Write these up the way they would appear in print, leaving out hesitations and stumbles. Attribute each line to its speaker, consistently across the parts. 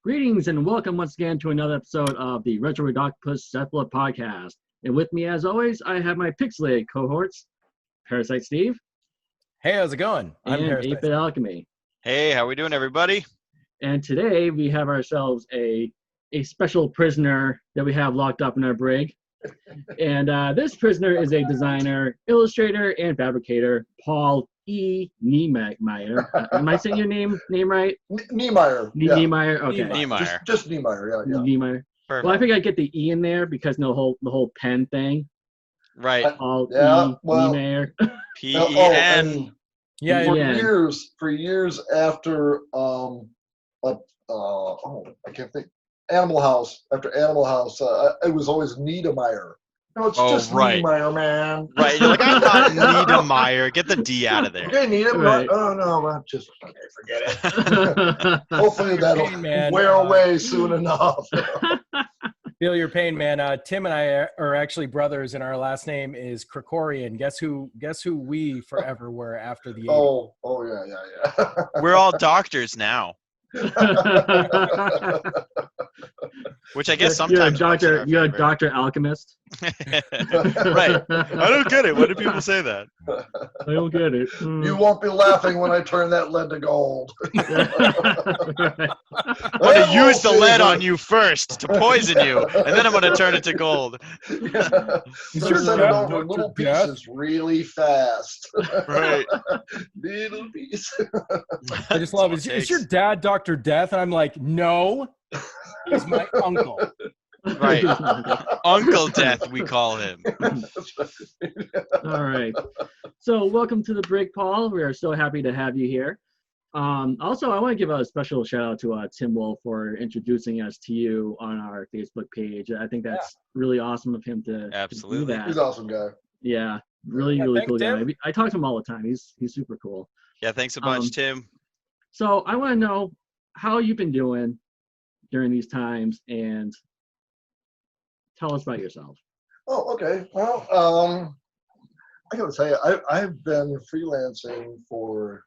Speaker 1: Greetings and welcome once again to another episode of the Retro Ridoctopus Cephala podcast. And with me, as always, I have my pixelated cohorts, Parasite Steve.
Speaker 2: Hey, how's it going?
Speaker 1: I'm and 8-Bit Alchemy.
Speaker 3: Hey, how we doing, everybody?
Speaker 1: And today we have ourselves a special prisoner that we have locked up in our brig. And this prisoner is a designer, illustrator, and fabricator, Paul E. Niemeyer. Am I saying your name right?
Speaker 4: Niemeyer.
Speaker 1: Niemeyer. Okay.
Speaker 3: Niemeyer.
Speaker 4: Just Niemeyer. Yeah.
Speaker 1: Niemeyer.
Speaker 3: Perfect.
Speaker 1: Well, I think I get the E in there because the whole pen thing.
Speaker 3: Right.
Speaker 1: Paul Niemeyer.
Speaker 3: P-E-N.
Speaker 4: For years after I can't think. Animal House. After Animal House, it was always Niemeyer. No, it's just
Speaker 3: right.
Speaker 4: Niemeyer, man.
Speaker 3: Right. You're like, I'm not Niemeyer. Get the D out of there.
Speaker 4: Okay, Niemeyer.
Speaker 1: Right.
Speaker 4: Oh no, well, just forget it. Hopefully that'll
Speaker 2: man.
Speaker 4: wear away soon enough.
Speaker 2: Feel your pain, man. Tim and I are actually brothers, and our last name is Krikorian. Guess who we forever were after the 80s?
Speaker 4: Oh yeah.
Speaker 3: We're all doctors now. Which I guess sometimes
Speaker 1: you're a doctor alchemist.
Speaker 3: Right. I don't get it. Why do people say that?
Speaker 1: I don't get it.
Speaker 4: You won't be laughing when I turn that lead to gold.
Speaker 3: I'm going to use the lead on you first to poison you, and then I'm going to turn it to gold.
Speaker 4: Yeah. So send it over in little pieces really fast.
Speaker 3: Right.
Speaker 4: Little pieces.
Speaker 2: I just love it. Is your dad Dr. Death? And I'm like, no, he's my uncle.
Speaker 3: Right. Uncle Death, we call him.
Speaker 1: All right. So welcome to the break, Paul. We are so happy to have you here. Also, I want to give a special shout out to Tim Wolf for introducing us to you on our Facebook page. I think that's really awesome of him to do that.
Speaker 4: He's an awesome guy.
Speaker 1: Yeah, really cool guy. I talk to him all the time. He's super cool.
Speaker 3: Yeah, thanks a bunch, Tim.
Speaker 1: So I want to know how you've been doing during these times and tell us about yourself.
Speaker 4: Oh, okay. Well, I gotta tell you, I've been freelancing for,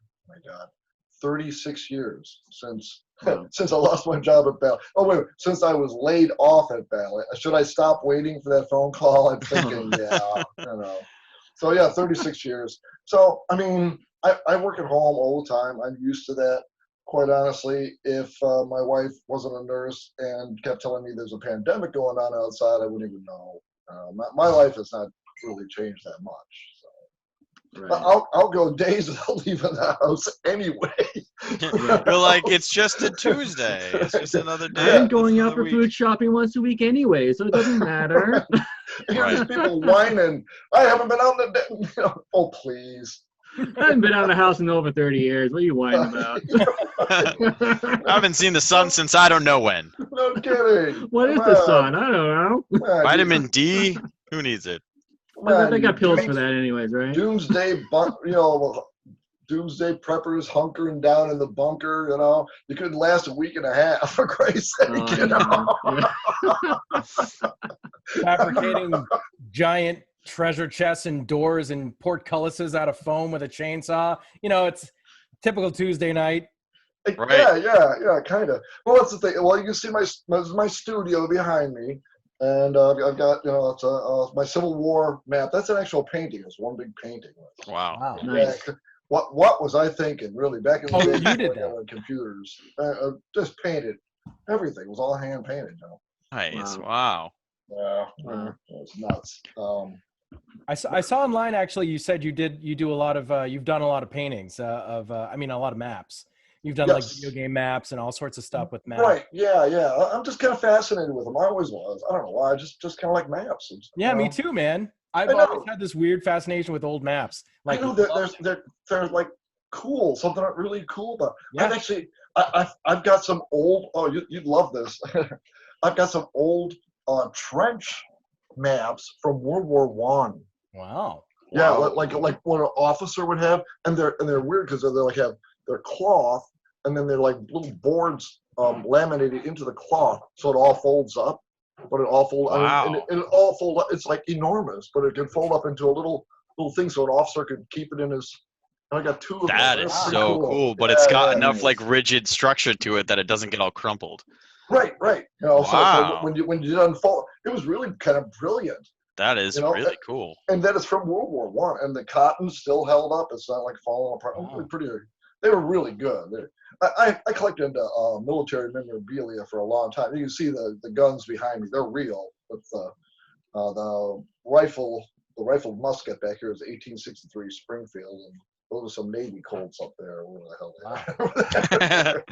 Speaker 4: 36 years since I lost my job at Bally. Oh wait, since I was laid off at Bally. Should I stop waiting for that phone call? I'm thinking, So yeah, 36 years. So I mean, I work at home all the time. I'm used to that. Quite honestly, if my wife wasn't a nurse and kept telling me there's a pandemic going on outside, I wouldn't even know. My life has not really changed that much. So. Right. I'll go days without leaving the house anyway.
Speaker 3: You're like, it's just a Tuesday. It's just another day.
Speaker 1: I'm going out for food shopping once a week anyway, so it doesn't matter.
Speaker 4: Here's people whining. I haven't been out in the day. Oh, please.
Speaker 1: I haven't been out of the house in over 30 years. What are you whining about?
Speaker 3: I haven't seen the sun since I don't know when.
Speaker 4: No kidding.
Speaker 1: What is the sun? I don't know.
Speaker 3: Vitamin D? Who needs it?
Speaker 1: Well, they got pills for that anyways, right?
Speaker 4: Doomsday preppers hunkering down in the bunker, You couldn't last a week and a half, for Christ's sake,
Speaker 2: Fabricating giant treasure chests and doors and portcullises out of foam with a chainsaw. It's typical Tuesday night.
Speaker 3: Right.
Speaker 4: Yeah, kind of. Well, that's the thing. Well, you can see my studio behind me, and I've got it's my Civil War map. That's an actual painting. It's one big painting.
Speaker 3: Wow.
Speaker 1: Nice.
Speaker 4: What was I thinking? Really, back in the day,
Speaker 2: you did that
Speaker 4: on computers, just painted. Everything was all hand painted.
Speaker 3: Nice. Wow.
Speaker 4: Yeah, it's nuts.
Speaker 2: I saw online actually. You said you've done a lot of paintings a lot of maps. You've done like video game maps and all sorts of stuff with maps.
Speaker 4: Right. Yeah. I'm just kind of fascinated with them. I always was. I don't know why. I just kind of like maps.
Speaker 2: Me too, man. I've always had this weird fascination with old maps. Like,
Speaker 4: I know they're like cool. Something really cool about.
Speaker 2: Yeah.
Speaker 4: I've got some old. Oh, you'd love this. I've got some old trench maps from World War One.
Speaker 2: Wow.
Speaker 4: Yeah, like what an officer would have, and they're weird because they're cloth, and then they're like little boards laminated into the cloth, so it all folds up. But it all fold.
Speaker 3: Wow.
Speaker 4: And it all fold up. It's like enormous, but it can fold up into a little thing, so an officer could keep it in his I got 2 of them.
Speaker 3: That
Speaker 4: They're
Speaker 3: is
Speaker 4: pretty
Speaker 3: so cool, but
Speaker 4: Yeah,
Speaker 3: it's got
Speaker 4: yeah.
Speaker 3: enough like rigid structure to it that it doesn't get all crumpled.
Speaker 4: Right. You know, so
Speaker 3: Wow.
Speaker 4: when you unfold, it was really kind of brilliant.
Speaker 3: That is
Speaker 4: You know,
Speaker 3: really cool.
Speaker 4: And that is from World War One, and the cotton still held up. It's not like falling apart.
Speaker 2: Wow.
Speaker 4: They were really good. I collected military memorabilia for a long time. You can see the guns behind me; they're real. But the rifle musket back here is 1863 Springfield, and those are some Navy Colts up there. Where the hell they are.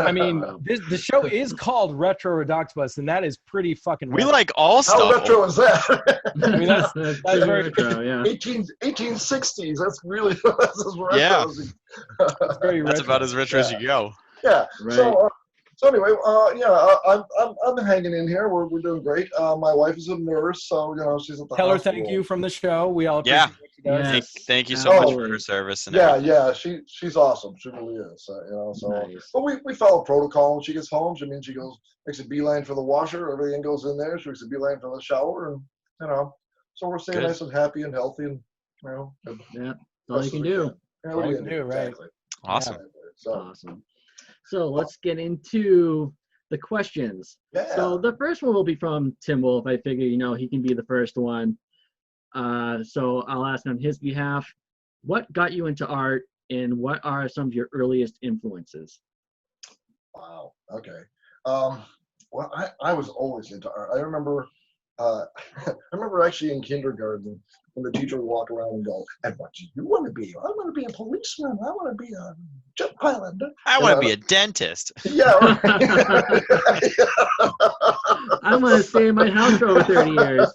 Speaker 2: I mean, the show is called Retro Ridoctopus, and that is pretty fucking.
Speaker 3: We like all
Speaker 4: How
Speaker 3: stuff.
Speaker 4: retro is that?
Speaker 2: I mean, that's very
Speaker 1: retro, yeah.
Speaker 4: 1860s. That's really that's as retro
Speaker 3: Yeah.
Speaker 4: as
Speaker 2: That's very
Speaker 3: That's
Speaker 2: retro.
Speaker 3: about as retro as you go.
Speaker 4: Yeah.
Speaker 1: Right.
Speaker 4: So anyway, I'm hanging in here. We're doing great. My wife is a nurse, so she's at the
Speaker 2: Tell her
Speaker 4: hospital.
Speaker 2: thank you from the show. We all appreciate
Speaker 3: Yeah.
Speaker 2: what she does.
Speaker 1: Yes.
Speaker 3: Thank you so much for
Speaker 1: Absolutely.
Speaker 3: her service and everything.
Speaker 4: Yeah, she's awesome. She really is. So
Speaker 1: Nice.
Speaker 4: but we follow protocol. When she gets home, she goes makes a beeline for the washer. Everything goes in there. She makes a beeline for the shower, and so we're staying
Speaker 3: Good.
Speaker 4: nice and happy and healthy, and
Speaker 1: Yeah, that's all you can do.
Speaker 4: Yeah,
Speaker 2: All
Speaker 4: what are
Speaker 2: you
Speaker 4: you
Speaker 2: can
Speaker 4: gonna
Speaker 2: do, right.
Speaker 4: Exactly.
Speaker 3: Awesome.
Speaker 4: So
Speaker 1: Awesome. So let's get into the questions.
Speaker 4: yeah.
Speaker 1: So the first one will be from Tim Wolf. I figure, he can be the first one. So I'll ask on his behalf, what got you into art and what are some of your earliest influences?
Speaker 4: Wow. Okay. Well, I was always into art. I remember actually in kindergarten when the teacher would walk around and go, "And what do you want to be? I want to be a policeman. I want to be a jet pilot.
Speaker 3: I want to be a dentist.
Speaker 4: Yeah. Right.
Speaker 1: I want to stay in my house for over 30 years.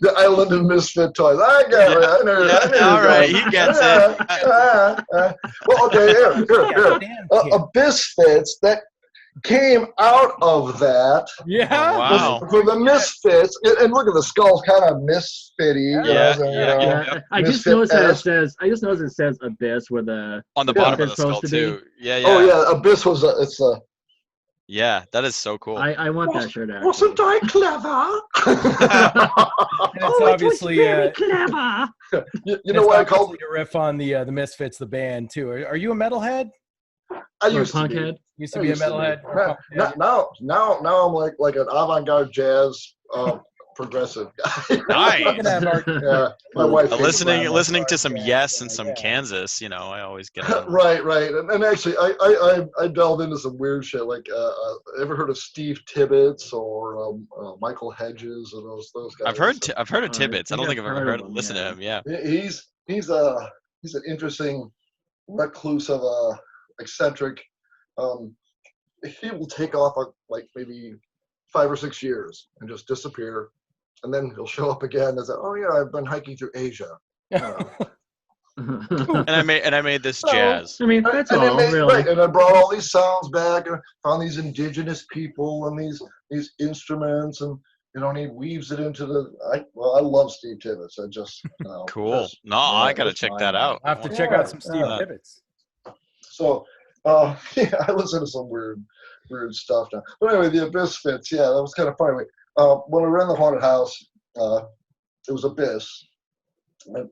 Speaker 4: The Island of Misfit Toys. I got it. I knew it.
Speaker 3: All right, he gets it.
Speaker 4: Well, okay, here.
Speaker 2: Damn,
Speaker 4: Abyssfits that came out of that.
Speaker 2: yeah.
Speaker 3: Wow.
Speaker 4: For the Misfits, and look at the skull, kind of misfitty.
Speaker 3: Yeah.
Speaker 1: I just noticed that it says. I just noticed it says Abyss with a.
Speaker 3: On the bottom of
Speaker 1: it's
Speaker 3: the skull
Speaker 1: supposed to be.
Speaker 3: too. Yeah.
Speaker 4: Oh yeah, Abyss was it's a.
Speaker 3: Yeah, that is so cool.
Speaker 1: I want that shirt out.
Speaker 4: Wasn't I clever?
Speaker 2: And it's obviously
Speaker 1: clever.
Speaker 4: you know what I call
Speaker 2: a riff on the Misfits, the band too. Are you a metalhead?
Speaker 4: I
Speaker 1: Or
Speaker 4: used to be.
Speaker 1: Punkhead.
Speaker 2: Used to be a metalhead.
Speaker 4: Now I'm like an avant-garde jazz progressive guy.
Speaker 3: Nice.
Speaker 4: Yeah, my wife. hates
Speaker 3: Listening
Speaker 4: that.
Speaker 3: to some Yes and some Kansas, I always get it.
Speaker 4: Right, and actually, I delve into some weird shit. Like, ever heard of Steve Tibbetts or Michael Hedges or those guys?
Speaker 3: I've heard of Tibbetts. I don't think I've ever heard
Speaker 1: of him,
Speaker 3: listened to him. Yeah.
Speaker 4: He's an interesting recluse of a eccentric. He will take off like maybe 5 or 6 years and just disappear, and then he'll show up again and say, "Oh yeah, I've been hiking through Asia."
Speaker 3: And I made this jazz.
Speaker 1: I mean, that's
Speaker 4: and
Speaker 1: all, really.
Speaker 4: Right, and I brought all these sounds back and found these indigenous people and these instruments, and and he weaves it into I love Steve Tibbetts. I just
Speaker 3: Cool. No, I gotta check that out.
Speaker 2: I have to check out some Steve Tibbetts.
Speaker 4: So yeah, I listen to some weird stuff now. But anyway, the Abyssfits, yeah, that was kind of funny. When we were in the haunted house, it was Abyss.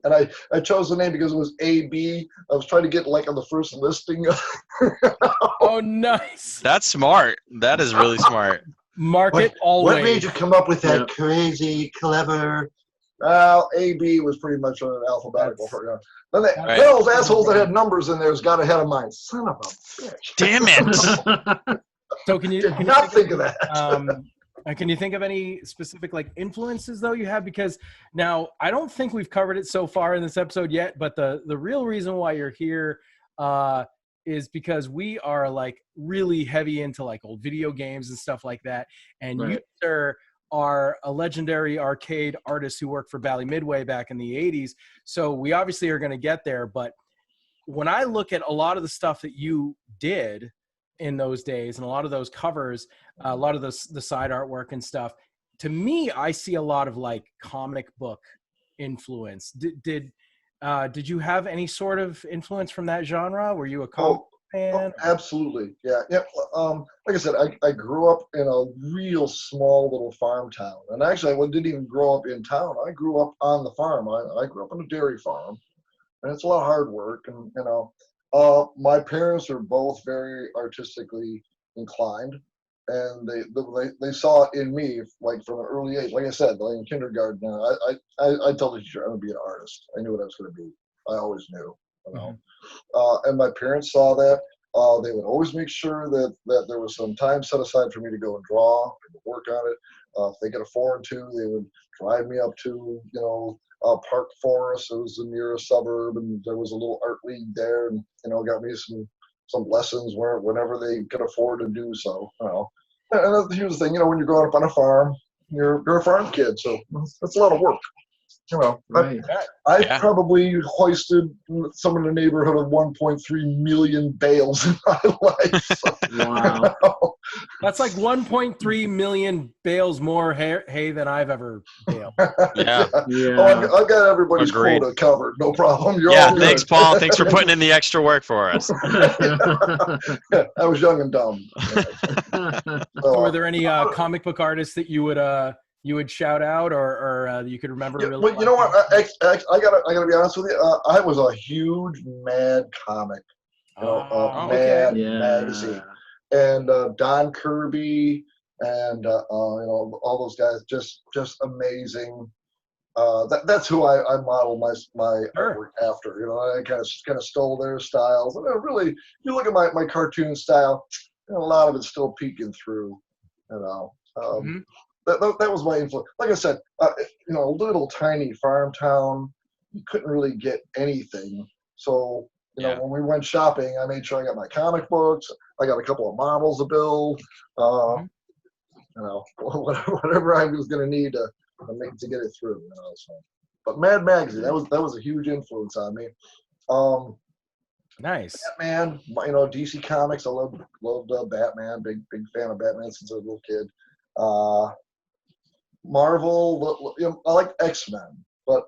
Speaker 4: And I chose the name because it was AB. I was trying to get like on the first listing.
Speaker 2: Oh, nice.
Speaker 3: That's smart. That is really smart.
Speaker 2: Market always.
Speaker 4: What made you come up with that crazy, clever? Well, AB was pretty much an alphabetical. Then those assholes that had numbers in there's got ahead of mine. Son of a bitch.
Speaker 3: Damn it.
Speaker 2: So can you
Speaker 4: not think of that?
Speaker 2: Can you think of any specific influences though you have? Because now I don't think we've covered it so far in this episode yet, but the real reason why you're here is because we are really heavy into old video games and stuff like that. And you, sir, are a legendary arcade artist who worked for Bally Midway back in the 80s. So we obviously are going to get there. But when I look at a lot of the stuff that you did in those days and a lot of those covers, a lot of the side artwork and stuff, to me, I see a lot of comic book influence. Did you have any sort of influence from that genre? Were you a comic fan?
Speaker 4: Oh, absolutely. Yeah. Like I said, I grew up in a real small little farm town. And actually, I didn't even grow up in town. I grew up on the farm. I grew up on a dairy farm. and it's a lot of hard work. And my parents are both very artistically inclined, and they saw it in me like from an early age. Like I said, like in kindergarten, I told the teacher I'm gonna be an artist. I knew what I was gonna be. I always knew. And my parents saw that. They would always make sure that there was some time set aside for me to go and draw and work on it. If they could afford to, they would drive me up to, Park Forest. It was the nearest suburb, and there was a little art league there, and got me some lessons whenever they could afford to do so. And here's the thing, when you're growing up on a farm, you're a farm kid, so that's a lot of work.
Speaker 1: Right.
Speaker 4: I've probably hoisted some in the neighborhood of 1.3 million bales in my life. So,
Speaker 1: Wow.
Speaker 2: That's like 1.3 million bales more hay than I've ever baled.
Speaker 3: Yeah.
Speaker 4: Oh, I got everybody's
Speaker 3: Agreed.
Speaker 4: quota covered. No problem. You're
Speaker 3: Yeah,
Speaker 4: all good.
Speaker 3: thanks, Paul. Thanks for putting in the extra work for us.
Speaker 4: I was young and dumb.
Speaker 2: So were there any comic book artists that you would shout out or you could remember?
Speaker 4: Yeah,
Speaker 2: really
Speaker 4: well, you know what? I gotta be honest with you. I was a huge Mad comic, Mad magazine, and Don Kirby and all those guys, just amazing. That's who I model my artwork after. I kind of stole their styles. And really, if you look at my cartoon style, a lot of it's still peeking through. That was my influence. Like I said, a little tiny farm town, you couldn't really get anything. So, when we went shopping, I made sure I got my comic books. I got a couple of models to build. Whatever I was going to need to get it through. So. But Mad Magazine, that was a huge influence on me.
Speaker 2: Nice.
Speaker 4: Batman, DC Comics. I loved Batman. Big fan of Batman since I was a little kid. Marvel, I like X-Men, but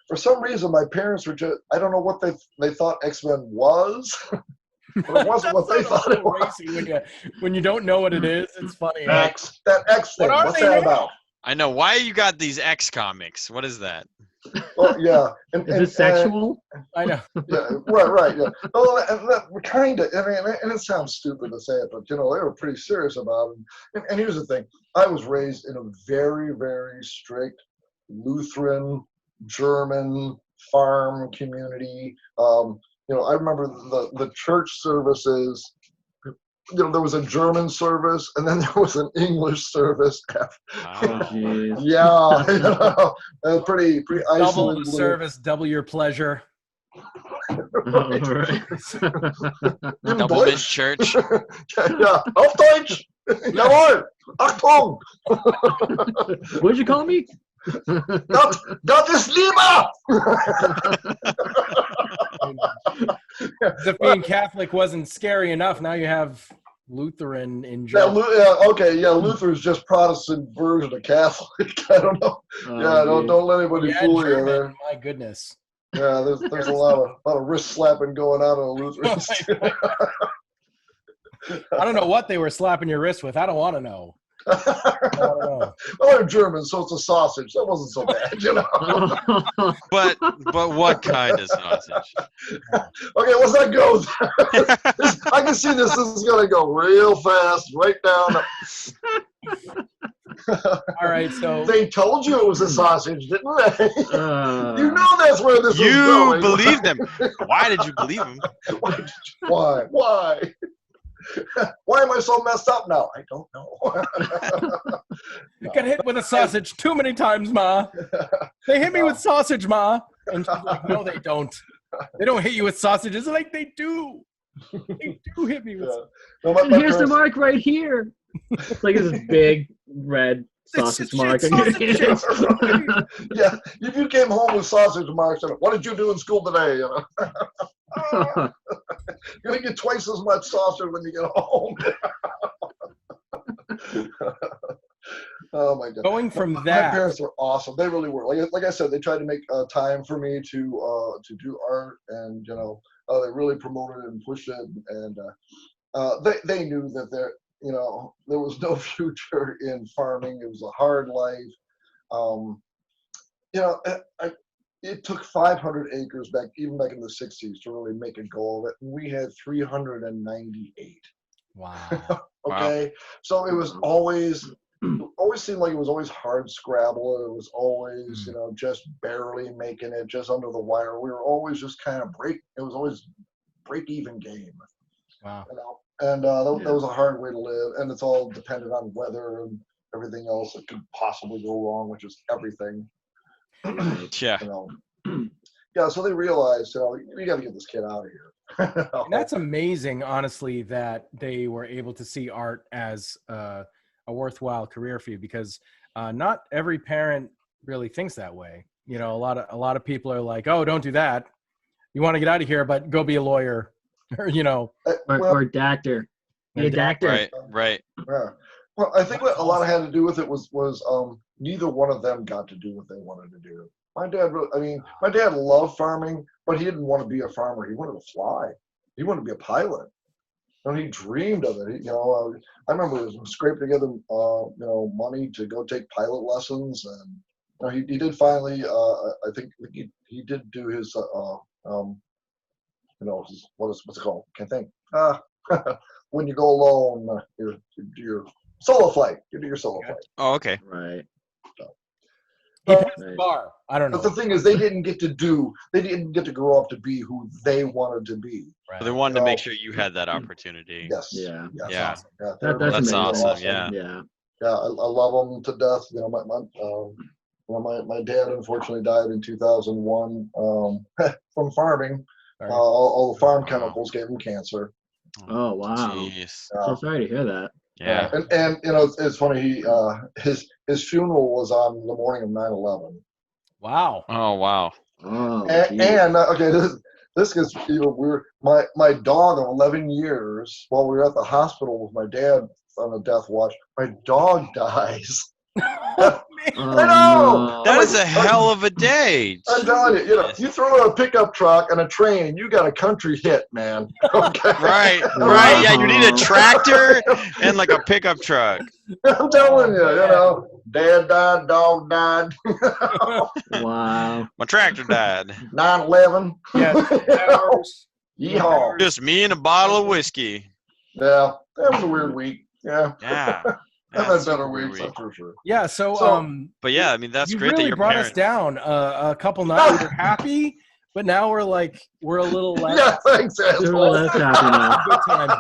Speaker 4: for some reason my parents were I don't know what they thought X-Men was, but it wasn't what they thought it was.
Speaker 2: When you don't know what it is, it's funny.
Speaker 4: That X thing, what's that about?
Speaker 3: I know. Why you got these X comics? What is that?
Speaker 4: Well, yeah.
Speaker 1: Is it sexual?
Speaker 2: I know.
Speaker 4: Yeah, right, yeah. Well, kind of, and it sounds stupid to say it, but, they were pretty serious about it. And here's the thing. I was raised in a very, very strict Lutheran, German farm community. I remember the church services. There was a German service, and then there was an English service. Yeah, pretty
Speaker 2: double
Speaker 4: isolated.
Speaker 2: the service, double your pleasure.
Speaker 1: Right.
Speaker 3: Double mint church.
Speaker 4: Ja, auf Deutsch. Jawohl. Achtung.
Speaker 1: What'd you call me?
Speaker 4: Gott ist lieber.
Speaker 2: If being Catholic wasn't scary enough, now you have Lutheran in Germany.
Speaker 4: Luther is just Protestant version of Catholic. I don't know. Don't let anybody fool you there.
Speaker 2: My goodness.
Speaker 4: Yeah, there's a lot of wrist slapping going on in the Lutherans.
Speaker 2: I don't know what they were slapping your wrist with. I don't want to know.
Speaker 4: Well, they're German, so it's a sausage. That wasn't so bad,
Speaker 3: But what kind of sausage?
Speaker 4: Okay, let's not go. I can see this. This is gonna go real fast, right down.
Speaker 2: All right, so
Speaker 4: they told you it was a sausage, didn't they? You know that's where this was going.
Speaker 3: You believed them. Why did you believe them?
Speaker 4: Why? Why am I so messed up now? I don't know.
Speaker 2: I got hit with a sausage too many times, Ma. They hit me with sausage, Ma. And she's like, no, they don't. They don't hit you with sausages. Like, they do. They do hit me with
Speaker 1: sausages. Here's the mark right here. It's like this big red sausage mark.
Speaker 4: Yeah, if you came home with sausage marks, what did you do in school today? You're gonna get twice as much sausage when you get home. Oh my God!
Speaker 2: Going from that,
Speaker 4: my parents were awesome. They really were. Like I said, they tried to make time for me to do art, and they really promoted it and pushed it, and they knew that there was no future in farming. It was a hard life. it took 500 acres even back in the 60s to really make a go of it. And we had 398.
Speaker 2: Wow.
Speaker 4: Okay. So it was always seemed like it was always hard scrabble. It was always, just barely making it, just under the wire. We were always just kind of it was always break even game.
Speaker 2: Wow.
Speaker 4: And that was a hard way to live. And it's all dependent on weather and everything else that could possibly go wrong, which is everything.
Speaker 3: Yeah.
Speaker 4: Yeah, so they realized, we got to get this kid out of here.
Speaker 2: And that's amazing, honestly, that they were able to see art as a worthwhile career for you, because not every parent really thinks that way. A lot of people are like, "Oh, don't do that. You want to get out of here, but go be a lawyer," or
Speaker 1: or a doctor. Be a doctor.
Speaker 3: Right.
Speaker 4: Yeah. Well, I think what a lot had to do with it was neither one of them got to do what they wanted to do. My dad loved farming, but he didn't want to be a farmer. He wanted to fly. He wanted to be a pilot. He dreamed of it. I remember scraping together, money to go take pilot lessons, and he did finally. I think he did do his, what's it called? Can't think. When you go alone, your solo flight. You do your solo flight.
Speaker 3: Oh, okay.
Speaker 1: Right.
Speaker 2: He passed the bar. I don't know.
Speaker 4: But the thing is, they didn't get to grow up to be who they wanted to be.
Speaker 2: Right.
Speaker 3: So they wanted to make sure you had that opportunity.
Speaker 4: Yes.
Speaker 1: Yeah.
Speaker 3: Yeah.
Speaker 1: That's
Speaker 3: awesome. Yeah.
Speaker 1: Yeah.
Speaker 4: Yeah, I love them to death. My dad unfortunately died in 2001 from farming. All the farm chemicals gave him cancer.
Speaker 1: Oh wow!
Speaker 3: Jeez.
Speaker 1: So sorry to hear that.
Speaker 3: Yeah.
Speaker 4: And it's funny. His funeral was on the morning of 9/11.
Speaker 2: Wow.
Speaker 3: Oh wow.
Speaker 1: Oh.
Speaker 4: And okay, this gets even weird. My dog of 11 years, while we were at the hospital with my dad on a death watch, my dog dies.
Speaker 1: Oh,
Speaker 4: I know.
Speaker 1: No.
Speaker 3: That is a hell of a day.
Speaker 4: I'm telling you, you throw a pickup truck and a train, and you got a country hit, man. Okay.
Speaker 3: Right.
Speaker 1: Wow.
Speaker 3: Yeah, you need a tractor and like a pickup truck.
Speaker 4: I'm telling you, dad died, dog died.
Speaker 1: Wow.
Speaker 3: My tractor died.
Speaker 4: 9/11.
Speaker 2: Yeah.
Speaker 4: Yeehaw.
Speaker 3: Just me and a bottle of whiskey.
Speaker 4: Yeah, that was a weird week. Yeah.
Speaker 3: Yeah.
Speaker 4: I've had better weeks, that's for sure.
Speaker 2: Yeah. So
Speaker 3: But yeah, I mean that's
Speaker 2: you
Speaker 3: great
Speaker 2: really
Speaker 3: that your
Speaker 2: brought
Speaker 3: parents
Speaker 2: us down a couple nights. We were happy, but now we're a little less.
Speaker 4: Yeah, thanks,
Speaker 1: You're a
Speaker 4: asshole.
Speaker 1: little less happy now.
Speaker 2: Good times.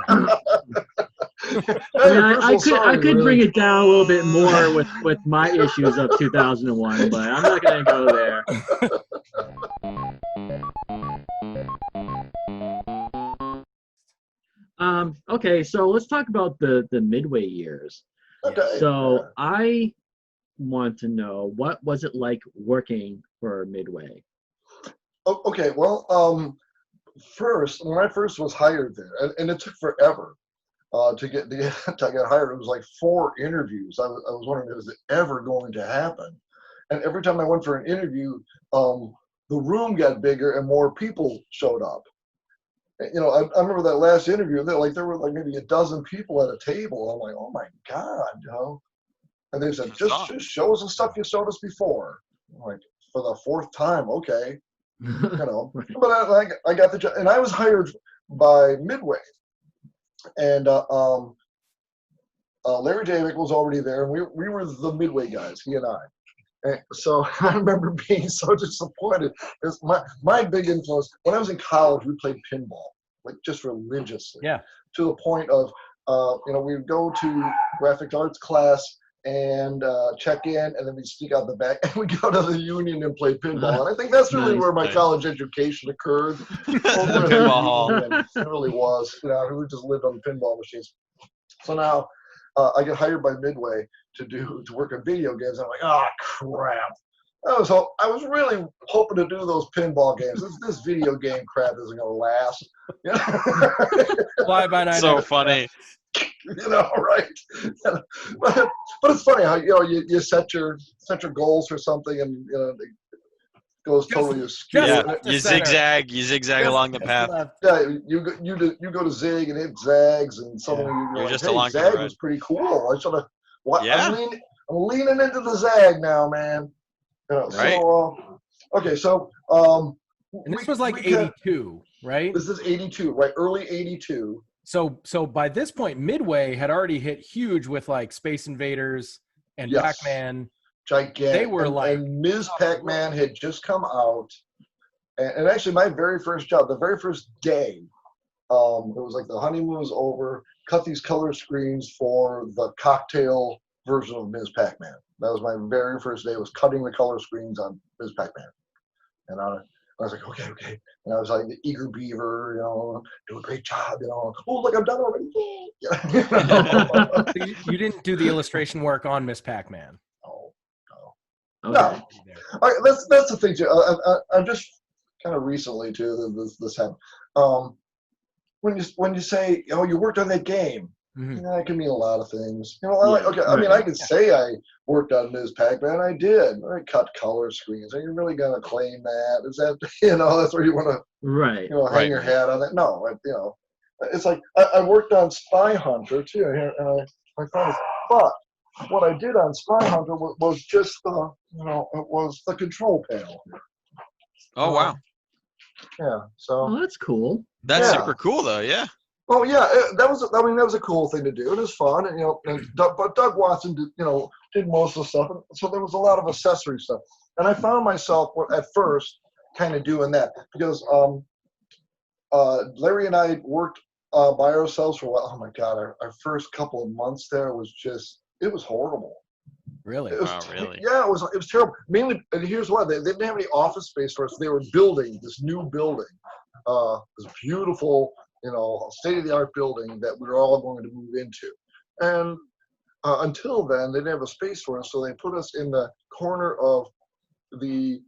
Speaker 1: I could bring it down a little bit more with my issues of 2001, but I'm not going to go there. Okay, so let's talk about the Midway years.
Speaker 4: Okay.
Speaker 1: So I want to know, what was it like working for Midway?
Speaker 4: Okay, well, when I first was hired there, and it took forever to get hired. It was like 4 interviews. I was wondering, is it ever going to happen? And every time I went for an interview, the room got bigger and more people showed up. I remember that last interview. There were like maybe a dozen people at a table. I'm like, oh my god, And they said, just show us the stuff you showed us before. I'm like, for the 4th time, okay. But I got the job, and I was hired by Midway, and Larry Davick was already there, and we were the Midway guys, he and I. And so I remember being so disappointed. My big influence when I was in college, we played pinball, like just religiously.
Speaker 2: Yeah.
Speaker 4: To the point of, we would go to graphic arts class and check in, and then we sneak out the back, and we go to the union and play pinball. And I think that's really where my college education occurred.
Speaker 3: Pinball hall.
Speaker 4: It really was. We just lived on pinball machines. So now I get hired by Midway to work on video games. I'm like, oh crap. I was really hoping to do those pinball games. This video game crap isn't gonna last.
Speaker 2: Fly by night.
Speaker 3: So funny.
Speaker 4: Right? But it's funny how you set your goals for something, and it goes totally askew.
Speaker 3: Yeah, you zigzag along the path.
Speaker 4: Yeah, you go to zig and it zags, and suddenly you're like,
Speaker 3: just
Speaker 4: hey,
Speaker 3: along for the
Speaker 4: zag
Speaker 3: ride.
Speaker 4: was pretty cool. I should have. What?
Speaker 3: Yeah.
Speaker 4: I'm leaning into the zag now, man.
Speaker 3: Right.
Speaker 4: So Okay, so
Speaker 2: And this was like 82, right?
Speaker 4: This is 82, right? Early 82.
Speaker 2: So by this point, Midway had already hit huge with like Space Invaders and
Speaker 4: Yes.
Speaker 2: Pac-Man.
Speaker 4: Gigantic.
Speaker 2: They were
Speaker 4: and Ms. Pac-Man had just come out. And actually, my very first job, the very first day, it was like the honeymoon was over, cut these color screens for the cocktail version of Ms. Pac-Man. That was my very first day, was cutting the color screens on Ms. Pac-Man. And I was like, okay. And I was like the eager beaver, do a great job, Oh, look, I'm done already.
Speaker 2: You didn't do the illustration work on Miss Pac-Man.
Speaker 1: Okay.
Speaker 4: No. All right, that's the thing too. I'm just kind of recently too. This happened. When you say, you worked on that game, that can mean a lot of things. I can say I worked on Ms. Pac-Man. I did. I cut color screens. Are you really gonna claim that? Is that that's where you want to hang your hat on that? No, it's like I worked on Spy Hunter too, and I found it, but what I did on Spy Hunter was just the it was the control panel.
Speaker 3: Oh wow.
Speaker 4: Yeah. So.
Speaker 1: Oh, that's cool.
Speaker 3: That's super cool though. Yeah.
Speaker 4: Oh yeah, that was a cool thing to do. It was fun, but Doug Watson did most of the stuff, and so there was a lot of accessory stuff. And I found myself at first kind of doing that because Larry and I worked by ourselves for a while. Oh my God, our first couple of months there was it was horrible.
Speaker 2: Really?
Speaker 3: Really?
Speaker 4: Yeah, it was terrible. Mainly, and here's why: they didn't have any office space for us. They were building this new building, this beautiful, state-of-the-art building that we were all going to move into. And until then, they didn't have a space for us, so they put us in the corner of the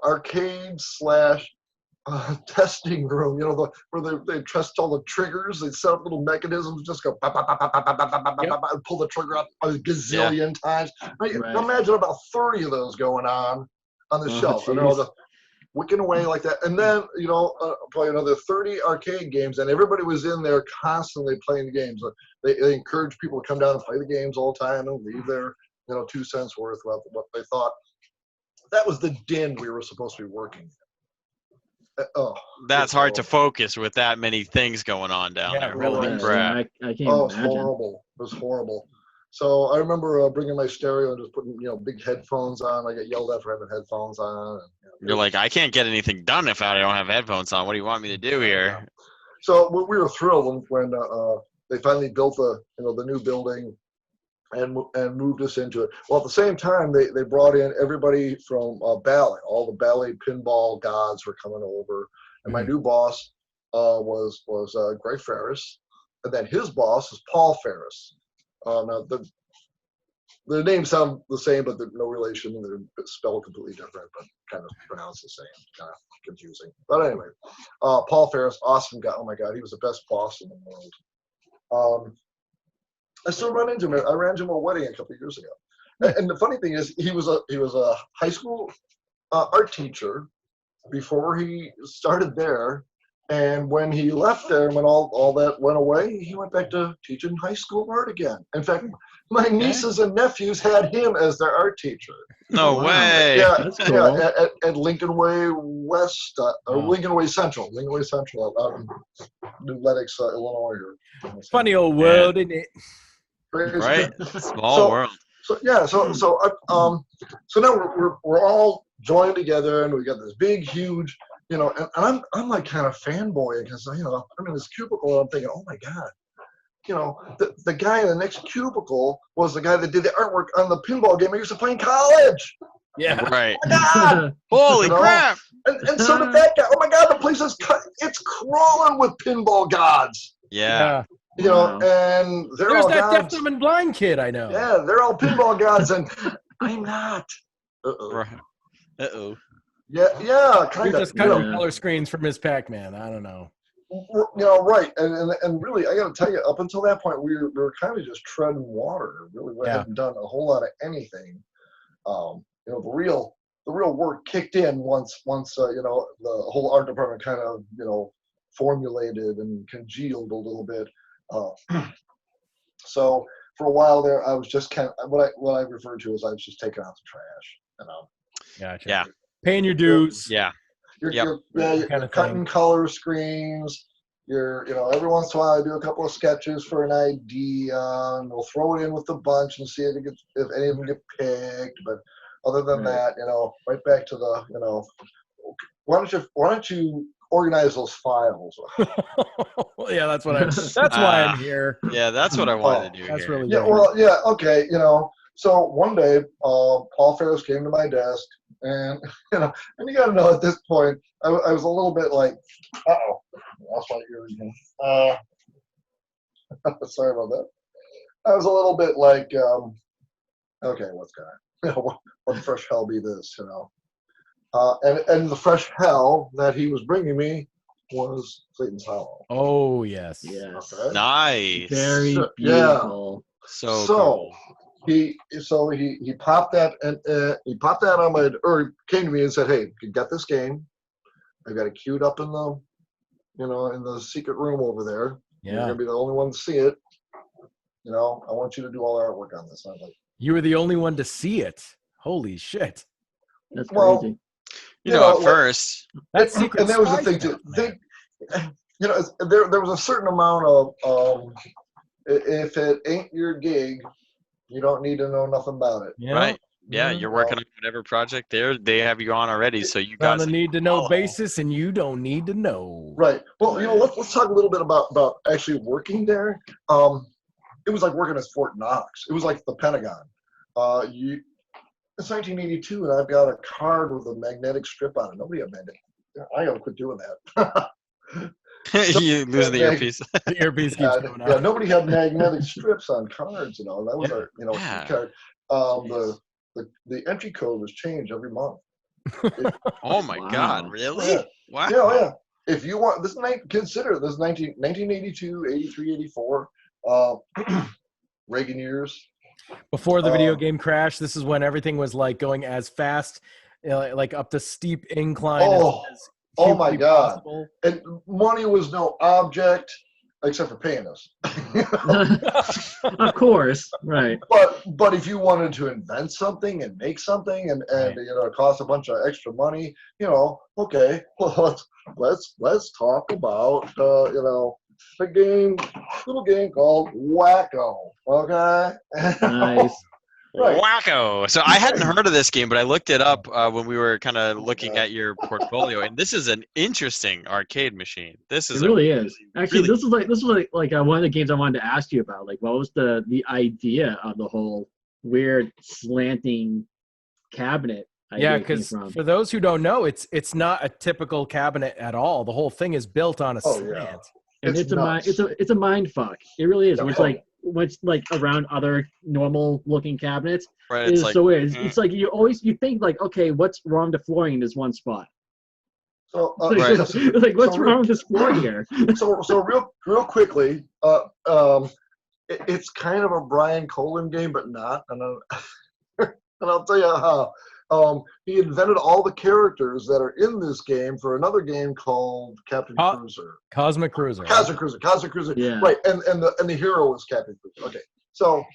Speaker 4: arcade / testing room, where they test all the triggers. They set up little mechanisms, just go and pull the trigger up a gazillion times. Imagine about 30 of those going on the shelf, and they're all just wicking away like that. And then probably another 30 arcade games, and everybody was in there constantly playing the games. They encouraged people to come down and play the games all the time and leave their 2 cents worth about what they thought. That was the din we were supposed to be working in.
Speaker 3: That's hard to focus with that many things going on down there. Holy crap.
Speaker 1: I can't
Speaker 4: imagine.
Speaker 1: imagine.
Speaker 4: It was horrible. So I remember bringing my stereo and just putting big headphones on. I get yelled at for having headphones on. And,
Speaker 3: You're like, I can't get anything done if I don't have headphones on. What do you want me to do here?
Speaker 4: So we were thrilled when they finally built the new building and moved us into it. Well, at the same time, they brought in everybody from Bally. All the Bally pinball gods were coming over, and my new boss was Greg Ferris, and then his boss is Paul Ferris. Now the names sound the same, but they're no relation. They're spelled completely different, but kind of pronounced the same. Kind of confusing. But anyway, Paul Ferris, awesome guy. Oh my God, he was the best boss in the world. I still run into him. I ran into him at a wedding a couple of years ago. And the funny thing is, he was a high school art teacher before he started there. And when he left there, when all that went away, he went back to teaching high school art again. In fact, my nieces and nephews had him as their art teacher.
Speaker 3: No way.
Speaker 4: Yeah,
Speaker 1: That's cool.
Speaker 4: at Lincoln Way West, or Lincoln Way Central, out in New Lenox, Illinois.
Speaker 2: Funny old world, isn't it?
Speaker 3: Right? Small world.
Speaker 4: So now we're all joined together, and we got this big, huge, and I'm like kind of fanboy because I'm in this cubicle and I'm thinking, oh my God, the guy in the next cubicle was the guy that did the artwork on the pinball game I used to play in college.
Speaker 2: Yeah.
Speaker 3: Right.
Speaker 4: Oh my God!
Speaker 3: Holy crap!
Speaker 4: And so did that guy. Oh my God, the place is it's crawling with pinball gods.
Speaker 3: Yeah.
Speaker 4: And
Speaker 2: There's
Speaker 4: all
Speaker 2: that
Speaker 4: gods.
Speaker 2: deaf, dumb, and blind kid I know.
Speaker 4: Yeah, they're all pinball gods, and I'm not.
Speaker 3: Right. Uh-oh.
Speaker 4: Yeah,
Speaker 2: You're
Speaker 4: kind of.
Speaker 2: just cutting color screens for Miss Pac-Man. I don't know.
Speaker 4: Right, and really, I got to tell you, up until that point, we were kind of just treading water. Really, we hadn't done a whole lot of anything. The real work kicked in once the whole art department kind of formulated and congealed a little bit. So for a while there, I was just kind of what I refer to as I was just taking out the trash.
Speaker 2: Gotcha.
Speaker 3: Yeah.
Speaker 2: Paying your dues.
Speaker 3: Yeah.
Speaker 4: You're
Speaker 2: Kind of
Speaker 4: cutting color screens. Every once in a while I do a couple of sketches for an idea, and we'll throw it in with the bunch and see if any of them get picked. But other than that, right back to the, why don't you organize those files?
Speaker 2: Yeah, that's what that's why I'm here.
Speaker 3: Yeah, that's what I wanted to do.
Speaker 2: That's
Speaker 3: here.
Speaker 2: really
Speaker 4: okay. So one day, Paul Ferris came to my desk, and and you got to know at this point, I was a little bit like, lost my ear again. Sorry about that. I was a little bit like, okay, what's gonna, what fresh hell be this, and the fresh hell that he was bringing me was Satan's Hollow.
Speaker 2: Oh yes.
Speaker 4: Okay.
Speaker 3: Nice.
Speaker 1: Very beautiful.
Speaker 3: So cool.
Speaker 4: he popped that and he popped that on my, or came to me and said, "Hey, you got this game? I got it queued up in the, in the secret room over there.
Speaker 2: Yeah.
Speaker 4: You're gonna be the only one to see it. I want you to do all the artwork on this." And I was like,
Speaker 2: "You were the only one to see it. Holy shit!"
Speaker 1: That's crazy.
Speaker 3: At first.
Speaker 2: That's secret.
Speaker 4: And that was the thing too. There was a certain amount of if it ain't your gig, you don't need to know nothing about it.
Speaker 2: Yeah.
Speaker 3: Right. Yeah, you're working on whatever project they have you on already, so you guys
Speaker 2: on a need to know basis, and you don't need to know.
Speaker 4: Right. Well, let's talk a little bit about actually working there. It was like working at Fort Knox. It was like the Pentagon. It's 1982, and I've got a card with a magnetic strip on it. Nobody had magnetic. I gotta quit doing that.
Speaker 3: You losing the earpiece.
Speaker 2: The earpiece keeps coming out.
Speaker 4: Yeah, nobody had magnetic strips on cards. That was our key card. The entry code was changed every month.
Speaker 3: Oh my God! Really?
Speaker 4: Yeah.
Speaker 3: Wow.
Speaker 4: Yeah. If you want this, consider this 1982, 83, 84, Reagan years.
Speaker 2: Before the video game crash, this is when everything was like going as fast, like up the steep incline.
Speaker 4: Oh my God!
Speaker 2: Possible.
Speaker 4: And money was no object except for paying us.
Speaker 1: Of course, right.
Speaker 4: But if you wanted to invent something and make something, and it costs a bunch of extra money, okay, well let's talk about little game called Wacko. Okay.
Speaker 1: Nice.
Speaker 4: Right.
Speaker 3: Wacko. So I hadn't heard of this game, but I looked it up when we were kind of looking at your portfolio, and this is an interesting arcade machine. It
Speaker 1: really is. Actually, this was like one of the games I wanted to ask you about. Like, what was the idea of the whole weird slanting cabinet?
Speaker 2: Yeah, because for those who don't know, it's not a typical cabinet at all. The whole thing is built on a slant.
Speaker 4: Yeah.
Speaker 1: And it's a mind fuck. It really is. What's like around other normal looking cabinets.
Speaker 3: Right.
Speaker 1: It's so weird. It's like you think like, okay, what's wrong to flooring in this one spot?
Speaker 4: So
Speaker 1: like what's wrong with this floor here?
Speaker 4: so real quickly, it's kind of a Brian Colin game, but not. And I'll tell you how. He invented all the characters that are in this game for another game called Captain Cruiser.
Speaker 2: Cosmic Cruiser.
Speaker 4: Cosmic Cruiser.
Speaker 1: Yeah.
Speaker 4: Right, and the hero was Captain Cruiser. Okay, so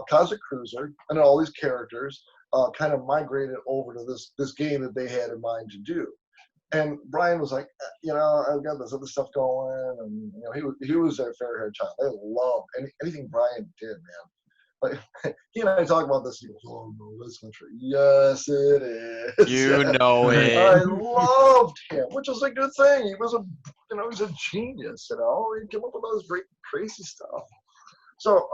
Speaker 4: Cosmic Cruiser and all these characters kind of migrated over to this game that they had in mind to do. And Brian was like, I've got this other stuff going, and he was their fair-haired child. They loved anything Brian did, man. Like, he and I talk about this. He goes, "Oh no, that's not true." Yes, it is.
Speaker 3: You know it.
Speaker 4: I loved him, which was a good thing. He was he's a genius. He came up with all this great, crazy stuff. So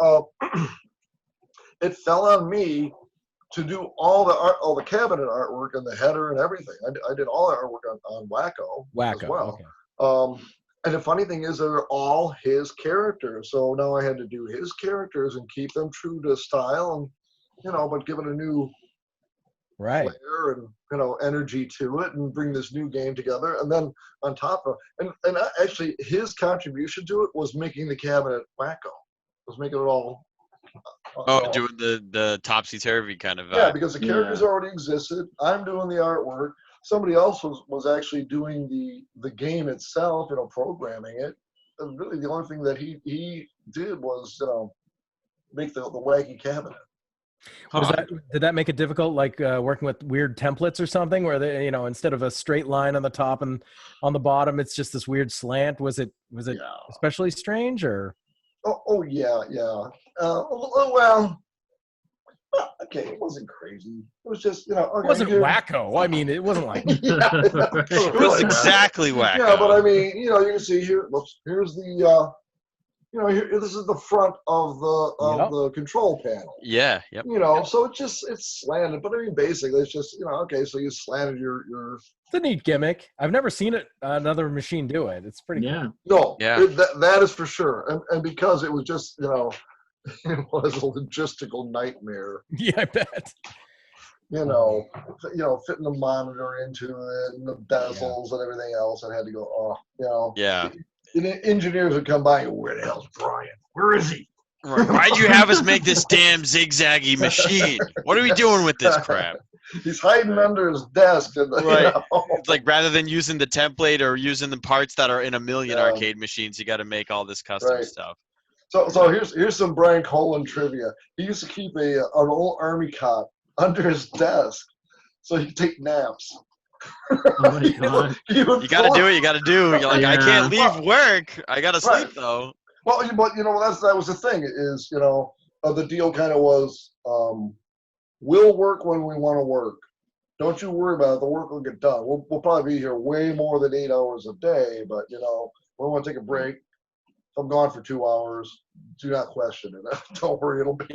Speaker 4: it fell on me to do all the cabinet artwork and the header and everything. I did all the artwork on Wacko as well.
Speaker 2: Okay.
Speaker 4: And the funny thing is, they're all his characters. So now I had to do his characters and keep them true to style, and but give it a new flair and energy to it, and bring this new game together. And then on top of and actually his contribution to it was making the cabinet Wacko. Was making it all.
Speaker 3: Doing the topsy-turvy kind of.
Speaker 4: Yeah, because the characters already existed. I'm doing the artwork. Somebody else was actually doing the game itself, programming it. And really, the only thing that he did was, make the wacky cabinet.
Speaker 2: Was that, did that make it difficult, like working with weird templates or something, where they, instead of a straight line on the top and on the bottom, it's just this weird slant? Was it especially strange, or?
Speaker 4: Yeah. Well, okay, it wasn't crazy. It was just, okay,
Speaker 2: It wasn't wacko. I mean, it wasn't like
Speaker 3: it was exactly wacko.
Speaker 4: Yeah, but I mean, you can see here. Here's the, this is the front of the control panel.
Speaker 3: Yeah. Yep.
Speaker 4: So it's slanted, but I mean, basically, it's just, okay, so you slanted your.
Speaker 2: It's a neat gimmick. I've never seen another machine do it. It's pretty cool.
Speaker 4: No,
Speaker 3: yeah,
Speaker 4: that is for sure, and because it was just, it was a logistical nightmare.
Speaker 2: Yeah, I bet.
Speaker 4: Fitting the monitor into it and the bezels and everything else, and had to go.
Speaker 3: Yeah.
Speaker 4: Engineers would come by and, where the hell's Brian? Where is he?
Speaker 3: Why'd you have us make this damn zigzaggy machine? What are we doing with this crap?
Speaker 4: He's hiding under his desk. And,
Speaker 3: It's like, rather than using the template or using the parts that are in a million arcade machines, you got to make all this custom stuff.
Speaker 4: So here's some Brian Colin trivia. He used to keep an old army cot under his desk so he could take naps.
Speaker 1: Oh my God.
Speaker 3: You got to do what you got to do. You're like, I can't leave work. I got to sleep though.
Speaker 4: Well, but that was the thing is, the deal kind of was, we'll work when we want to work. Don't you worry about it. The work will get done. We'll probably be here way more than 8 hours a day, but we want to take a break. If I'm gone for 2 hours, do not question it. Don't worry, it'll be.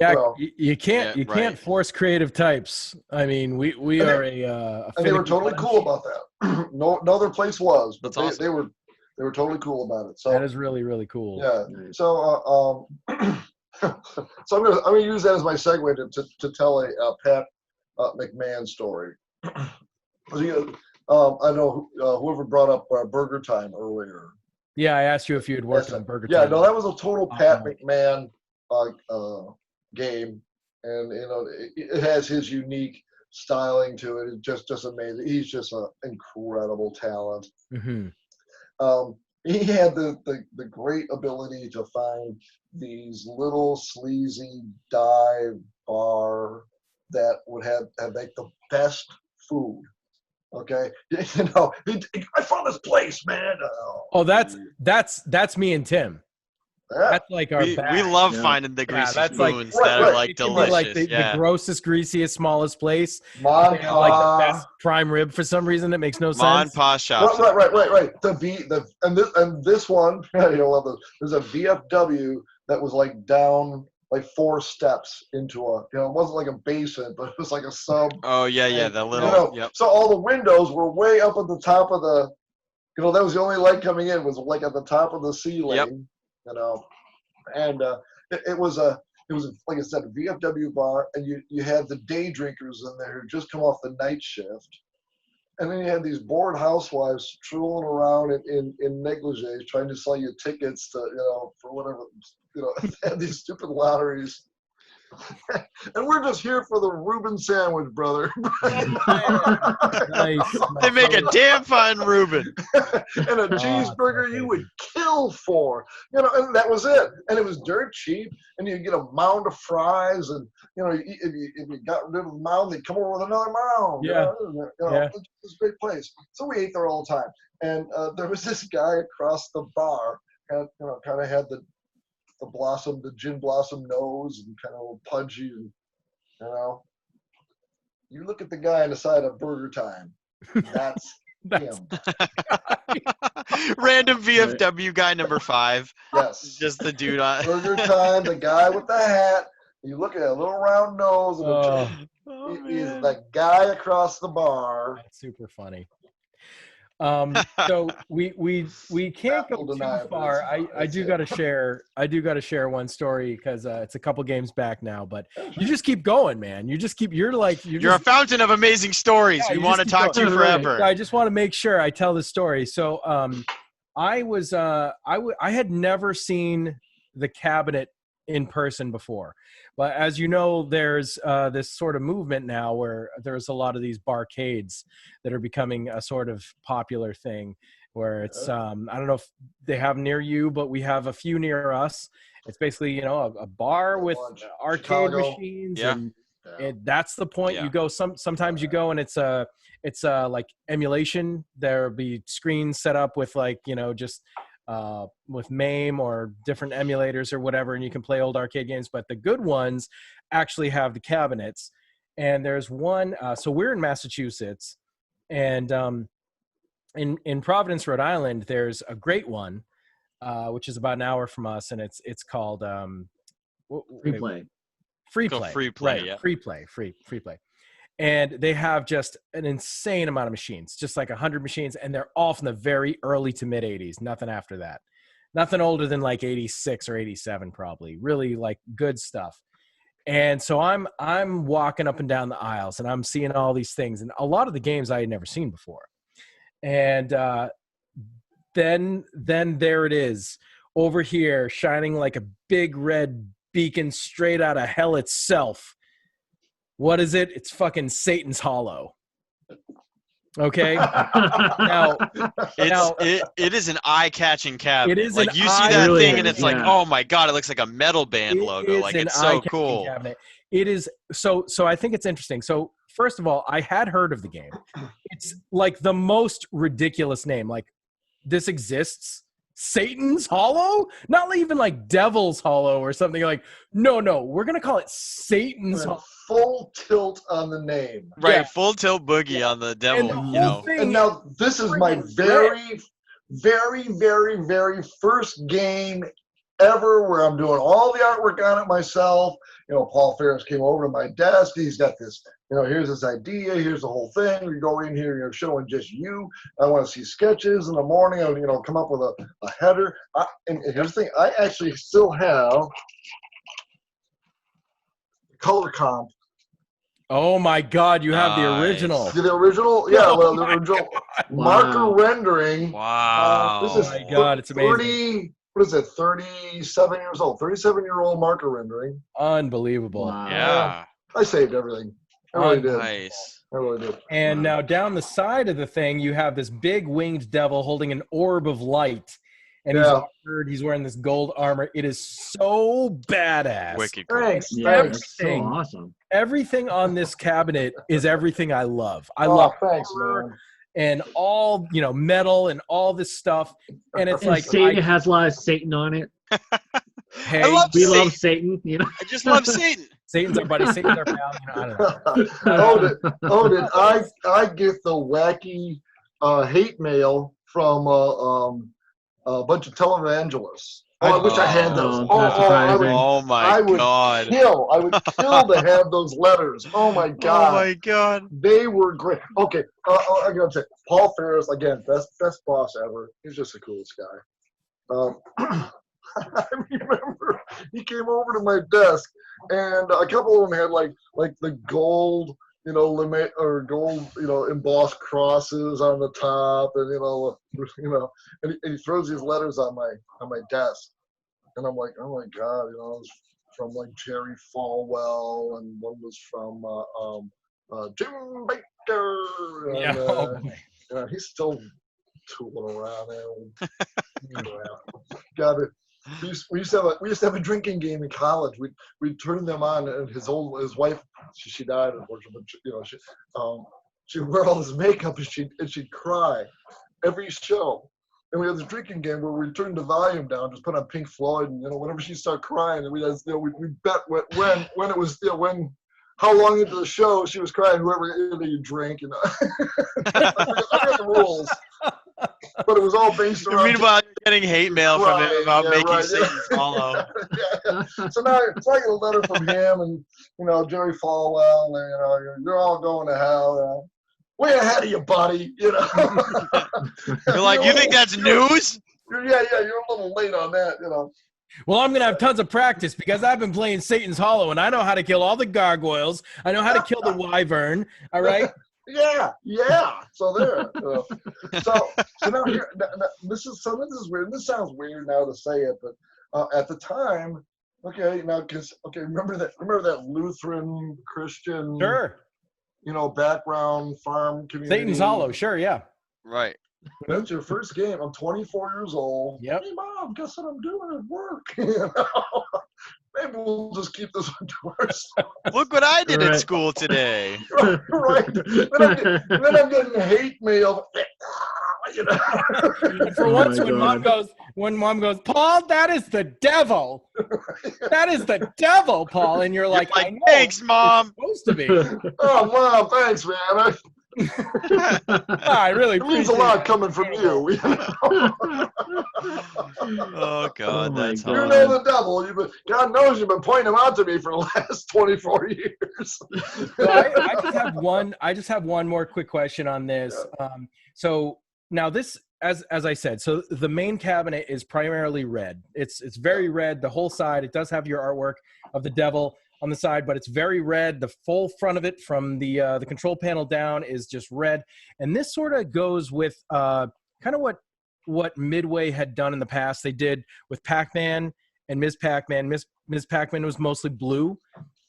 Speaker 2: You can't force creative types. I mean, we are a
Speaker 4: and they were totally cool about that. No other place was, but
Speaker 3: awesome.
Speaker 4: they were totally cool about it. So
Speaker 2: that is really, really cool.
Speaker 4: Yeah. So so I'm gonna use that as my segue to tell a Pat McMahon story. I know whoever brought up Burger Time earlier.
Speaker 2: Yeah, I asked you if you had worked on Burger Time.
Speaker 4: Yeah, no, that was a total Pat McMahon game, and it has his unique styling to it. It's just amazing. He's just an incredible talent.
Speaker 2: Mm-hmm.
Speaker 4: He had the great ability to find these little sleazy dive bar that would have like the best food. Okay, I found this place, man. That's me and Tim. That's like our.
Speaker 3: We love finding the greasy spoons that are like delicious.
Speaker 2: Like the grossest, greasiest, smallest place.
Speaker 4: Like
Speaker 2: the best prime rib for some reason. It makes no sense.
Speaker 3: Mon Pa shops.
Speaker 4: Right. This one, there's a VFW that was like down like 4 steps into it wasn't like a basement, but it was like a sub.
Speaker 3: Oh yeah, the little. Yep.
Speaker 4: So all the windows were way up at the top of the. That was the only light coming in was like at the top of the ceiling.
Speaker 3: Yep.
Speaker 4: And it was like I said, a VFW bar, and you had the day drinkers in there who just come off the night shift, and then you had these bored housewives strolling around in negligees trying to sell you tickets to for whatever had these stupid lotteries. And we're just here for the Reuben sandwich, brother.
Speaker 2: Nice.
Speaker 3: They make a damn fine Reuben.
Speaker 4: And a cheeseburger you would kill for. And that was it. And it was dirt cheap. And you get a mound of fries. And, if you got rid of the mound, they'd come over with another mound.
Speaker 2: Yeah.
Speaker 4: It's a great place. So we ate there all the time. And there was this guy across the bar, kind of had the gin blossom nose and kind of pudgy, and you look at the guy on the side of Burger Time. That's him.
Speaker 3: Random VFW guy number 5.
Speaker 4: Yes,
Speaker 3: just the dude on
Speaker 4: Burger Time, the guy with the hat. You look at a little round nose. He's the guy across the bar.
Speaker 2: That's super funny. So we can't go too far. I do got to share one story because it's a couple games back now, but you just keep going, man. You're a
Speaker 3: fountain of amazing stories. We want to talk to you forever.
Speaker 2: I just want to make sure I tell the story. So I had never seen the cabinet in person before, but as you know, there's this sort of movement now where there's a lot of these barcades that are becoming a sort of popular thing where it's I don't know if they have near you, but we have a few near us. It's basically a bar with arcade machines and That's the point.
Speaker 3: Yeah.
Speaker 2: You go sometimes you go and it's like emulation. There'll be screens set up with like, just with MAME or different emulators or whatever, and you can play old arcade games. But the good ones actually have the cabinets. And there's one. So we're in Massachusetts, and in Providence, Rhode Island, there's a great one, which is about an hour from us, and it's called
Speaker 1: Free play.
Speaker 3: Free play,
Speaker 2: right?
Speaker 3: yeah.
Speaker 2: Free play. And they have just an insane amount of machines, just like 100 machines, and they're all from the very early to mid 80s. Nothing after that. Nothing older than like 86 or 87, probably. Really like good stuff. And so I'm walking up and down the aisles, and I'm seeing all these things, and a lot of the games I had never seen before. And then there it is over here, shining like a big red beacon straight out of hell itself. What is it? It's fucking Satan's Hollow. Okay. Now,
Speaker 3: it is an eye-catching cabinet.
Speaker 2: It is
Speaker 3: like
Speaker 2: an
Speaker 3: you see that
Speaker 1: really
Speaker 3: thing
Speaker 1: is,
Speaker 3: and it's
Speaker 1: yeah.
Speaker 3: like, oh my god, it looks like a metal band logo. Like it's so cool.
Speaker 2: Cabinet. It is so I think it's interesting. So first of all, I had heard of the game. It's like the most ridiculous name. Like this exists. Satan's Hollow? Not even like Devil's Hollow or something. Like, no, we're gonna call it Satan's Hollow.
Speaker 4: Full tilt on the name.
Speaker 3: Right,
Speaker 2: Yeah.
Speaker 3: full tilt boogie on the devil,
Speaker 4: And now this is my very, very, very, very first game ever where I'm doing all the artwork on it myself. Paul Ferris came over to my desk. He's got this, here's this idea. Here's the whole thing. We go in here, you're showing just you. I want to see sketches in the morning. I'll, come up with a header. And here's the thing. I actually still have color comp.
Speaker 2: Oh my God, you have the original.
Speaker 4: The original? Yeah, well, the original marker rendering.
Speaker 3: Wow.
Speaker 4: This is
Speaker 2: oh my God, it's amazing.
Speaker 4: 37 years old. 37-year-old marker rendering.
Speaker 2: Unbelievable.
Speaker 1: Wow.
Speaker 3: Yeah.
Speaker 4: I saved everything. I really did.
Speaker 3: Nice.
Speaker 4: I really did.
Speaker 2: And now down the side of the thing, you have this big winged devil holding an orb of light. And he's wearing this gold armor. It is so badass.
Speaker 3: Wicked cool.
Speaker 4: Thanks.
Speaker 1: Yeah, that's so awesome.
Speaker 2: Everything on this cabinet is everything I love. I love
Speaker 4: thanks, man.
Speaker 2: And all, metal and all this stuff. And it's
Speaker 1: And
Speaker 2: like
Speaker 1: Satan has a lot of Satan on it.
Speaker 2: Hey,
Speaker 1: we love Satan,
Speaker 3: I just love Satan.
Speaker 2: Satan's our buddy. Satan's our pal. I don't know.
Speaker 4: Did I get the wacky hate mail from a bunch of televangelists? I wish I had those.
Speaker 3: Oh my god!
Speaker 4: I would kill to have those letters. Oh my god!
Speaker 3: Oh my god!
Speaker 4: They were great. Okay, I gotta say, Paul Ferris again, best boss ever. He's just the coolest guy. I remember he came over to my desk, and a couple of them had like the gold, limit or gold, embossed crosses on the top, and and he throws these letters on my desk, and I'm like, oh my god, it was from like Jerry Falwell, and one was from Jim Baker. And, he's still tooling around there. Got it. We used to have a drinking game in college. We'd turn them on, and his wife, she died unfortunately, but she'd wear all this makeup and she'd cry every show. And we had this drinking game where we turned the volume down, just put on Pink Floyd, and whenever she started crying, and we bet when it was how long into the show she was crying, whoever you drink, I forgot the rules. But it was all based around.
Speaker 3: Meanwhile, getting hate mail from him about making Satan's Hollow.
Speaker 4: So now it's like a letter from him and Jerry Falwell, and you're all going to hell. Way ahead of you, buddy.
Speaker 3: You're like, you think that's news?
Speaker 4: Yeah, you're a little late on that.
Speaker 2: Well, I'm going to have tons of practice because I've been playing Satan's Hollow, and I know how to kill all the gargoyles. I know how to kill the wyvern. All right.
Speaker 4: Yeah. So there. So now here, this is weird. This sounds weird now to say it, but at the time, remember that Lutheran Christian,
Speaker 2: sure,
Speaker 4: background farm community.
Speaker 2: Satan's Hollow, sure, yeah.
Speaker 3: Right.
Speaker 4: That's your first game. I'm 24 years old.
Speaker 2: Yep.
Speaker 4: Hey, Mom, guess what I'm doing at work? maybe we'll just keep this one to ourselves.
Speaker 3: Look what I did
Speaker 1: Right.
Speaker 3: at school today.
Speaker 4: Right. Then I'm getting hate mail. You know.
Speaker 2: And for
Speaker 1: Oh
Speaker 2: once,
Speaker 1: my
Speaker 2: when mom goes, Paul, that is the devil. That is the devil, Paul. And you're like, I know.
Speaker 3: Thanks, Mom.
Speaker 2: It's supposed to be.
Speaker 4: Oh, Mom, thanks, man.
Speaker 2: I really
Speaker 4: It means a
Speaker 2: appreciate
Speaker 4: lot
Speaker 2: it.
Speaker 4: coming from you.
Speaker 3: Oh God,
Speaker 1: Oh my
Speaker 3: that's
Speaker 1: God.
Speaker 4: You
Speaker 3: awesome.
Speaker 4: know the devil. God knows you've been pointing him out to me for the last 24 years.
Speaker 2: So I just have one more quick question on this. So now this, as I said, so the main cabinet is primarily red. It's very red, the whole side. It does have your artwork of the devil on the side, but it's very red. The full front of it from the control panel down is just red. And this sort of goes with kind of what Midway had done in the past. They did with Pac-Man and Ms. Pac-Man. Ms. Pac-Man was mostly blue.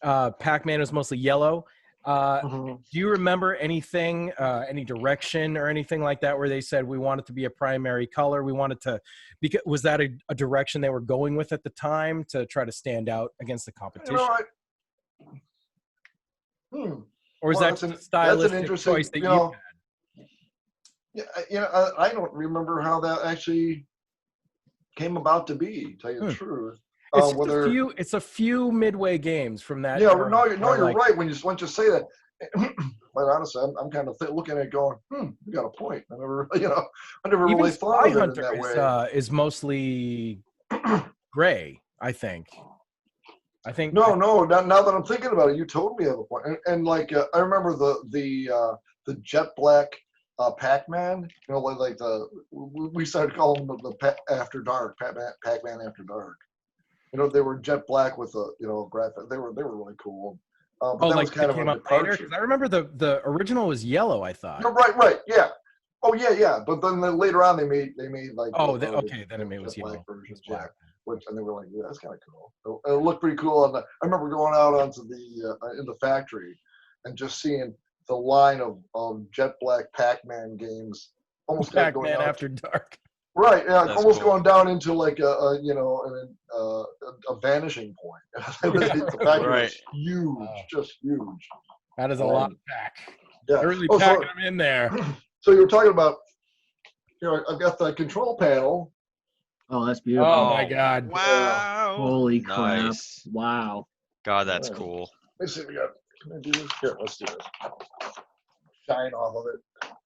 Speaker 2: Pac-Man was mostly yellow. Do you remember anything, any direction or anything like that where they said we want it to be a primary color? We wanted to, because was that a direction they were going with at the time to try to stand out against the competition? Or is that just a stylistic choice that you had?
Speaker 4: Yeah, I don't remember how that actually came about to be, to tell you the truth.
Speaker 2: It's a few Midway games from that.
Speaker 4: Yeah,
Speaker 2: era
Speaker 4: you're right. Once you say that, quite honestly, I'm kind of looking at it going, you got a point. I never really thought of it in that way.
Speaker 2: Is mostly gray, I think.
Speaker 4: No. Now that I'm thinking about it, you told me of a point. And like I remember the jet black Pac-Man. You know, like we started calling them the After Dark Pac-Man After Dark. You know, they were jet black with a graphic. They were really cool. But that was kind of a departure.
Speaker 2: Because I remember the original was yellow, I thought.
Speaker 4: No, right, yeah. Oh yeah. But then later on they made like
Speaker 2: then it was yellow.
Speaker 4: Versions, black. Which and they were like, yeah, that's kind of cool. It looked pretty cool. And I remember going out onto in the factory and just seeing the line of jet black Pac-Man games, almost
Speaker 2: Pac-Man After Dark.
Speaker 4: Right, yeah,
Speaker 3: That's
Speaker 4: almost
Speaker 3: cool.
Speaker 4: going down into like a vanishing point. The factory was huge, just huge.
Speaker 2: That is a lot of pack.
Speaker 4: Yeah,
Speaker 2: They're really packing them in there.
Speaker 4: So you were talking about, I've got the control panel.
Speaker 1: Oh, that's beautiful.
Speaker 2: Oh my God!
Speaker 3: Wow!
Speaker 1: Holy crap!
Speaker 3: Nice.
Speaker 1: Wow!
Speaker 3: God, that's cool.
Speaker 4: Let's see, can I do this? Here, let's do this. Shine off of it.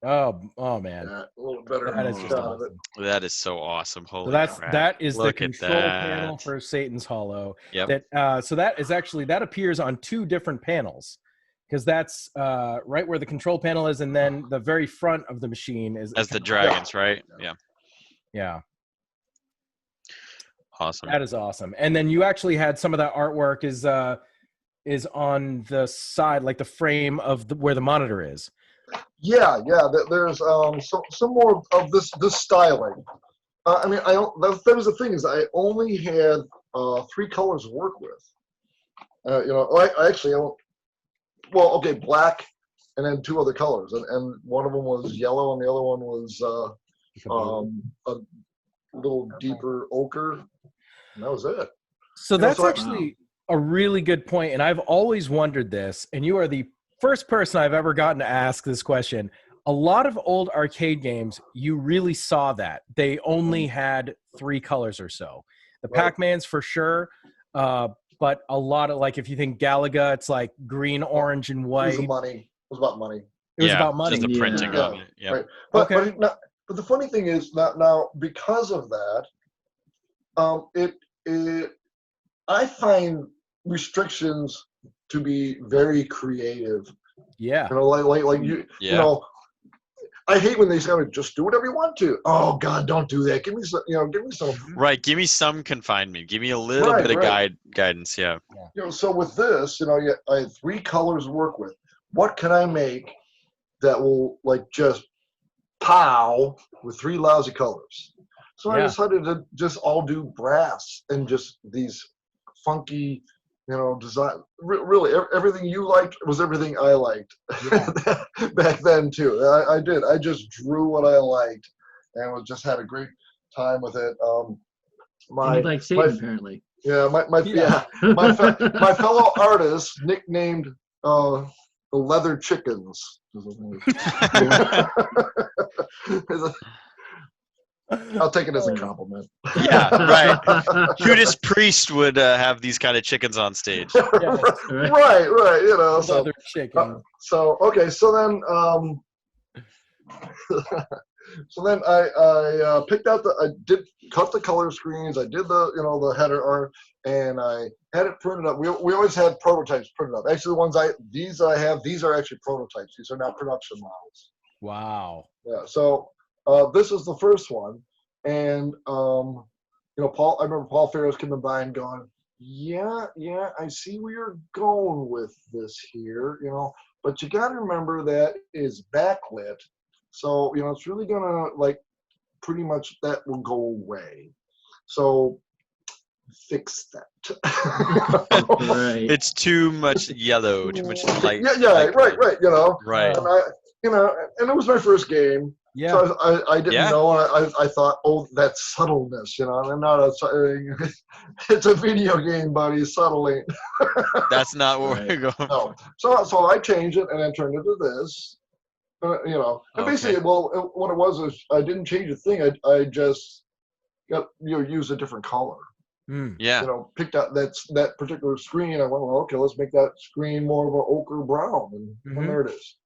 Speaker 2: Oh man!
Speaker 4: Yeah, a little better.
Speaker 2: That is just awesome.
Speaker 3: That is so awesome. Holy crap.
Speaker 2: That is
Speaker 3: Look
Speaker 2: the
Speaker 3: at
Speaker 2: control
Speaker 3: that.
Speaker 2: panel for Satan's Hollow.
Speaker 3: Yep.
Speaker 2: So that appears on two different panels, because that's right where the control panel is, and then the very front of the machine is
Speaker 3: As the dragons, right? Yeah.
Speaker 2: Yeah.
Speaker 3: Awesome.
Speaker 2: That is awesome. And then you actually had some of that artwork is on the side, like the frame of where the monitor is.
Speaker 4: Yeah. There's some more of this styling. I mean, that was the thing, is I only had 3 colors to work with. Black, and then 2 other colors, and one of them was yellow, and the other one was a little deeper ochre, and that was it.
Speaker 2: So that's actually a really good point, and I've always wondered this, and you are the first person I've ever gotten to ask this question. A lot of old arcade games, you really saw that. They only had 3 colors or so. The Pac-Mans for sure, but a lot of, like, if you think Galaga, it's like green, orange, and white.
Speaker 4: It was about money.
Speaker 2: It was about money.
Speaker 3: Just the printing of it. Yeah.
Speaker 4: Right. But the funny thing is that now, because of that, I find restrictions to be very creative.
Speaker 2: Yeah.
Speaker 4: I hate when they say, just do whatever you want to. Oh God, don't do that. Give me some.
Speaker 3: Right. Give me some confinement. Give me a little bit of guidance. Yeah.
Speaker 4: So with this, I have 3 colors to work with. What can I make that will just pow with 3 lousy colors? So I decided to just all do brass and just these funky, design. Really, everything you liked was everything I liked back then too. I did. I just drew what I liked, and just had a great time with it.
Speaker 1: You like Satan, apparently.
Speaker 4: Yeah, my fellow artist nicknamed the Leather Chickens. I'll take it as a compliment.
Speaker 3: Yeah, right. Judas Priest would have these kind of chickens on stage.
Speaker 2: Yes.
Speaker 4: Right. You know,
Speaker 2: Leather chicken.
Speaker 4: so okay, so then I picked out I did cut the color screens. I did the header art, and I had it printed up. We always had prototypes printed up. Actually, the ones I have, these are actually prototypes. These are not production models.
Speaker 2: Wow.
Speaker 4: Yeah. So this is the first one, and Paul. I remember Paul Ferris coming by and going, "Yeah, I see where you're going with this here, but you got to remember that is backlit, so it's really gonna pretty much that will go away. So fix that."
Speaker 1: Right.
Speaker 3: It's too much yellow, too much light.
Speaker 4: Yeah, right.
Speaker 3: Right.
Speaker 4: And it was my first game.
Speaker 2: Yeah.
Speaker 4: So I didn't know. I thought, oh, that's subtleness, and not it's a video game, buddy. Subtle ain't.
Speaker 3: That's not where we're going.
Speaker 4: No. So I changed it and then turned it to this. And basically, well, what it was is I didn't change a thing. I just got used a different color.
Speaker 3: Yeah.
Speaker 4: Picked out that particular screen. I went, well, okay, let's make that screen more of an ochre brown, and there it is.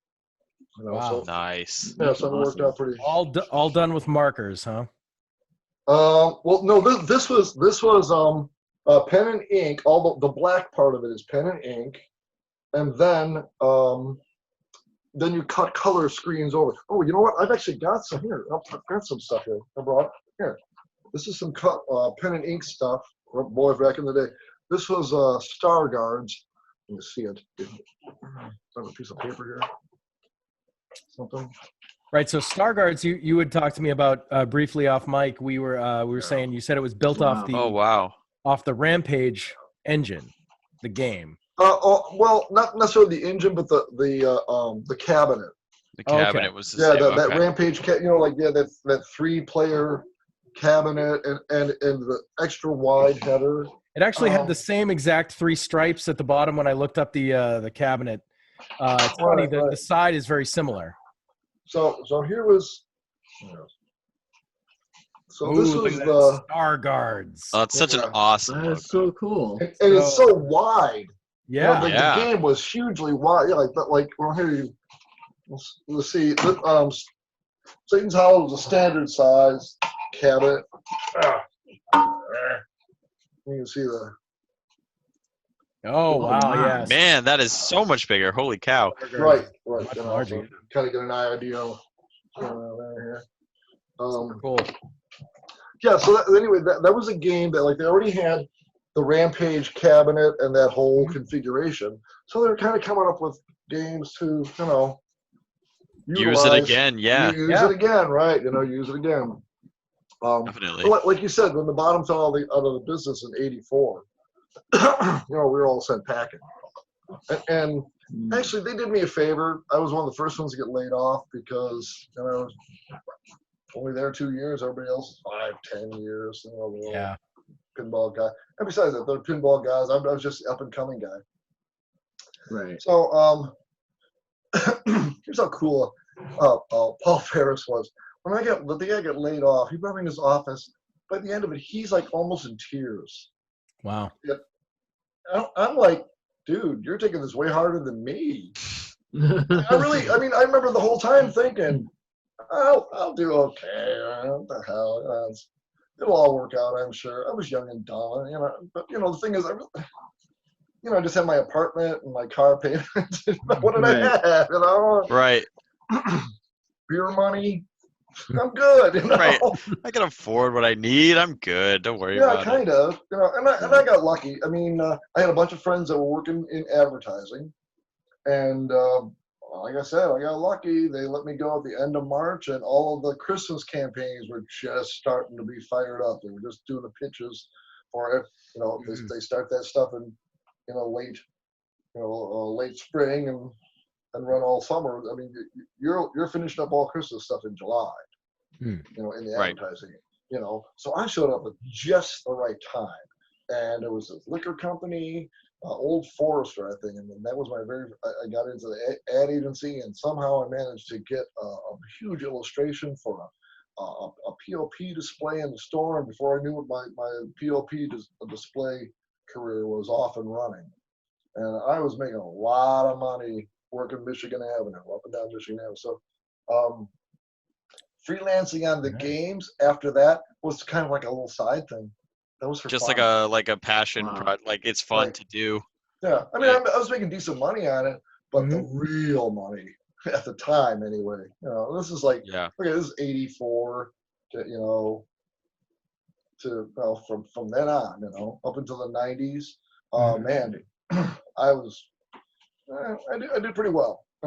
Speaker 2: Wow.
Speaker 4: So,
Speaker 3: Nice.
Speaker 4: Yeah, so it worked out pretty.
Speaker 2: All done with markers, huh?
Speaker 4: Well, no, this was pen and ink. All the black part of it is pen and ink, and then you cut color screens over. Oh, you know what? I've actually got some here. I've got some stuff here. I brought here. This is some pen and ink stuff. Boys back in the day. This was Star Guards. Let me see it. I have a piece of paper here. Something.
Speaker 2: Right. So Star Guards, you would talk to me about briefly off mic. We were saying you said it was built off the off the Rampage engine, the game.
Speaker 4: Well, not necessarily the engine, but the cabinet.
Speaker 3: The cabinet was the same.
Speaker 4: That Rampage, that 3-player cabinet and the extra wide header.
Speaker 2: It actually had the same exact 3 stripes at the bottom when I looked up the cabinet. It's funny that the side is very similar.
Speaker 4: So here was. So
Speaker 2: Ooh,
Speaker 4: this was the
Speaker 2: Star Guards.
Speaker 3: Oh, it's such an awesome.
Speaker 1: That's so cool.
Speaker 4: And it's so wide.
Speaker 2: Yeah.
Speaker 4: The game was hugely wide. Yeah, well, here let's see. Satan's Hollow is a standard size cabinet. You can see the.
Speaker 2: Oh wow! Yes.
Speaker 3: Man, that is so much bigger. Holy cow!
Speaker 4: Right.
Speaker 2: Larger.
Speaker 4: Kind of get an idea of what's going on here.
Speaker 2: Cool.
Speaker 4: Yeah. So anyway, that was a game that they already had the Rampage cabinet and that whole configuration. So they're kind of coming up with games to
Speaker 3: use it again. Yeah.
Speaker 4: Use it again. Right. Use it again.
Speaker 3: Definitely.
Speaker 4: Like you said, when the bottom fell out of the business in '84, we were all sent packing. And actually, they did me a favor. I was one of the first ones to get laid off because I was only there 2 years. Everybody else 5, 10 years.
Speaker 2: Yeah.
Speaker 4: Pinball guy. And besides that, they're pinball guys. I was just an up and coming guy.
Speaker 1: Right.
Speaker 4: So here's how cool Paul Ferris was. When the guy got laid off, he brought me in his office. By the end of it, he's almost in tears.
Speaker 2: Wow.
Speaker 4: I'm like, dude, you're taking this way harder than me. I remember the whole time thinking, I'll do okay. What the hell? It'll all work out, I'm sure. I was young and dumb, but the thing is, I just had my apartment and my car payment. What did I have?
Speaker 3: Right.
Speaker 4: Beer money. I'm good.
Speaker 3: Right. I can afford what I need. I'm good. Don't worry about it.
Speaker 4: Yeah, kind of. And I got lucky. I mean, I had a bunch of friends that were working in advertising, and like I said, I got lucky. They let me go at the end of March, and all of the Christmas campaigns were just starting to be fired up. They were just doing the pitches for it. They start that stuff in late spring and run all summer. I mean, you're finishing up all Christmas stuff in July. In the advertising. So I showed up at just the right time. and there was a liquor company, Old Forester, I think, and then that was I got into the ad agency, and somehow I managed to get a huge illustration for a POP display in the store, and before I knew it, my POP display career was off and running. And I was making a lot of money working Michigan Avenue, up and down Michigan Avenue. So freelancing on the games after that was kind of like a little side thing. That was for
Speaker 3: just
Speaker 4: fun.
Speaker 3: like a passion, like it's fun to do.
Speaker 4: Yeah, I mean, I was making decent money on it, but the real money at the time, anyway. This is like, okay, this is '84, from then on, up until the '90s. Man, I did pretty well. I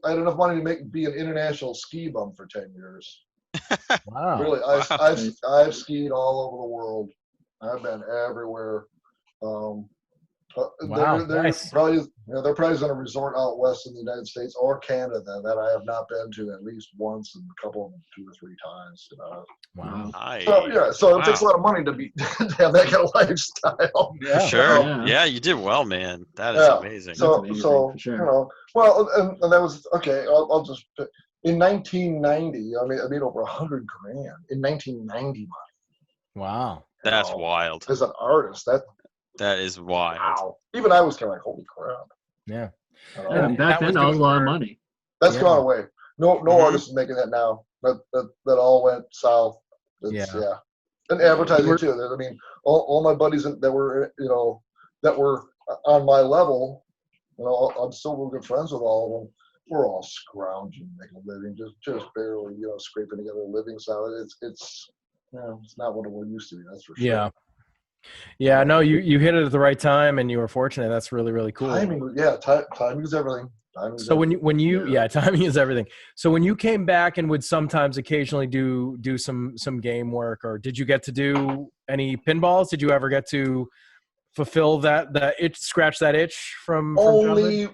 Speaker 4: had enough money to be an international ski bum for 10 years.
Speaker 2: Wow.
Speaker 4: Really, I've skied all over the world. I've been everywhere.
Speaker 2: Nice.
Speaker 4: They're probably on a resort out west in the United States or Canada that I have not been to at least once, and a couple of them 2 or 3 times.
Speaker 2: Wow.
Speaker 3: Nice.
Speaker 4: So it takes a lot of money to have that kind of lifestyle.
Speaker 3: Yeah. Sure. Yeah, you did well, man. That is amazing.
Speaker 4: So
Speaker 1: amazing, for sure.
Speaker 4: Well, and that was okay. I'll just in 1990. I made over $100,000 in 1990 money.
Speaker 2: Wow.
Speaker 3: That's wild.
Speaker 4: As an artist,
Speaker 3: that is wild.
Speaker 4: Wow. Even I was kind of like, holy crap.
Speaker 2: Yeah.
Speaker 1: Back then, that was a lot of money.
Speaker 4: That's gone away. No artist is making that now. That all went south. And advertising too. I mean, all my buddies that were on my level, I'm still real good friends with all of them. We're all scrounging, making a living, just barely, scraping together a living. So it's not what it used to be. That's for sure.
Speaker 2: Yeah. Yeah, no, you hit it at the right time, and you were fortunate. That's really, really cool.
Speaker 4: Timing is everything.
Speaker 2: Timing is everything. So when you came back and would sometimes occasionally do some game work, or did you get to do any pinballs? Did you ever get to fulfill scratch that itch from
Speaker 4: only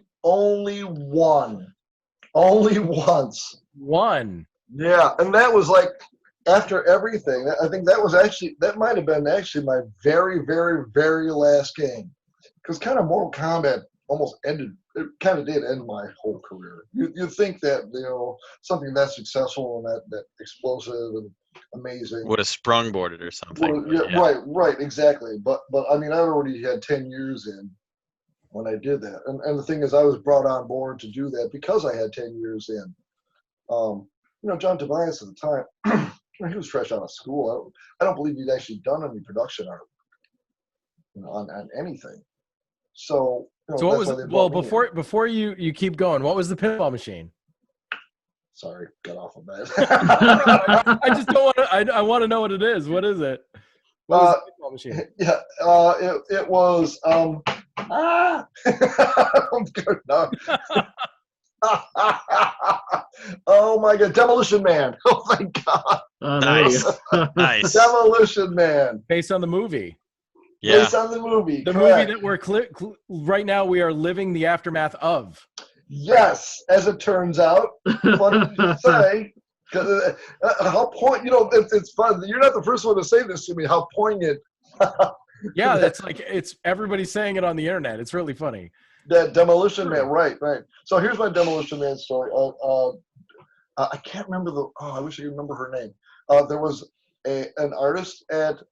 Speaker 4: one, only once.
Speaker 2: One.
Speaker 4: Yeah, and that was like after everything. I think that might have been my very, very, very last game, because kind of Mortal Kombat almost ended. It kind of did end my whole career. You'd think that something that successful and that explosive and amazing
Speaker 3: would have sprungboarded or something.
Speaker 4: Right, exactly. But I mean, I already had 10 years in when I did that, and the thing is, I was brought on board to do that because I had 10 years in. John Tobias at the time, he was fresh out of school. I don't believe he'd actually done any production art on anything. So
Speaker 2: what was before you keep going? What was the pinball machine?
Speaker 4: Sorry, got off of that.
Speaker 2: I just don't want to. I want to know what it is. What is it? What was the pinball machine?
Speaker 4: Yeah, it was. I'm good now. Oh my God, Demolition Man! Oh my God,
Speaker 3: nice, nice.
Speaker 4: Demolition Man,
Speaker 2: based on the movie.
Speaker 4: Yeah. Based on the movie.
Speaker 2: The movie that we're right now, we are living the aftermath of.
Speaker 4: Yes, as it turns out. Funny to say. How it's fun. You're not the first one to say this to me. How poignant.
Speaker 2: Yeah, it's everybody's saying it on the internet. It's really funny.
Speaker 4: That Demolition Man, right. So here's my Demolition Man story. I can't remember I wish I could remember her name. There was an artist at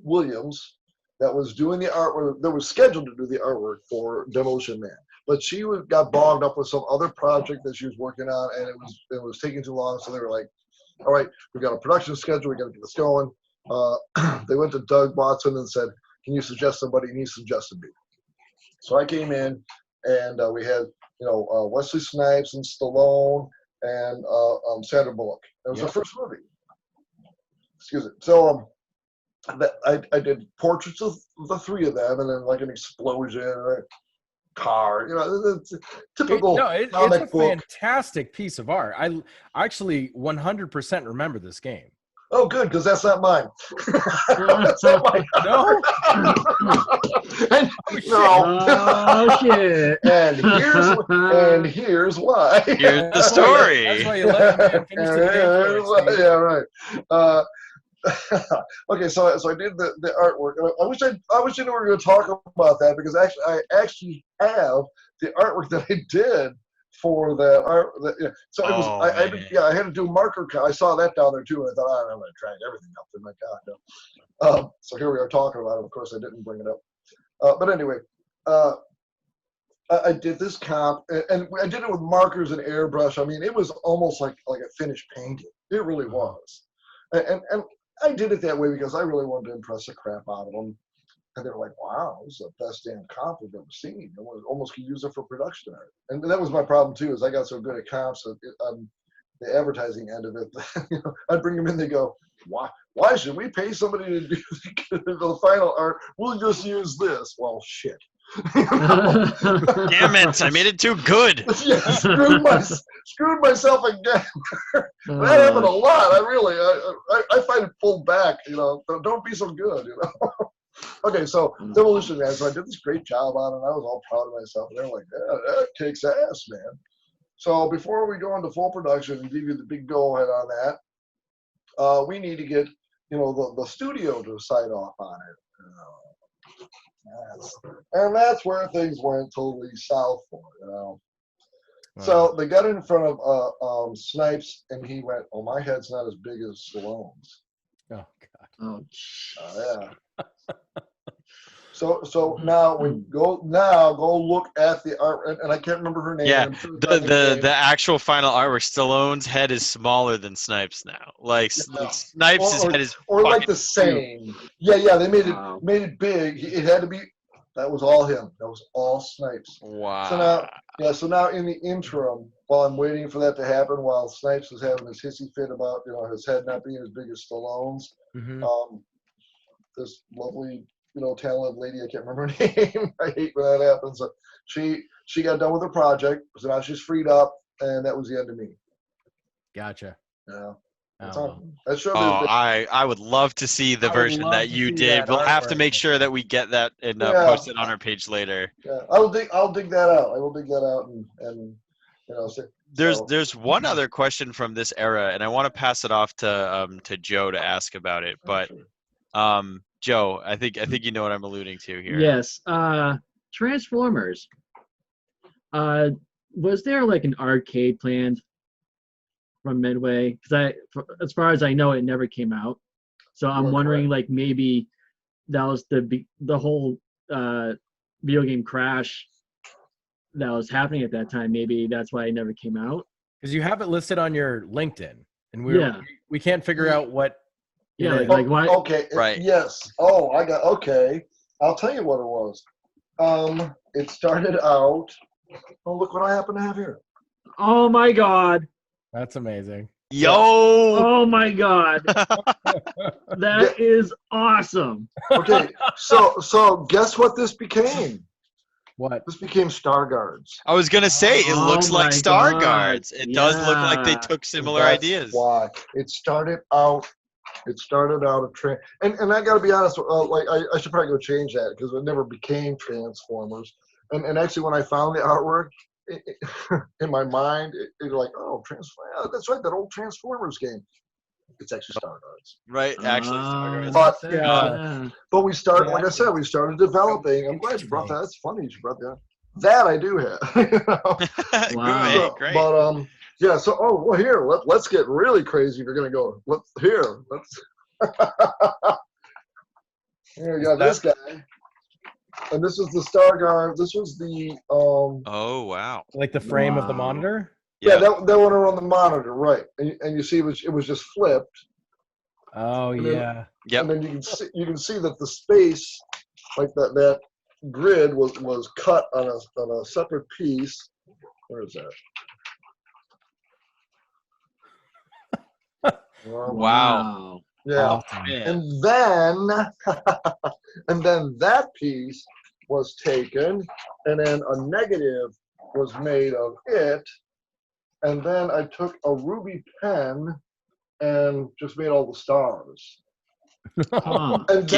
Speaker 4: Williams that was doing the artwork, that was scheduled to do the artwork for Demolition Man, but she got bogged up with some other project that she was working on, and it was taking too long. So they were like, "All right, we got a production schedule. We got to get this going." They went to Doug Watson and said, "Can you suggest somebody?" And he suggested me. So I came in, and we had Wesley Snipes and Stallone and Sandra Bullock. It was the first movie. Excuse me. So I did portraits of the three of them, and then like an explosion, a car. It's typical
Speaker 2: it's
Speaker 4: comic
Speaker 2: a
Speaker 4: book.
Speaker 2: Fantastic piece of art. I actually 100% remember this game.
Speaker 4: Oh, good, because that's not mine. That's not mine.
Speaker 2: No.
Speaker 4: No.
Speaker 1: Oh shit!
Speaker 4: And here's why.
Speaker 3: Here's the story.
Speaker 2: That's why you let me finish the game.
Speaker 4: Yeah, right. Okay, so I did the artwork. And I wish I knew we were going to talk about that because I actually have the artwork that I did for the art. Yeah. So it was I had to do marker. I saw that down there too, and I thought, oh, I'm going to drag everything up. And my God, no. So here we are talking about it. Of course, I didn't bring it up. But anyway, I did this comp, and I did it with markers and airbrush. I mean, it was almost like a finished painting. It really was. And I did it that way because I really wanted to impress the crap out of them. And they were like, wow, this is the best damn comp we've ever seen. I almost could use it for production art. And that was my problem, too, is I got so good at comps that on the advertising end of it, I'd bring them in, they go, why should we pay somebody to do the final art? We'll just use this. Well, shit.
Speaker 3: Damn it! I made it too good.
Speaker 4: Yeah, screwed myself again. That happened a lot. I find it pulled back. Don't be so good. Okay, so Demolition Man. So I did this great job on it. I was all proud of myself. And they're like, yeah, that kicks ass, man. So before we go into full production and give you the big go ahead on that, we need to get the studio to sign off on it. And that's where things went totally south for it.
Speaker 2: Wow.
Speaker 4: So they got in front of Snipes, and he went, "Oh, my head's not as big as Stallone's."
Speaker 2: Oh God.
Speaker 4: Yeah. So now go look at the art, and I can't remember her name.
Speaker 3: Yeah,
Speaker 4: Sure
Speaker 3: the actual final artwork. Stallone's head is smaller than Snipes now. Like Snipes' head is
Speaker 4: like the same.
Speaker 3: Huge.
Speaker 4: Yeah. They made it big. It had to be. That was all him. That was all Snipes.
Speaker 3: Wow.
Speaker 4: So now in the interim, while I'm waiting for that to happen, while Snipes was having his hissy fit about his head not being as big as Stallone's, this lovely talented lady, I can't remember her name. I hate when that happens. So she got done with her project, so now she's freed up, and that was the end of me.
Speaker 2: Gotcha.
Speaker 4: Yeah.
Speaker 3: I would love to see the version that you did. We'll have to make sure that we get that and post it on our page later.
Speaker 4: Yeah, I'll dig that out. I will dig that out and
Speaker 3: There's one other question from this era, and I want to pass it off to Joe to ask about it. But Joe, I think you know what I'm alluding to here.
Speaker 1: Yes. Transformers. Was there like an arcade planned from Midway? Because as far as I know, it never came out. So I'm wondering, like, maybe that was the whole video game crash that was happening at that time. Maybe that's why it never came out.
Speaker 2: Because you have it listed on your LinkedIn, and we can't figure out what.
Speaker 1: Yeah, like why?
Speaker 4: Okay.
Speaker 3: Right.
Speaker 4: Yes. Oh, okay. I'll tell you what it was. It started out. Oh, look what I happen to have here.
Speaker 1: Oh my God.
Speaker 2: That's amazing.
Speaker 3: Yo!
Speaker 1: Oh my God. That is awesome.
Speaker 4: Okay, so guess what this became?
Speaker 2: What?
Speaker 4: This became Star Guards.
Speaker 3: I was gonna say it looks like Star Guards. It does look like they took similar ideas.
Speaker 4: Why it started out a train, and I got to be honest. I should probably go change that because it never became Transformers. And actually, when I found the artwork, in my mind, it like, oh, that's right, that old Transformers game. It's actually Star Guards.
Speaker 3: Right, actually Star Guards.
Speaker 4: But we started, like I said, we started developing. I'm glad you brought that. That's funny you brought that. That I do have.
Speaker 1: Wow.
Speaker 3: Great.
Speaker 4: But so here, let's get really crazy. If you're gonna go, let's. Here we got this guy. And this was the Star Guard. This was the
Speaker 3: oh wow!
Speaker 2: Like the frame of the monitor.
Speaker 4: Yeah, that one around the monitor, right? And you see, it was just flipped.
Speaker 2: Oh yeah.
Speaker 3: Yep.
Speaker 4: And then you can see that the space, like that grid was cut on a separate piece. Where is that?
Speaker 3: Wow.
Speaker 4: Yeah.
Speaker 3: Oh,
Speaker 4: and then that piece was taken, and then a negative was made of it, and then I took a ruby pen and just made all the stars. And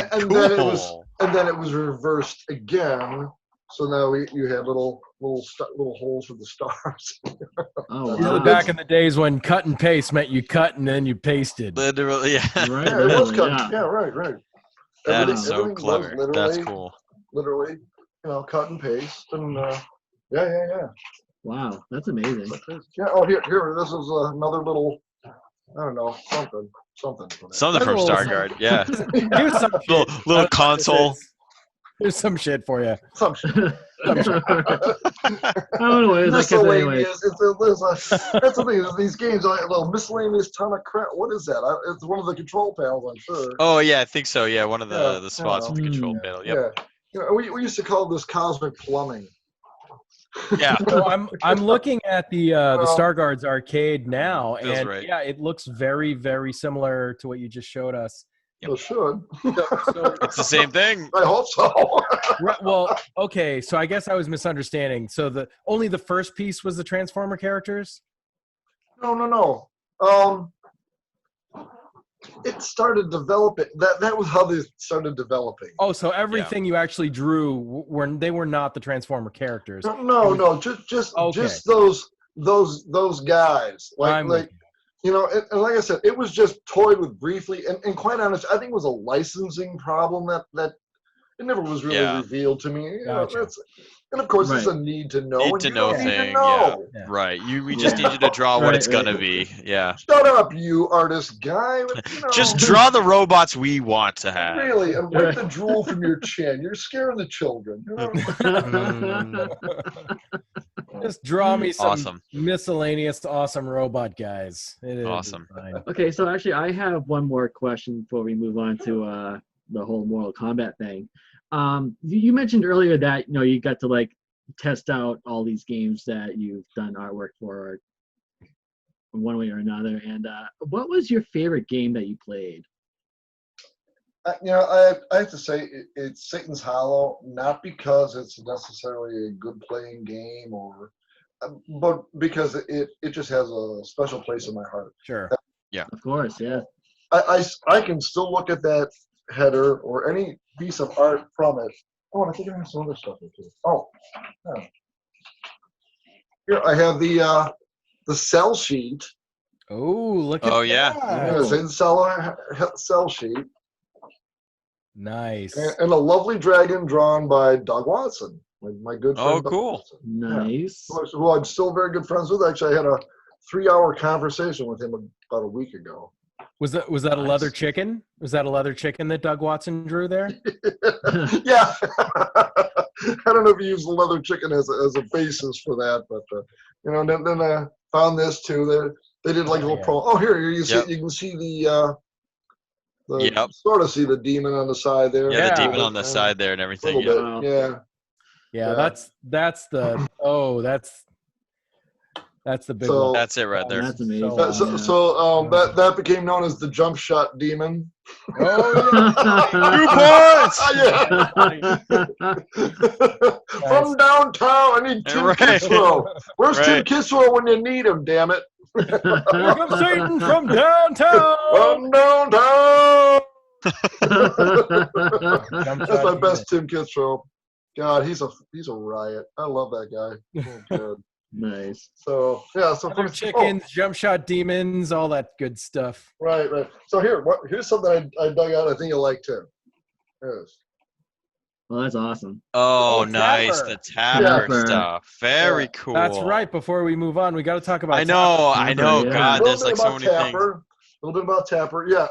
Speaker 4: then it was reversed again. So now you have little little holes for the stars.
Speaker 1: Oh,
Speaker 2: These are
Speaker 1: wow.
Speaker 2: back in the days when cut and paste meant you cut and then you pasted.
Speaker 3: Literally, yeah.
Speaker 1: Right,
Speaker 4: Yeah, it was
Speaker 1: literally,
Speaker 4: cut.
Speaker 1: yeah.
Speaker 4: Yeah, right.
Speaker 3: That is so
Speaker 4: Everything was
Speaker 3: clever. That's cool.
Speaker 4: literally, cut and paste, and yeah.
Speaker 1: Wow, that's amazing.
Speaker 4: Yeah. Oh, here. This is another little, I don't know, something.
Speaker 3: Something from Stargard, yeah.
Speaker 2: Here's some shit.
Speaker 3: Little console.
Speaker 2: Here's some shit for you.
Speaker 4: Some shit.
Speaker 1: I don't know what it is. I kept it anyway.
Speaker 4: Miscellaneous. That's the thing. These games are a little miscellaneous ton of crap. What is that? It's one of the control panels, I'm sure.
Speaker 3: Oh yeah, I think so. Yeah, one of the spots of the control
Speaker 1: Mm.
Speaker 3: panel. Yep.
Speaker 4: Yeah. We used to call this cosmic plumbing.
Speaker 3: Yeah.
Speaker 2: So I'm looking at the Stargard's arcade now,
Speaker 3: Feels
Speaker 2: and
Speaker 3: right.
Speaker 2: yeah, it looks very, very similar to what you just showed us.
Speaker 4: It should.
Speaker 2: So,
Speaker 3: It's the same thing.
Speaker 4: I hope so.
Speaker 2: right, well, okay, so I guess I was misunderstanding. So only the first piece was the Transformer characters?
Speaker 4: No. It started developing. That was how they started developing.
Speaker 2: Oh, so everything you actually drew they were not the Transformer characters.
Speaker 4: No, just those guys. Like and like I said, it was just toyed with briefly, and quite honest, I think it was a licensing problem that it never was really revealed to me.
Speaker 2: Gotcha.
Speaker 4: And of course, it's a need to know.
Speaker 3: Need to know thing.
Speaker 4: Yeah.
Speaker 3: Right. We just need you to draw what it's gonna be. Yeah.
Speaker 4: Shut up, you artist guy.
Speaker 3: Just draw the robots we want to have.
Speaker 4: Really, and wipe the drool from your chin. You're scaring the children.
Speaker 2: Just draw me some
Speaker 3: Awesome.
Speaker 2: miscellaneous awesome robot guys.
Speaker 3: Awesome.
Speaker 1: Okay, so actually, I have one more question before we move on to the whole Mortal Kombat thing. You mentioned earlier that you got to like test out all these games that you've done artwork for, one way or another. And what was your favorite game that you played?
Speaker 4: I have to say it's Satan's Hollow, not because it's necessarily a good playing game, but because it just has a special place in my heart.
Speaker 2: Sure.
Speaker 3: Yeah.
Speaker 1: Of course, yeah.
Speaker 4: I can still look at that header or any piece of art from it. Oh, and I think I have some other stuff here too. Oh, yeah. Here I have the cell sheet.
Speaker 2: Oh, look at
Speaker 3: yeah.
Speaker 2: that.
Speaker 4: It's in cell sheet.
Speaker 2: Nice.
Speaker 4: And a lovely dragon drawn by Doug Watson, my good friend.
Speaker 3: Oh, cool.
Speaker 4: Doug Watson.
Speaker 1: Nice.
Speaker 4: Yeah. Who I'm still very good friends with. Actually, I had a 3-hour conversation with him about a week ago.
Speaker 2: Was that a leather chicken? Was that a leather chicken that Doug Watson drew there?
Speaker 4: Yeah. I don't know if he used the leather chicken as a basis for that, but then I found this too. They did like a little promo. Oh, here you see you can see the sort of see the demon on the side there.
Speaker 3: Yeah, the demon on the side there and everything.
Speaker 4: Yeah.
Speaker 2: Yeah, that's the that's the big one.
Speaker 3: That's it right there.
Speaker 1: That's amazing.
Speaker 4: So that became known as the jump shot demon.
Speaker 2: Oh,
Speaker 4: From downtown, I need Tim Kisrow. Where's Tim Kisrow when you need him? Damn it!
Speaker 2: Here comes Satan from downtown.
Speaker 4: From downtown.
Speaker 2: Jump
Speaker 4: That's my
Speaker 2: shot
Speaker 4: best Tim Kisrow. God, he's a riot. I love that guy. Oh, God.
Speaker 1: Nice.
Speaker 4: So yeah, so
Speaker 2: Leather chickens, jump shot demons, all that good stuff.
Speaker 4: Right. So here's something I dug out. I think you'll like too. Yes.
Speaker 1: Well, that's awesome.
Speaker 3: Oh, nice.
Speaker 2: Tapper.
Speaker 3: The Tapper stuff. Very cool.
Speaker 2: That's right. Before we move on, we got to talk about
Speaker 3: I know.
Speaker 1: Yeah.
Speaker 3: God, there's like so many things.
Speaker 4: A little bit about Tapper. Yeah.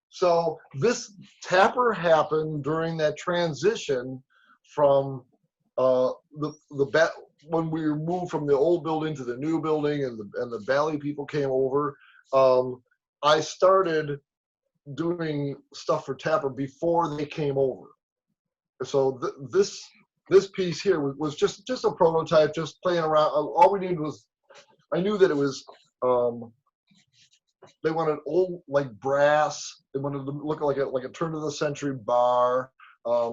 Speaker 4: So this Tapper happened during that transition from when we moved from the old building to the new building, and the Bally people came over. I started doing stuff for Tapper before they came over. So this piece here was just a prototype, just playing around. All we needed was, I knew that it was, they wanted old like brass. They wanted to look like a turn of the century bar.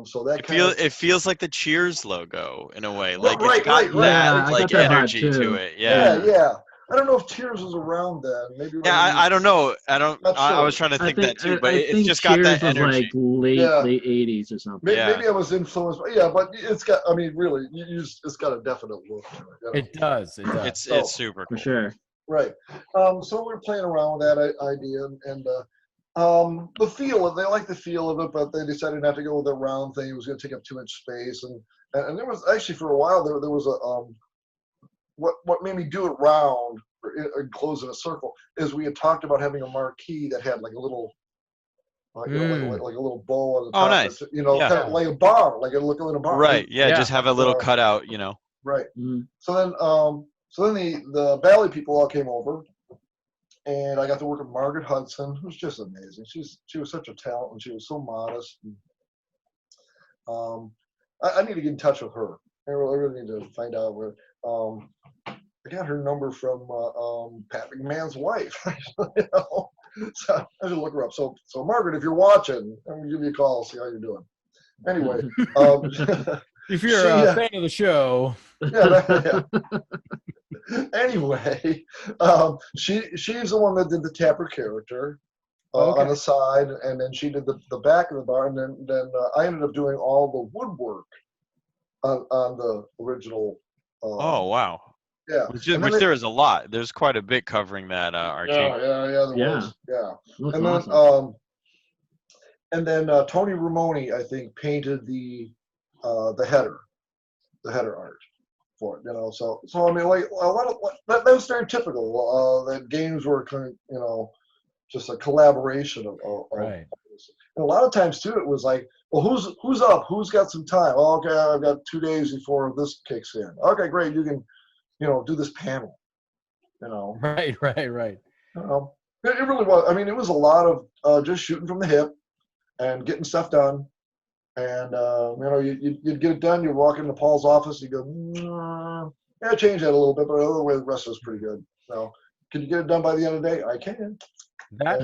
Speaker 4: So that
Speaker 3: it feels like the Cheers logo in a way. Like
Speaker 4: right,
Speaker 3: it's got
Speaker 4: right.
Speaker 3: that
Speaker 1: Yeah,
Speaker 3: like
Speaker 1: that
Speaker 3: energy
Speaker 1: vibe,
Speaker 3: to
Speaker 1: too.
Speaker 3: it. Yeah.
Speaker 4: Yeah. I don't know if Cheers was around then. Maybe.
Speaker 3: Yeah, I don't know.
Speaker 4: Not
Speaker 3: I
Speaker 4: sure.
Speaker 3: was trying to think that too, but
Speaker 1: I
Speaker 3: it's
Speaker 1: think
Speaker 3: just got
Speaker 1: Cheers
Speaker 3: that
Speaker 1: was
Speaker 3: energy.
Speaker 1: like late
Speaker 4: Yeah.
Speaker 1: 80s or something.
Speaker 3: Yeah.
Speaker 4: Maybe I was influenced, but it's got. I mean, really, it's got a definite look to it. You know?
Speaker 2: It does. It does.
Speaker 3: It's super cool.
Speaker 1: For sure.
Speaker 4: Right. So we're playing around with that idea, and the feel of they like the feel of it, but they decided not to go with the round thing. It was going to take up too much space, and there was actually for a while there was a what made me do it round or enclosed in a circle is we had talked about having a marquee that had like a little. You know, like a little bow on the top.
Speaker 3: Oh, nice.
Speaker 4: You know,
Speaker 3: Yeah.
Speaker 4: kind of like a bar, like a look like a bar.
Speaker 3: Right. Yeah.
Speaker 2: Yeah.
Speaker 3: Just have a little cutout. You know.
Speaker 4: Right.
Speaker 1: Mhm.
Speaker 4: So then the Bally people all came over, and I got to work with Margaret Hudson, who's just amazing. She was such a talent, and she was so modest. And, I need to get in touch with her. I really need to find out where. I got her number from Pat McMahon's wife. You know? So I should look her up. So Margaret, if you're watching, I'm gonna give you a call, see how you're doing. Anyway,
Speaker 2: If you're a fan of the show,
Speaker 4: yeah. Anyway, she's the one that did the Tapper character on the side, and then she did the back of the bar, and then I ended up doing all the woodwork on the original.
Speaker 3: Oh wow.
Speaker 4: Yeah.
Speaker 3: Which there is a lot. There's quite a bit covering that arcade.
Speaker 4: Yeah. There was. Yeah.
Speaker 1: Looks
Speaker 4: And then
Speaker 1: awesome.
Speaker 4: Tony Ramone, I think, painted the header art for it. You know, so I mean, like a lot of that was very typical. That games were kind of, you know, just a collaboration of
Speaker 2: right.
Speaker 4: And a lot of times too, it was like, well, who's up? Who's got some time? Oh, okay, I've got 2 days before this kicks in. Okay, great, you can, you know, do this panel. You know.
Speaker 2: Right.
Speaker 4: You know, it really was. I mean, it was a lot of just shooting from the hip and getting stuff done. And you know, you'd get it done. You'd walk into Paul's office. You go, yeah, change that a little bit, but otherwise the rest was pretty good. So, can you get it done by the end of the day? I can.
Speaker 2: That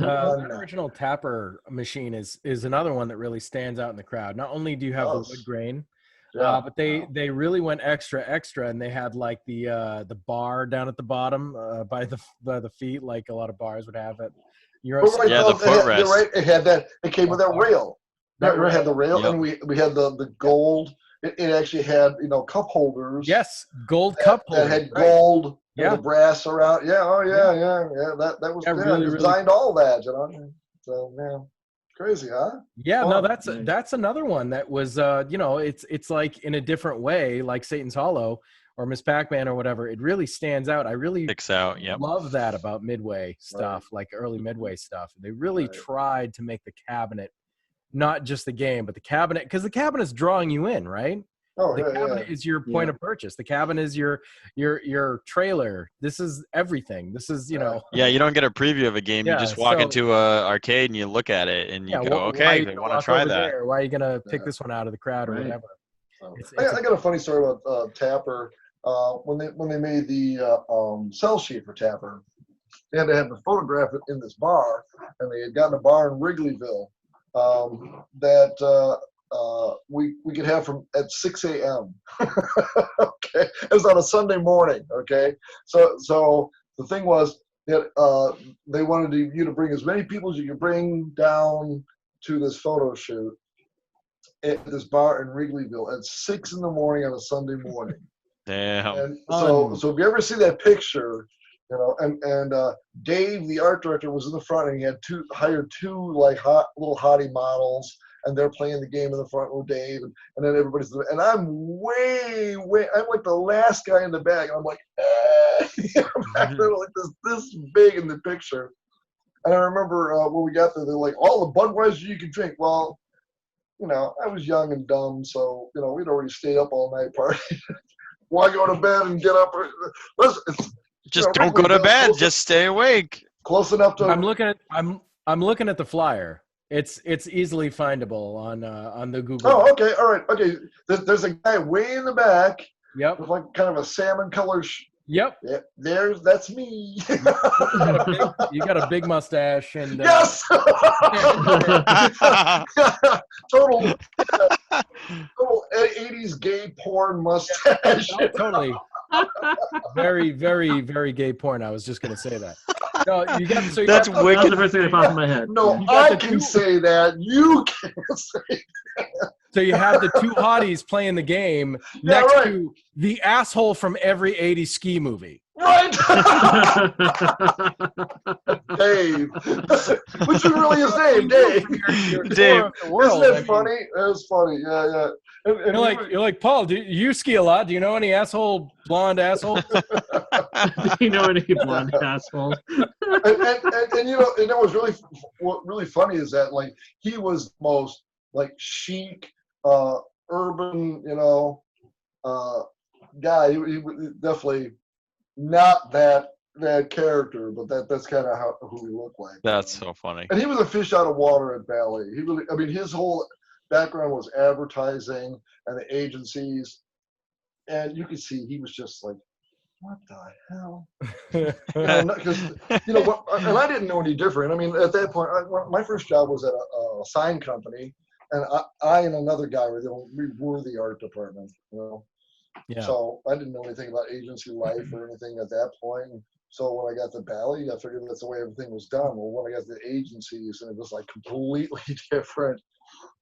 Speaker 2: original Tapper machine is another one that really stands out in the crowd. Not only do you have the wood grain, but they really went extra, and they had like the bar down at the bottom by the feet, like a lot of bars would have it.
Speaker 3: The footrest.
Speaker 4: You're right. It had that. It came with that rail. It had the rail,
Speaker 3: Yep.
Speaker 4: and we had the gold. It actually had, you know, cup holders.
Speaker 2: Yes, gold cup holders.
Speaker 4: That had gold.
Speaker 2: Yeah.
Speaker 4: The brass around. Yeah. Oh yeah. That was.
Speaker 2: Yeah,
Speaker 4: Yeah,
Speaker 2: really,
Speaker 4: designed all that. You know. So man, crazy, huh?
Speaker 2: Yeah,
Speaker 4: Oh,
Speaker 2: no, that's another one that was you know, it's like in a different way, like Satan's Hollow or Miss Pac-Man or whatever. It really stands out. I really
Speaker 3: Sticks out. Yep.
Speaker 2: love that about Midway stuff, like early Midway stuff. They really tried to make the cabinet not just the game, but the cabinet, because the cabinet is drawing you in, right?
Speaker 4: Oh,
Speaker 2: The cabinet is your point of purchase. The cabinet is your trailer. This is everything. This is, you know.
Speaker 3: Yeah, you don't get a preview of a game. You just walk into a arcade and you look at it and you go, okay, I want to try that.
Speaker 2: There? Why are you gonna pick this one out of the crowd or whatever?
Speaker 4: So, I got a funny story about Tapper. When they made the sell sheet for Tapper, they had to have the photograph in this bar, and they had gotten a bar in Wrigleyville that we could have from at 6 a.m. Okay, it was on a Sunday morning. Okay, so the thing was that they wanted you to bring as many people as you could bring down to this photo shoot at this bar in Wrigleyville at 6 in the morning on a Sunday morning.
Speaker 3: Damn.
Speaker 4: And so if you ever see that picture, you know, and Dave, the art director, was in the front, and he had hired two like little hottie models, and they're playing the game in the front with Dave, and then everybody's, and I'm I'm like the last guy in the back, and I'm like, I'm back there like this big in the picture. And I remember when we got there, they're like, all the Budweiser you can drink. Well, you know, I was young and dumb, so, you know, we'd already stayed up all night partying. Why go to bed and get up? Listen,
Speaker 3: just don't go to bed. Just stay awake.
Speaker 4: Close enough to.
Speaker 2: I'm looking at the flyer. It's easily findable on the Google.
Speaker 4: Oh, okay, all right, okay. There's a guy way in the back.
Speaker 2: Yep.
Speaker 4: With like kind of a salmon color.
Speaker 2: Yep.
Speaker 4: Yeah, that's me.
Speaker 2: You got a big mustache and.
Speaker 4: Yes. Total 80s gay porn mustache.
Speaker 2: Totally. Very, very, very gay porn. I was just gonna say that. No,
Speaker 3: That's
Speaker 1: That was
Speaker 3: wicked.
Speaker 1: the first thing that popped in my head.
Speaker 4: No,
Speaker 2: You got
Speaker 4: I
Speaker 2: the
Speaker 4: can
Speaker 2: two-
Speaker 4: say that. You can't say
Speaker 2: So you have the two hotties playing the game
Speaker 4: Yeah,
Speaker 2: next
Speaker 4: right.
Speaker 2: to the asshole from every 80s ski movie.
Speaker 4: right. Dave. Which is really his name, Dave.
Speaker 2: You're a
Speaker 3: Dave.
Speaker 2: tour of the world.
Speaker 4: Isn't
Speaker 2: I
Speaker 4: it
Speaker 2: mean,
Speaker 4: funny? It's funny. Yeah. And
Speaker 2: you're like Paul. Do you ski a lot? Do you know any asshole blonde asshole?
Speaker 1: Do you know any blonde assholes?
Speaker 4: and you know, and that was what really funny is that like he was most like chic, urban, you know, guy. He was definitely not that character, but that's kind of who he looked like.
Speaker 3: That's so funny.
Speaker 4: And he was a fish out of water at Bally. He really, I mean, his whole background was advertising and the agencies, and you could see he was just like, what the hell? Because you know what, and I didn't know any different. I mean, at that point, my first job was at a sign company, and I and another guy we were the art department, you know.
Speaker 2: Yeah.
Speaker 4: So I didn't know anything about agency life or anything at that point. So when I got to Bally, I figured that's the way everything was done. Well, when I got to the agencies, and it was like completely different.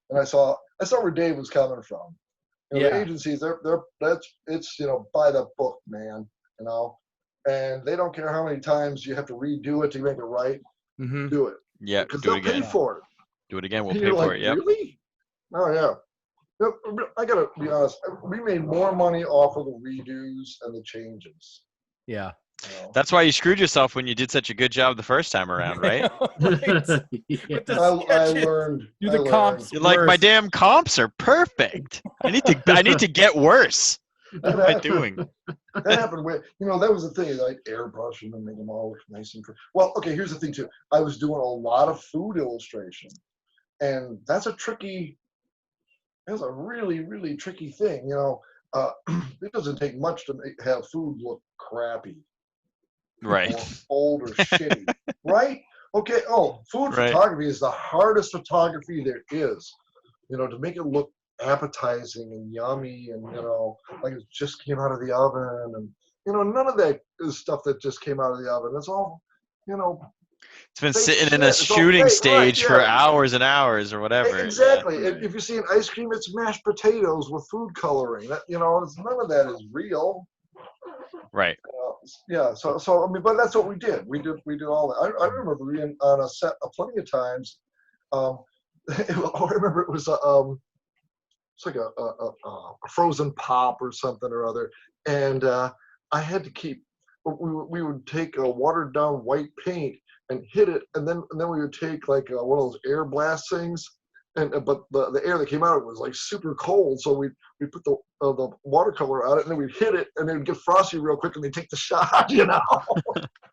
Speaker 4: And I saw where Dave was coming from. You know, the agencies, it's you know, by the book, man. You know, and they don't care how many times you have to redo it to make it right.
Speaker 2: Mm-hmm.
Speaker 4: Do it.
Speaker 3: Yeah,
Speaker 4: Because
Speaker 3: do
Speaker 4: they'll
Speaker 3: it again.
Speaker 4: pay for it.
Speaker 3: Do it again. We'll
Speaker 4: And
Speaker 3: pay
Speaker 4: you're
Speaker 3: for
Speaker 4: like,
Speaker 3: it. Yep.
Speaker 4: Really? Oh yeah. I gotta be honest. We made more money off of the redos and the changes.
Speaker 2: Yeah.
Speaker 4: You know?
Speaker 3: That's why you screwed yourself when you did such a good job the first time around, right?
Speaker 1: Yeah.
Speaker 4: I learned.
Speaker 2: Do
Speaker 4: I
Speaker 2: the
Speaker 4: learned.
Speaker 2: comps.
Speaker 3: You're like, my
Speaker 2: Worse.
Speaker 3: damn comps are perfect. I need to get worse. What am I doing?
Speaker 4: That happened with, you know, that was the thing, like airbrush them and make them all look nice and pretty. Well, okay, here's the thing too. I was doing a lot of food illustration, and that's a really, really tricky thing. You know, it doesn't take much to have food look crappy,
Speaker 3: Right.
Speaker 4: or old or shitty, right? Okay. Oh, food
Speaker 3: Right.
Speaker 4: photography is the hardest photography there is. You know, to make it look appetizing and yummy, and you know, like it just came out of the oven, and you know, none of that is stuff that just came out of the oven. It's all, you know,
Speaker 3: It's been
Speaker 4: fake
Speaker 3: sitting in a
Speaker 4: shit. It's all
Speaker 3: shooting
Speaker 4: fake,
Speaker 3: stage
Speaker 4: right,
Speaker 3: for
Speaker 4: yeah.
Speaker 3: hours and hours or whatever.
Speaker 4: Exactly. If you see an ice cream, it's mashed potatoes with food coloring. That, you know, none of that is real.
Speaker 3: Right.
Speaker 4: Yeah. So I mean, but that's what we did. We did all that. I remember being on a set plenty of times. I remember it was it's like a frozen pop or something or other, and I had to keep. We would take a watered down white paint and hit it, and then we would take like one of those air blast things, but the air that came out was like super cold, so we put the watercolor on it, and then we'd hit it, and then it'd get frosty real quick, and they'd take the shot, you know.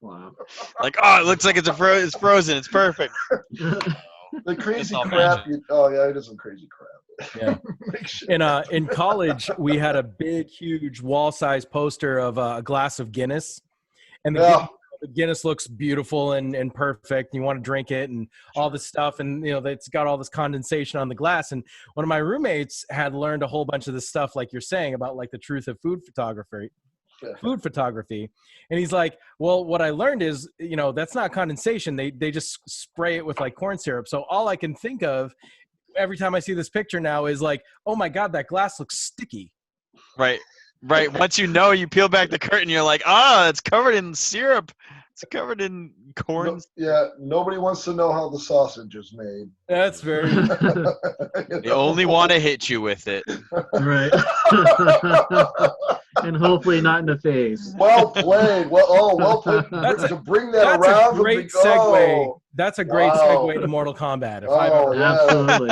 Speaker 1: Wow.
Speaker 3: Like, oh, it looks like it's frozen. It's perfect.
Speaker 4: The crazy
Speaker 3: all
Speaker 4: crap. Oh yeah, it is some crazy crap.
Speaker 2: Yeah. In college, we had a big, huge wall-sized poster of a glass of Guinness, and the Guinness looks beautiful and perfect. And you want to drink it and all this stuff, and you know it's got all this condensation on the glass. And one of my roommates had learned a whole bunch of this stuff, like you're saying, about like the truth of food photography. And he's like, well, what I learned is, you know, that's not condensation. They just spray it with like corn syrup. So all I can think of every time I see this picture now is like, oh my God, that glass looks sticky.
Speaker 3: Right. Once you know, you peel back the curtain, you're like, it's covered in syrup. It's covered in corn.
Speaker 4: Nobody wants to know how the sausage is made.
Speaker 2: That's very.
Speaker 3: They only want to hit you with it.
Speaker 1: Right. And hopefully not in the face.
Speaker 4: Well played. Well played. To bring that around.
Speaker 2: That's a great segue. That's a great segue to Mortal Kombat. If I've ever.
Speaker 1: Absolutely.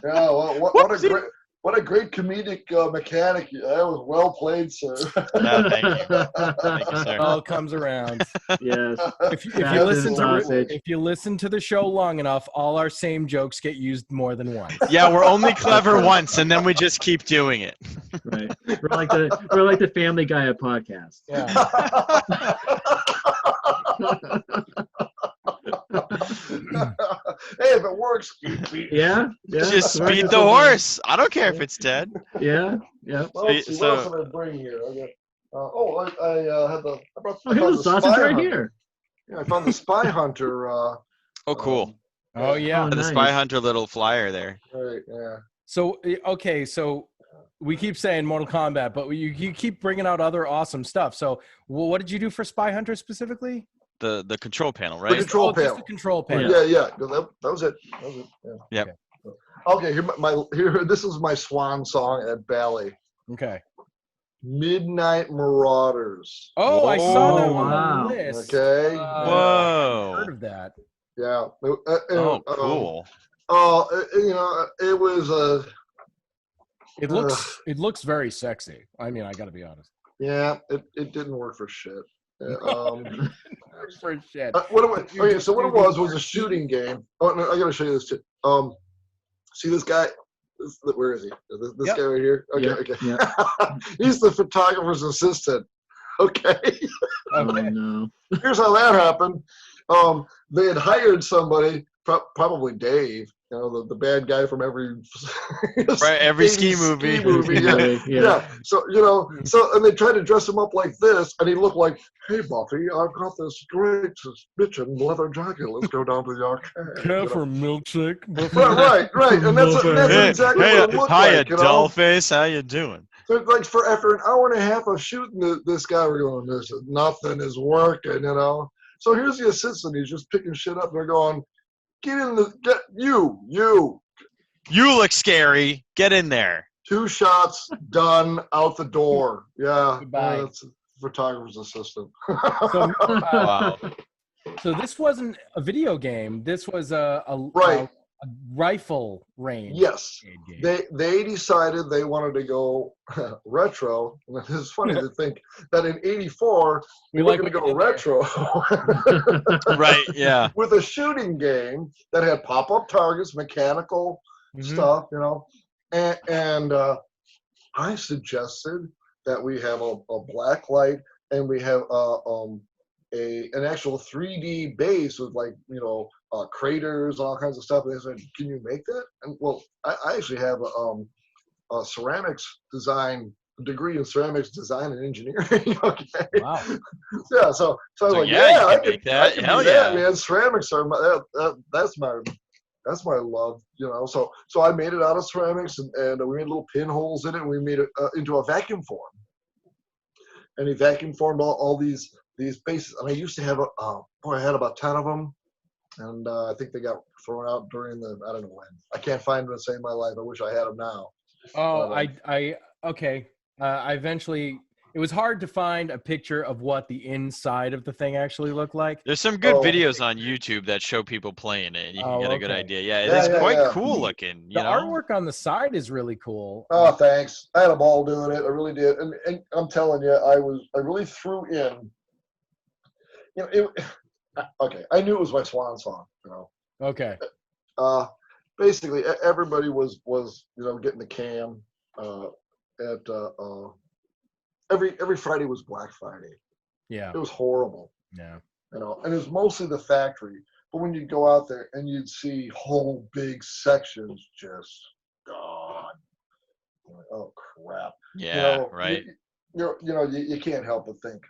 Speaker 4: Yeah. What a great comedic mechanic. That was well played, sir.
Speaker 3: Yeah, thank you. Thank you, sir.
Speaker 2: It all comes around.
Speaker 1: Yes.
Speaker 2: If you listen to the show long enough, all our same jokes get used more than once.
Speaker 3: Yeah, we're only clever once, and then we just keep doing it.
Speaker 1: Right. We're like the Family Guy of podcasts.
Speaker 2: Yeah.
Speaker 4: Hey, if it works.
Speaker 1: Yeah.
Speaker 3: Just speed the horse. I don't care if it's dead.
Speaker 1: Yeah.
Speaker 4: What else can I bring here? I had the. I
Speaker 1: here's
Speaker 4: found
Speaker 1: the
Speaker 4: the
Speaker 1: sausage
Speaker 4: Spy
Speaker 1: right
Speaker 4: Hunter.
Speaker 1: here.
Speaker 4: Yeah, I found the Spy Hunter.
Speaker 3: Oh, cool.
Speaker 2: Oh yeah.
Speaker 1: Oh,
Speaker 3: The
Speaker 1: nice.
Speaker 3: Spy Hunter little flyer there.
Speaker 4: Right. Yeah.
Speaker 2: So okay, so we keep saying Mortal Kombat, but you keep bringing out other awesome stuff. So what did you do for Spy Hunter specifically?
Speaker 3: The control panel,
Speaker 4: The
Speaker 3: right?
Speaker 4: control panel.
Speaker 2: Just the control panel.
Speaker 4: Yeah. That was it. Yeah.
Speaker 3: Yep.
Speaker 4: Okay. Here. This is my swan song at Bally.
Speaker 2: Okay.
Speaker 4: Midnight Marauders.
Speaker 2: Oh, I saw that
Speaker 1: Oh,
Speaker 2: on
Speaker 1: wow.
Speaker 2: the list.
Speaker 4: Okay.
Speaker 3: Whoa.
Speaker 2: I heard of that.
Speaker 4: Yeah.
Speaker 3: Oh, cool.
Speaker 4: It was a.
Speaker 2: It looks very sexy. I mean, I got to be honest.
Speaker 4: Yeah, it didn't work for shit.
Speaker 2: For shit.
Speaker 4: What it was a shooting game. Oh, no, I got to show you this too. See this guy? Where is he? This
Speaker 2: Yep.
Speaker 4: guy right here? Okay,
Speaker 1: Yep,
Speaker 4: okay.
Speaker 1: yep.
Speaker 4: He's the photographer's assistant. Okay.
Speaker 1: Oh, no.
Speaker 4: Here's how that happened. They had hired somebody, probably Dave, the bad guy from every
Speaker 3: Every ski movie.
Speaker 4: Yeah. So and they tried to dress him up like this, and he looked like, "Hey, Buffy, I've got this great bitchin' leather jacket. Let's go down to the arcade."
Speaker 2: Care for milkshake?
Speaker 4: Right, and that's exactly what it looked
Speaker 3: Hiya,
Speaker 4: like.
Speaker 3: dollface. How you doing?
Speaker 4: So like after an hour and a half of shooting this guy, we're going, nothing is working, So here's the assistant. He's just picking shit up. And they're going, you.
Speaker 3: You look scary. Get in there.
Speaker 4: 2 shots, done, out the door. Yeah.
Speaker 2: Goodbye.
Speaker 4: That's a photographer's assistant.
Speaker 2: So,
Speaker 3: Wow.
Speaker 2: so this wasn't a video game. This was a rifle range.
Speaker 4: Yes.
Speaker 2: Game.
Speaker 4: They decided they wanted to go retro. It's funny to think that in '84 we were going to go retro.
Speaker 3: Right, yeah.
Speaker 4: With a shooting game that had pop-up targets, mechanical stuff, and I suggested that we have a black light and we have an actual 3D base with craters and all kinds of stuff. And they said, "Can you make that?" And well, I actually have a ceramics degree in ceramics design and engineering. Okay.
Speaker 2: Wow.
Speaker 4: Yeah. So I was like,
Speaker 3: yeah,
Speaker 4: I
Speaker 3: can
Speaker 4: can
Speaker 3: make that.
Speaker 4: do
Speaker 3: Hell
Speaker 4: that,
Speaker 3: yeah.
Speaker 4: man. Ceramics are that's my love. So I made it out of ceramics, and we made little pinholes in it. And we made it into a vacuum form, and he vacuum formed all these bases. And I used to have I had about 10 of them. And I think they got thrown out during I don't know when. I can't find them to save my life. I wish I had them now.
Speaker 2: Oh,
Speaker 4: But,
Speaker 2: okay. I eventually, it was hard to find a picture of what the inside of the thing actually looked like.
Speaker 3: There's some good videos on YouTube that show people playing it, and you can get a good idea. Yeah,
Speaker 4: Yeah,
Speaker 3: it's quite
Speaker 4: yeah.
Speaker 3: cool looking.
Speaker 2: The artwork on the side is really cool.
Speaker 4: Oh, thanks. I had a ball doing it. I really did. And I'm telling you, I really threw in. Okay, I knew it was my swan song.
Speaker 2: Okay.
Speaker 4: Basically, everybody was getting the cam at every Friday was Black Friday.
Speaker 2: Yeah.
Speaker 4: It was horrible.
Speaker 2: Yeah.
Speaker 4: And it was mostly the factory. But when you'd go out there and you'd see whole big sections just gone, like, oh crap.
Speaker 3: Yeah, right.
Speaker 4: You can't help but think.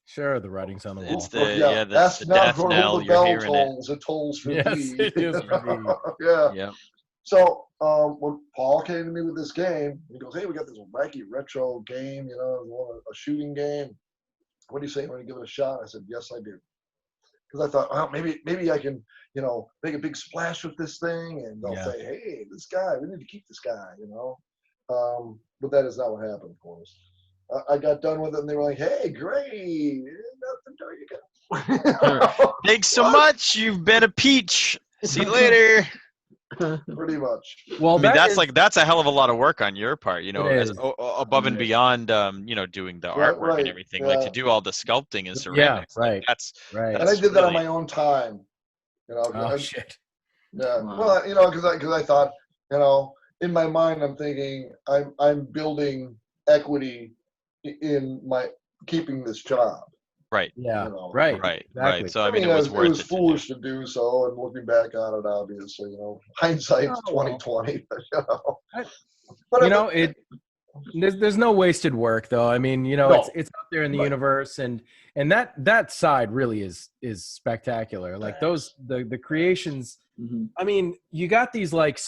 Speaker 2: Sure, the writing's on the wall.
Speaker 3: It's the
Speaker 4: that's
Speaker 3: the
Speaker 4: not
Speaker 3: death
Speaker 4: for
Speaker 3: knell.
Speaker 4: the
Speaker 3: You're
Speaker 4: bell
Speaker 3: hearing it.
Speaker 4: tolls. It tolls for
Speaker 2: Yes,
Speaker 4: thee.
Speaker 2: it is for thee.
Speaker 4: Yeah.
Speaker 3: Yeah.
Speaker 4: So when Paul came to me with this game, he goes, "Hey, we got this wacky retro game, a shooting game. What do you say? Want to give it a shot?" I said, "Yes, I do." Because I thought, well, maybe I can, make a big splash with this thing, and they'll say, "Hey, this guy, we need to keep this guy," But that is not what happened, of course. I got done with it, and they were like, "Hey, great, nothing to you."
Speaker 3: Thanks so much. You've been a peach. See you later.
Speaker 4: Pretty much.
Speaker 2: Well,
Speaker 3: I mean, that's a hell of a lot of work on your part,
Speaker 2: is.
Speaker 3: above and beyond, doing the artwork and everything, like to do all the sculpting and ceramics.
Speaker 2: Yeah, right.
Speaker 3: Like, that's
Speaker 2: right.
Speaker 4: And I did that on my own time.
Speaker 2: Oh shit.
Speaker 4: Yeah.
Speaker 1: Wow.
Speaker 4: Well, because I thought, in my mind, I'm thinking I'm building equity in my keeping this job.
Speaker 3: right.
Speaker 2: Yeah.
Speaker 4: Right.
Speaker 3: Right.
Speaker 2: Exactly.
Speaker 3: Right. So I mean, it was worth
Speaker 4: it was
Speaker 3: it.
Speaker 4: foolish to do so, and looking back on it, obviously, hindsight's 2020. But,
Speaker 2: There's no wasted work though. I mean, you know,
Speaker 4: No.
Speaker 2: it's out there in the universe, and that side really is spectacular. Like those the creations.
Speaker 1: Mhm.
Speaker 2: I mean, you got these like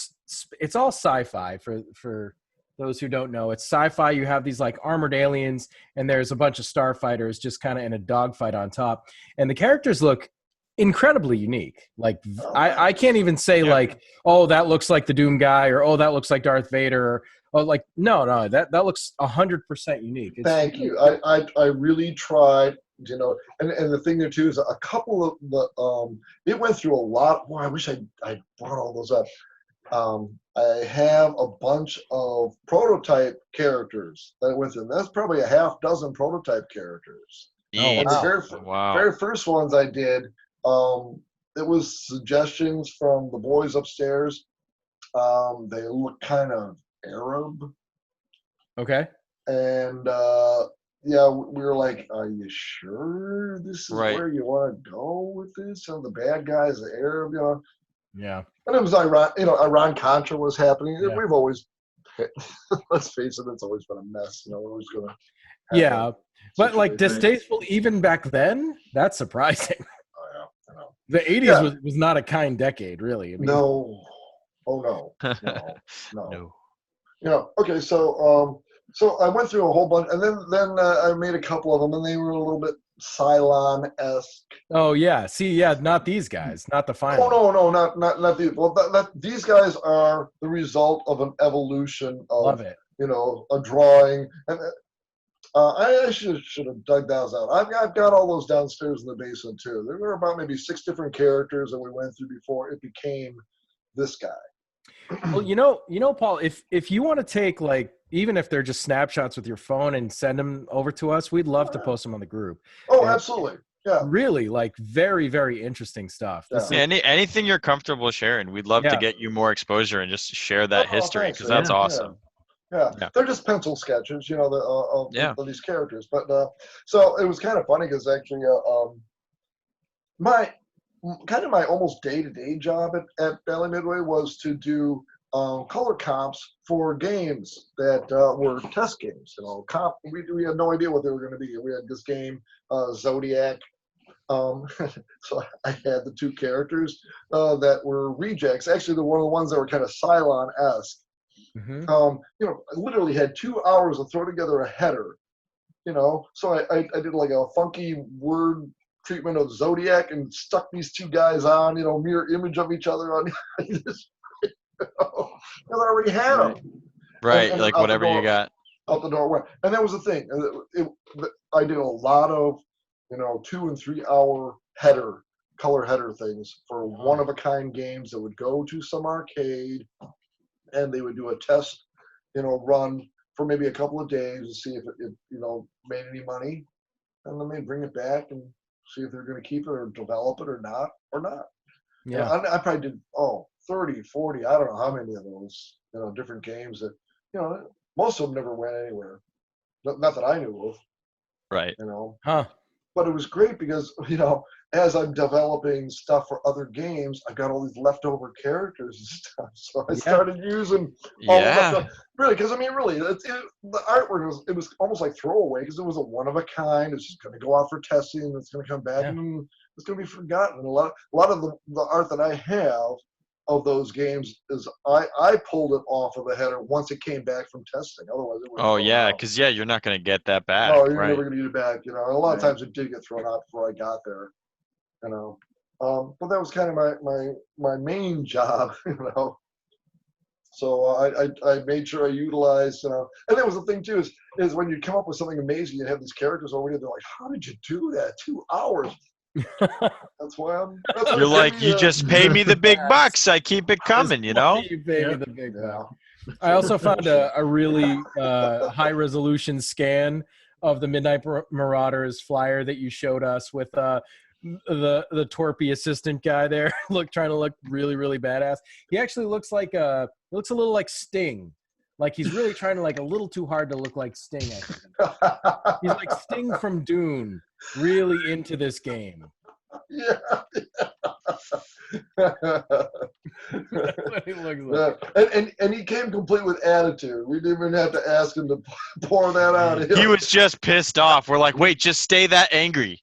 Speaker 2: it's all sci-fi for those who don't know. It's sci-fi. You have these like armored aliens, and there's a bunch of starfighters just kind of in a dogfight on top, and the characters look incredibly unique. Like I can't even say like, oh, that looks like the Doom guy, or oh, that looks like Darth Vader, or oh, like no, that looks 100% unique.
Speaker 4: Thank you. I really tried, you know, and the thing there too is a couple of the it went through a lot. Well, I wish I brought all those up. I have a bunch of prototype characters that I went through. That's probably a half dozen prototype characters.
Speaker 3: Neat.
Speaker 4: And the very first ones I did, it was suggestions from the boys upstairs. They look kind of Arab.
Speaker 2: Okay.
Speaker 4: And yeah, we were like, "Are you sure this is where you want to go with this? And the bad guys, the Arab, you know."
Speaker 2: Yeah.
Speaker 4: And it was Iran. You know, Iran-Contra was happening.
Speaker 2: Yeah.
Speaker 4: We've always, let's face it, it's always been a mess. You know, we're always gonna.
Speaker 2: Yeah, but like distasteful even back then. That's surprising.
Speaker 4: Oh yeah, I know.
Speaker 2: The 80s was not a kind decade, really. I mean,
Speaker 4: no. Oh no. No. You know, okay, so I went through a whole bunch, and then I made a couple of them, and they were a little bit Cylon-esque.
Speaker 2: Oh yeah, see, yeah, not these guys, not the final.
Speaker 4: Oh no, not these. Well, these guys are the result of an evolution of,
Speaker 2: Love it.
Speaker 4: You know, a drawing, and I should have dug those out. I've got all those downstairs in the basement too. There were about maybe 6 different characters that we went through before it became this guy.
Speaker 2: Well, you know, Paul, if you want to take like, even if they're just snapshots with your phone and send them over to us, we'd love to post them on the group.
Speaker 4: Oh,
Speaker 2: and
Speaker 4: absolutely. Yeah.
Speaker 2: Really, like very, very interesting stuff.
Speaker 4: Yeah.
Speaker 3: Anything you're comfortable sharing, we'd love to get you more exposure and just share that history, because that's awesome.
Speaker 4: Yeah. They're just pencil sketches, you know, of these characters. But so it was kind of funny because actually, my almost day-to-day job at Bally Midway was to do color comps for games that were test games. You know, we had no idea what they were going to be. We had this game, Zodiac. So I had the 2 characters that were rejects. Actually, one of the ones that were kind of Cylon-esque.
Speaker 2: Mm-hmm.
Speaker 4: You know, I literally had 2 hours to throw together a header. You know, so I did like a funky word treatment of Zodiac and stuck these 2 guys on, you know, mirror image of each other on this, because I already had them.
Speaker 3: Right,
Speaker 4: and
Speaker 3: like whatever you got.
Speaker 4: Out the door went. And that was the thing. I did a lot of, you know, 2 and 3 hour color header things for one-of-a-kind games that would go to some arcade, and they would do a test, you know, run for maybe a couple of days to see if it you know, made any money. And then they'd bring it back and see if they're going to keep it or develop it or not.
Speaker 2: Yeah.
Speaker 4: You know, I probably did 30, 40, I don't know how many of those, you know, different games that, you know, most of them never went anywhere. Not that I knew of.
Speaker 3: Right.
Speaker 4: You know.
Speaker 2: Huh.
Speaker 4: But it was great because, you know, as I'm developing stuff for other games, I got all these leftover characters and stuff. So I started using all the leftover. Really, because I mean, really, the artwork was almost like throwaway because it was a one of a kind. It's just going to go out for testing, and it's going to come back, and it's going to be forgotten. And a lot of the art that I have of those games is I pulled it off of the header once it came back from testing. Otherwise, it would.
Speaker 3: Because you're not going to get that back.
Speaker 4: No, you're never going to get it back. You know, and a lot of times it did get thrown out before I got there. You know, but that was kind of my main job. You know, so I made sure I utilized. You know, and that was the thing too is when you come up with something amazing, you have these characters already. They're like, how did you do that? 2 hours. That's why
Speaker 3: you're like, you just pay me the big bucks. I keep it coming, you know.
Speaker 2: You pay me the big bucks. I also found a really high resolution scan of the Midnight Marauders flyer that you showed us with the Torpy assistant guy there, trying to look really, really badass. He actually looks a little like Sting. Like he's really trying to like a little too hard to look like Sting. I think. He's like Sting from Dune, really into this game.
Speaker 4: Yeah.
Speaker 2: What he looks like.
Speaker 4: And he came complete with attitude. We didn't even have to ask him to pour that out.
Speaker 3: He was just pissed off. We're like, wait, just stay that angry.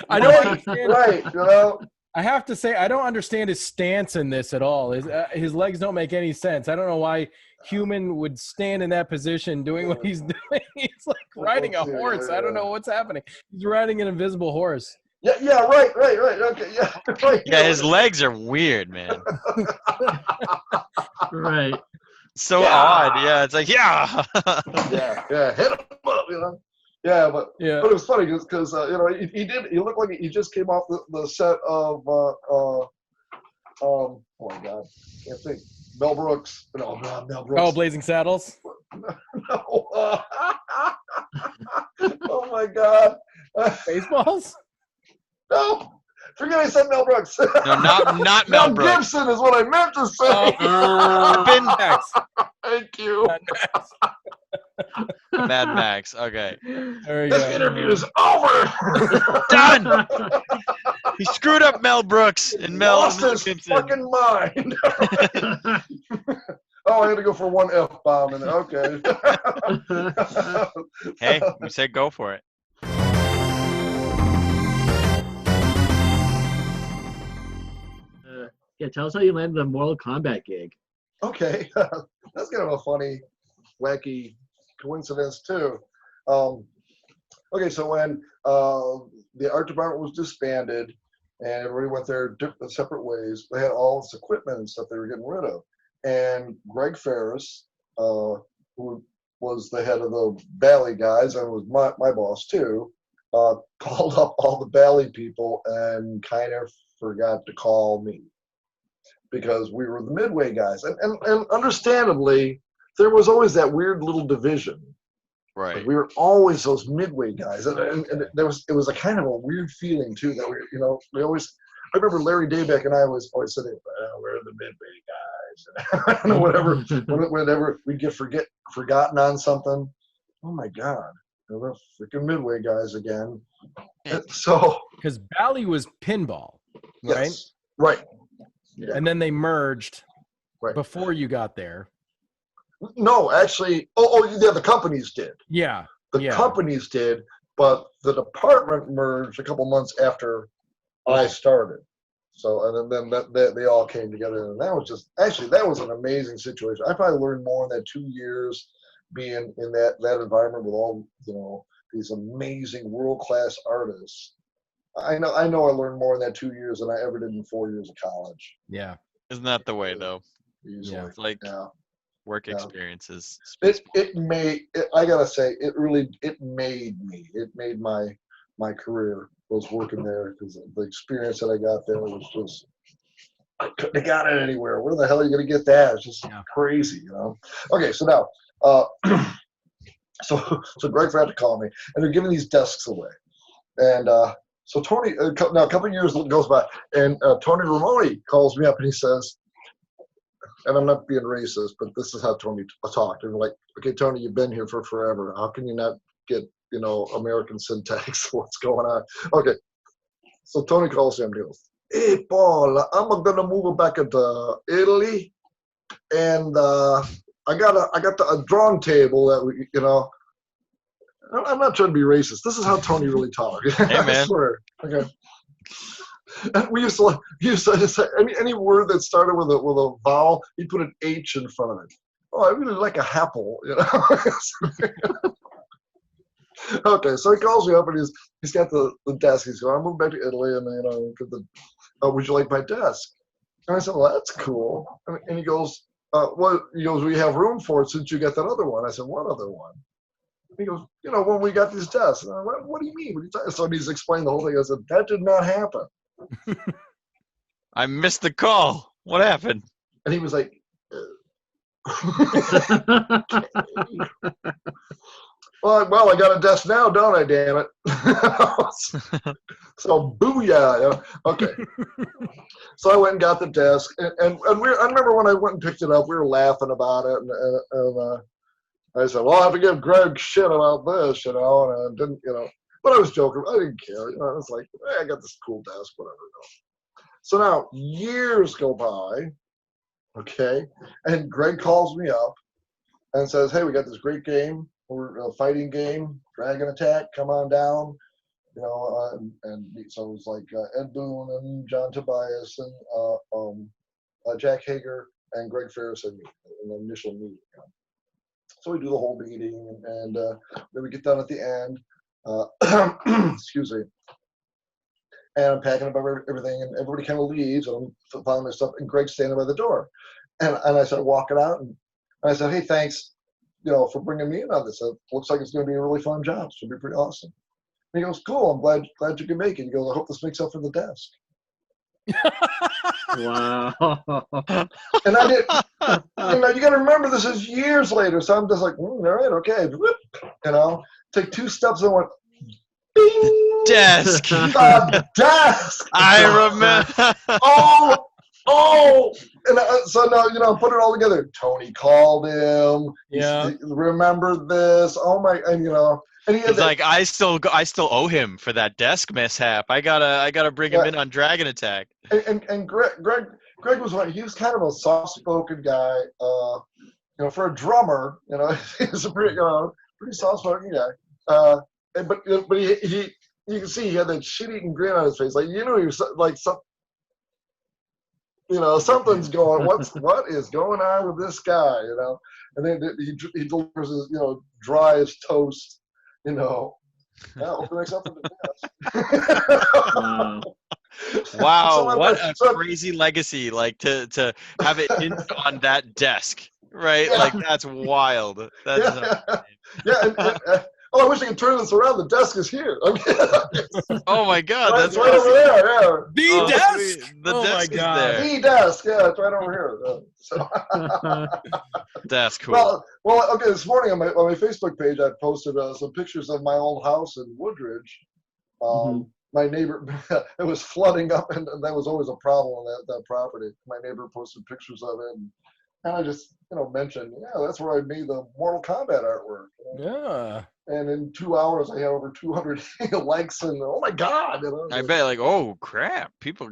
Speaker 2: I don't
Speaker 4: right,
Speaker 2: understand.
Speaker 4: right, you know.
Speaker 2: I have to say, I don't understand his stance in this at all. His legs don't make any sense. I don't know why human would stand in that position doing what he's doing. He's like riding a horse. I don't know what's happening. He's riding an invisible horse.
Speaker 4: Yeah, right. Okay, yeah, right.
Speaker 3: Yeah, his legs are weird, man.
Speaker 1: Right.
Speaker 3: So odd. Yeah, it's like, yeah.
Speaker 4: yeah, hit him up, you know. Yeah, but it was funny because you know, he looked like he just came off the set of oh my God, I can't think. Mel Brooks. No, not Mel Brooks.
Speaker 2: Oh, Blazing Saddles.
Speaker 4: No. Oh my God.
Speaker 2: Baseballs.
Speaker 4: No, forget I said Mel Brooks.
Speaker 3: No, not Mel Brooks.
Speaker 4: Gibson is what I meant to say.
Speaker 3: Ben Max.
Speaker 4: Thank you.
Speaker 3: Mad Max. Okay.
Speaker 2: There you
Speaker 4: This
Speaker 2: go.
Speaker 4: interview is over.
Speaker 3: Done. He screwed up Mel Brooks and Mel
Speaker 4: Lost his
Speaker 3: Gibson.
Speaker 4: fucking mind. Oh, I had to go for one F-bomb. And okay.
Speaker 3: Hey, we said go for it.
Speaker 1: Yeah, tell us how you landed the Mortal Kombat gig.
Speaker 4: Okay. That's kind of a funny, wacky coincidence, too. Okay, so when the art department was disbanded and everybody went their separate ways, they had all this equipment and stuff they were getting rid of. And Greg Ferris, who was the head of the Bally guys and was my boss too, called up all the Bally people and kind of forgot to call me because we were the Midway guys. And understandably, there was always that weird little division.
Speaker 3: Right.
Speaker 4: Like we were always those Midway guys, and it was a kind of a weird feeling too that we always. I remember Larry Daybeck and I always said, well, we're the Midway guys, and whenever we get forgotten on something, oh my God, we're freaking Midway guys again. And so
Speaker 2: because Bally was pinball, right?
Speaker 4: Yes, right. Yeah.
Speaker 2: And then they merged
Speaker 4: Right.
Speaker 2: before you got there.
Speaker 4: No, actually, yeah, the companies did.
Speaker 2: Yeah.
Speaker 4: The companies did, but the department merged a couple months after I started. So, and then they all came together, and that was an amazing situation. I probably learned more in that 2 years being in that environment with all, these amazing world-class artists. I know I learned more in that 2 years than I ever did in 4 years of college.
Speaker 2: Yeah.
Speaker 3: Isn't that the way, though?
Speaker 4: Easily.
Speaker 3: Yeah. It's like work experiences.
Speaker 4: I gotta say, it made me. It made my career was working there because the experience that I got there was just, I couldn't have got it anywhere. Where the hell are you gonna get that? It's just crazy, Okay, so now, so Greg forgot to call me, and they're giving these desks away, and so Tony. Now a couple of years goes by, and Tony Ramone calls me up and he says, and I'm not being racist, but this is how Tony talked. And we're like, okay, Tony, you've been here for forever. How can you not get, American syntax? What's going on? Okay. So Tony calls him and goes, hey, Paul, I'm going to move back to Italy. And I got a drawing table that we, I'm not trying to be racist. This is how Tony really talked.
Speaker 3: Hey, man.
Speaker 4: I swear. Okay. And we used to say any word that started with a vowel, he'd put an H in front of it. Oh, I really like a apple, Okay, so he calls me up and he's got the desk. He's going, I'm moving back to Italy, and would you like my desk? And I said, well, that's cool. And he goes, we have room for it since you got that other one. I said, what other one? He goes, when we got these desks. And I went, what do you mean? What are you talking? So he's explained the whole thing. I said, that did not happen.
Speaker 3: I missed the call. What happened?
Speaker 4: And he was like, well, I got a desk now, don't I, damn it? So, booyah. Okay. So I went and got the desk. And I remember when I went and picked it up, we were laughing about it. And I said, well, I have to give Greg shit about this, and I didn't, But I was joking. I didn't care. You know, I was like, hey, I got this cool desk, whatever. So now years go by, okay, and Greg calls me up and says, hey, we got this great game. We're a fighting game, Dragon Attack. Come on down. You know, and so it was like Ed Boon and John Tobias and Jack Hager and Greg Ferris and me in the initial meeting. You know. So we do the whole meeting, and then we get done at the end. Excuse me. And I'm packing up everything, and everybody kind of leaves, and I'm filing my stuff, and Greg's standing by the door. And I started walking out, and I said, hey, thanks, you know, for bringing me in on this. It looks like it's going to be a really fun job. It's going to be pretty awesome. And he goes, cool, I'm glad you can make it. He goes, I hope this makes up for the desk.
Speaker 1: Wow.
Speaker 4: And I did, you know, you got to remember this is years later, so I'm just like, all right, okay. You know, take 2 steps and went, bing,
Speaker 3: Desk.
Speaker 4: the desk.
Speaker 3: I remember.
Speaker 4: Oh, and so now, you know, put it all together. Tony called him.
Speaker 2: Yeah.
Speaker 4: He remember this. Oh my, and you know, and
Speaker 3: He's like, I still owe him for that desk mishap. I gotta bring him in on Dragon Attack.
Speaker 4: And Greg was he was kind of a soft-spoken guy. You know, for a drummer, you know, he's a pretty soft-spoken guy. But he you can see he had that shit-eating grin on his face. Like, you know, he was like some. You know, something's going. What is going on with this guy? You know, and then he delivers his, you know, dry as toast. You know, yeah, opening up in the desk.
Speaker 3: Wow, what a crazy legacy! Like to have it in on that desk, right?
Speaker 4: Yeah.
Speaker 3: Like that's wild. That's
Speaker 4: oh, I wish I could turn this around. The desk is here.
Speaker 3: oh my God,
Speaker 4: right,
Speaker 3: that's
Speaker 4: right over there. Yeah.
Speaker 2: The desk.
Speaker 3: The
Speaker 2: oh
Speaker 3: desk
Speaker 2: my God.
Speaker 3: is there.
Speaker 4: The desk. Yeah, it's right over here. So.
Speaker 3: That's cool.
Speaker 4: Well, okay. This morning on my Facebook page, I posted some pictures of my old house in Woodridge. My neighbor, it was flooding up, and that was always a problem on that property. My neighbor posted pictures of it, and I just, you know, mentioned, yeah, that's where I made the Mortal Kombat artwork. You know?
Speaker 2: Yeah.
Speaker 4: And in 2 hours, I had over 200 likes, and oh my God! You know,
Speaker 3: I bet, like, oh crap, people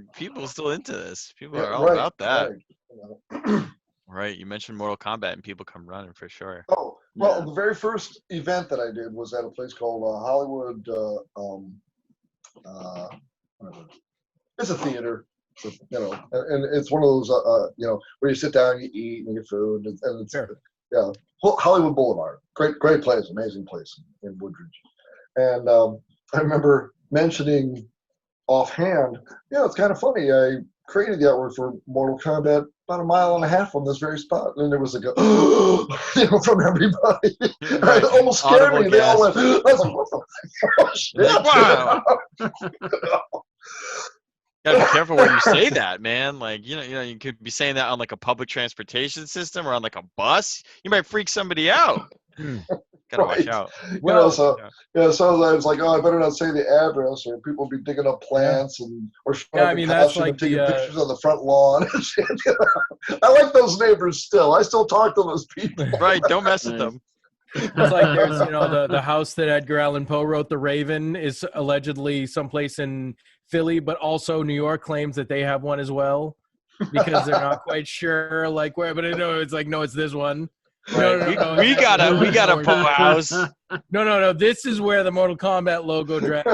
Speaker 3: still into this. People are all
Speaker 4: right,
Speaker 3: about that.
Speaker 4: Right. You know.
Speaker 3: Right. You mentioned Mortal Kombat, and people come running for sure.
Speaker 4: Oh, well, the very first event that I did was at a place called Hollywood. It's a theater, so, you know, and it's one of those, you know, where you sit down, you eat, and you get food, and it's,
Speaker 2: Sure.
Speaker 4: Yeah, Hollywood Boulevard, great place, amazing place in Woodridge, and I remember mentioning offhand, yeah, it's kind of funny. I created the artwork for Mortal Kombat about 1.5 miles from this very spot, and there was like a, you know, from everybody.
Speaker 3: Right.
Speaker 4: It almost scared
Speaker 3: Audible
Speaker 4: me. They all
Speaker 3: gasp.
Speaker 4: went, I was like, what the shit?
Speaker 3: Like, wow. Gotta be careful where you say that, man. Like, you know, you could be saying that on like a public transportation system or on like a bus. You might freak somebody out. Gotta watch out.
Speaker 4: Well, so I was like, oh, I better not say the address, or people will be digging up plants or
Speaker 2: that's like
Speaker 4: taking pictures on the front lawn. I like those neighbors still. I still talk to those people.
Speaker 3: Right, don't mess with them.
Speaker 2: It's like there's, you know, the house that Edgar Allan Poe wrote, The Raven, is allegedly someplace in Philly, but also New York claims that they have one as well because they're not quite sure, like where. But I know it's like, no, it's this one.
Speaker 3: Right.
Speaker 2: No,
Speaker 3: we got a Poe house.
Speaker 2: No. This is where the Mortal Kombat logo dragged.